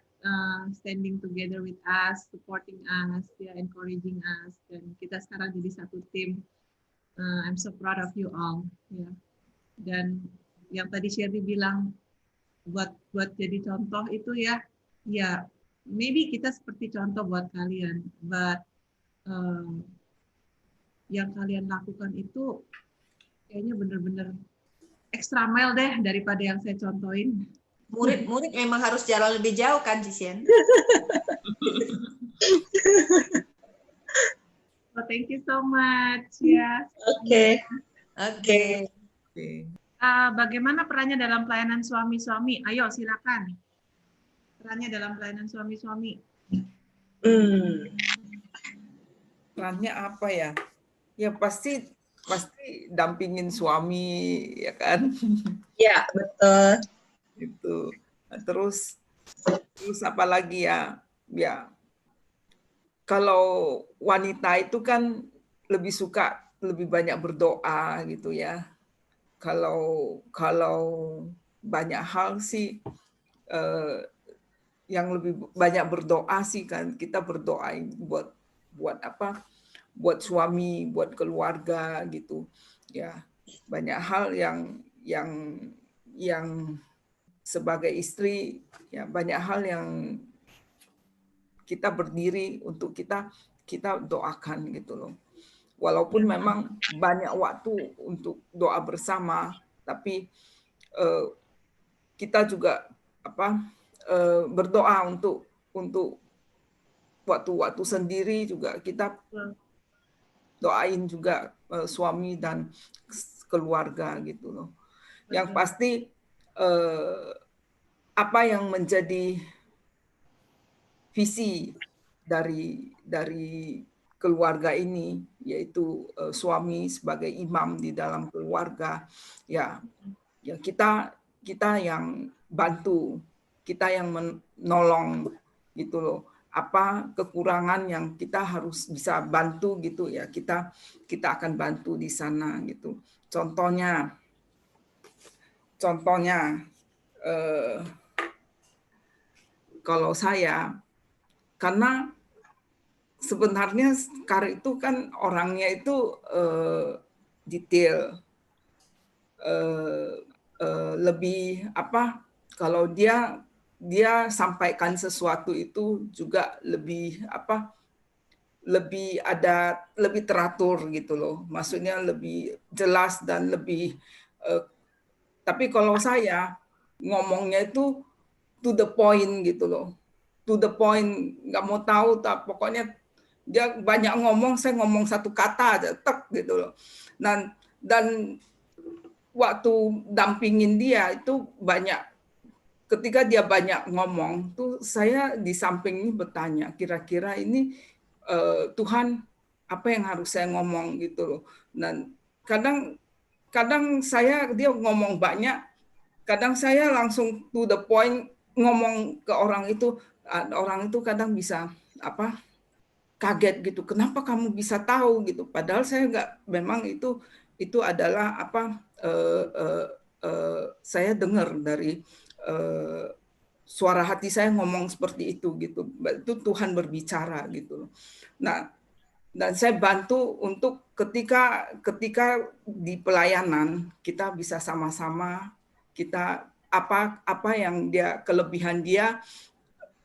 standing together with us, supporting us, ya, encouraging us, dan kita sekarang jadi satu tim. I'm so proud of you all, ya. Dan yang tadi Shirley bilang buat jadi contoh itu ya, maybe kita seperti contoh buat kalian, but yang kalian lakukan itu kayaknya benar-benar extra mile deh daripada yang saya contohin. Murid memang harus jalan lebih jauh kan, Cisien? So thank you so much ya. Oke. Oke. Oke. Bagaimana perannya dalam pelayanan suami-suami? Ayo silakan. Perannya dalam pelayanan suami-suami. Perannya apa ya? Ya pasti dampingin suami, ya kan? Ya, betul. Itu. Nah, terus apa lagi ya? Ya, kalau wanita itu kan lebih suka lebih banyak berdoa gitu ya. Kalau banyak hal sih yang lebih banyak berdoa sih kan, kita berdoain buat apa? Buat suami, buat keluarga gitu. Ya, banyak hal yang sebagai istri ya banyak hal yang kita berdiri untuk kita doakan gitu loh. Walaupun memang banyak waktu untuk doa bersama, tapi kita juga berdoa untuk waktu-waktu sendiri juga kita doain juga suami dan keluarga gitu loh. Yang pasti apa yang menjadi visi dari keluarga ini, yaitu suami sebagai imam di dalam keluarga, ya kita yang bantu, kita yang menolong gitu loh. Apa kekurangan yang kita harus bisa bantu gitu ya, kita akan bantu di sana gitu. Contohnya kalau saya, karena sebenarnya Kar itu kan orangnya itu detail, lebih apa? Kalau dia sampaikan sesuatu itu juga lebih apa? Lebih teratur gitu loh. Maksudnya lebih jelas dan lebih. Tapi kalau saya ngomongnya itu to the point gitu loh. To the point, nggak mau tahu, pokoknya dia banyak ngomong, saya ngomong satu kata aja, tek gitu loh. Dan waktu dampingin dia itu banyak, ketika dia banyak ngomong, tuh saya di samping ini bertanya, kira-kira ini Tuhan apa yang harus saya ngomong gitu loh. Dan kadang dia ngomong banyak, kadang saya langsung to the point ngomong ke orang itu kadang bisa apa kaget gitu, kenapa kamu bisa tahu gitu, padahal saya nggak, memang itu adalah apa saya dengar dari suara hati saya ngomong seperti itu gitu, itu Tuhan berbicara gitu. Nah, dan saya bantu untuk ketika di pelayanan kita bisa sama-sama kita apa yang kelebihan dia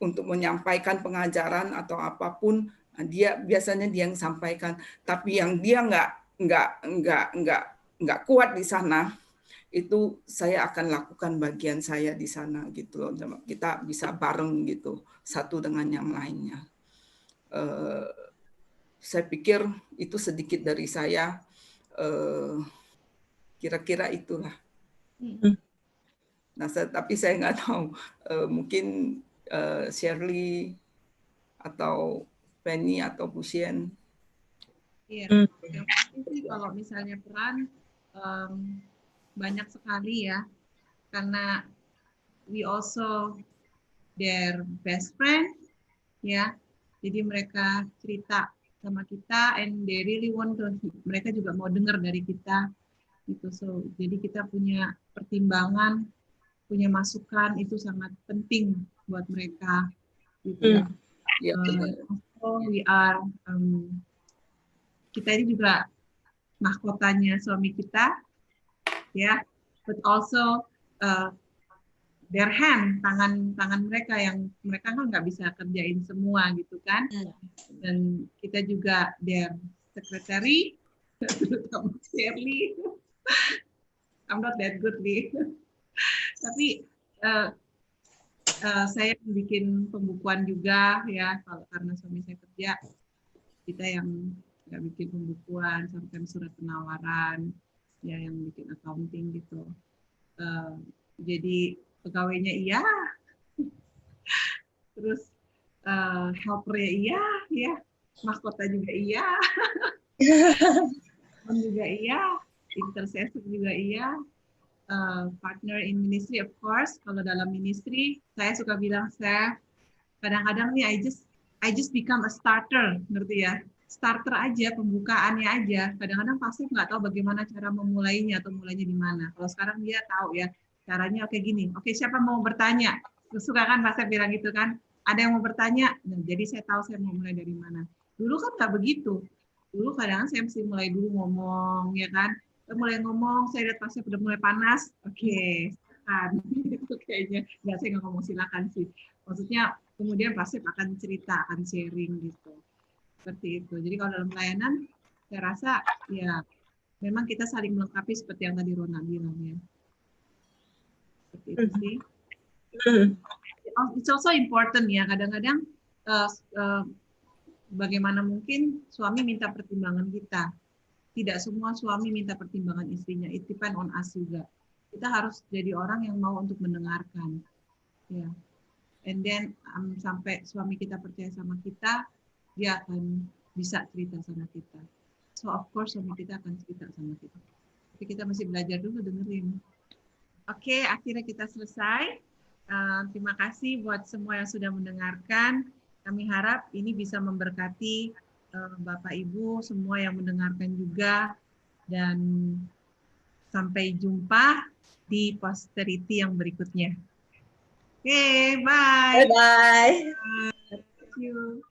untuk menyampaikan pengajaran atau apapun, biasanya dia yang sampaikan. Tapi yang dia nggak kuat di sana, itu saya akan lakukan bagian saya di sana gitu loh. Kita bisa bareng gitu, satu dengan yang lainnya. Saya pikir itu sedikit dari saya. Kira-kira itulah. Nah, tapi saya nggak tahu. Mungkin Shirley atau Penny atau Bu Sien. Iya, yang pasti sih kalau misalnya peran banyak sekali ya, karena we also their best friend, ya. Jadi mereka cerita sama kita, and they really want to, mereka juga mau dengar dari kita, gitu. So, jadi kita punya pertimbangan, punya masukan, itu sangat penting buat mereka, gitu. So we are kita ini juga mahkotanya suami kita, ya, but also their hand, tangan mereka yang mereka kan nggak bisa kerjain semua gitu kan, dan kita juga their secretary, terutama Shirley. I'm not that good nih, tapi saya bikin pembukuan juga ya, kalau karena suami saya kerja, kita yang nggak bikin pembukuan, sampai surat penawaran, ya yang bikin accounting gitu. Jadi pegawainya iya, terus helpernya iya, ya, mahkota juga iya, juga iya, intercessor juga iya, partner in ministry of course. Kalau dalam ministry, saya suka bilang saya kadang-kadang nih I just become a starter, ngerti ya? Starter aja, pembukaannya aja. Kadang-kadang pasti nggak tahu bagaimana cara memulainya atau mulainya di mana. Kalau sekarang dia tahu ya caranya. Oke gini. Oke, siapa mau bertanya? Suka kan Pak bilang gitu kan? Ada yang mau bertanya? Nah, jadi saya tahu saya mau mulai dari mana. Dulu kan nggak begitu. Dulu kadang-kadang saya mesti mulai dulu ngomong, ya kan? Mulai ngomong, saya lihat pasnya udah mulai panas. Oke, silakan. Itu kayaknya nggak, saya nggak ngomong silakan sih. Maksudnya kemudian pasti akan cerita, akan sharing gitu. Seperti itu. Jadi kalau dalam pelayanan, saya rasa ya memang kita saling melengkapi seperti yang tadi Rona bilang ya. Seperti itu sih. It's also important ya, kadang-kadang bagaimana mungkin suami minta pertimbangan kita. Tidak semua suami minta pertimbangan istrinya. It depend on us juga. Kita harus jadi orang yang mau untuk mendengarkan. Ya. And then sampai suami kita percaya sama kita, dia akan bisa cerita sama kita. So of course suami kita akan cerita sama kita. Tapi kita masih belajar dulu dengerin. Oke, akhirnya kita selesai. Terima kasih buat semua yang sudah mendengarkan. Kami harap ini bisa memberkati Bapak Ibu semua yang mendengarkan juga. Dan sampai jumpa di posterity yang berikutnya. Oke, bye. Bye-bye. Thank you.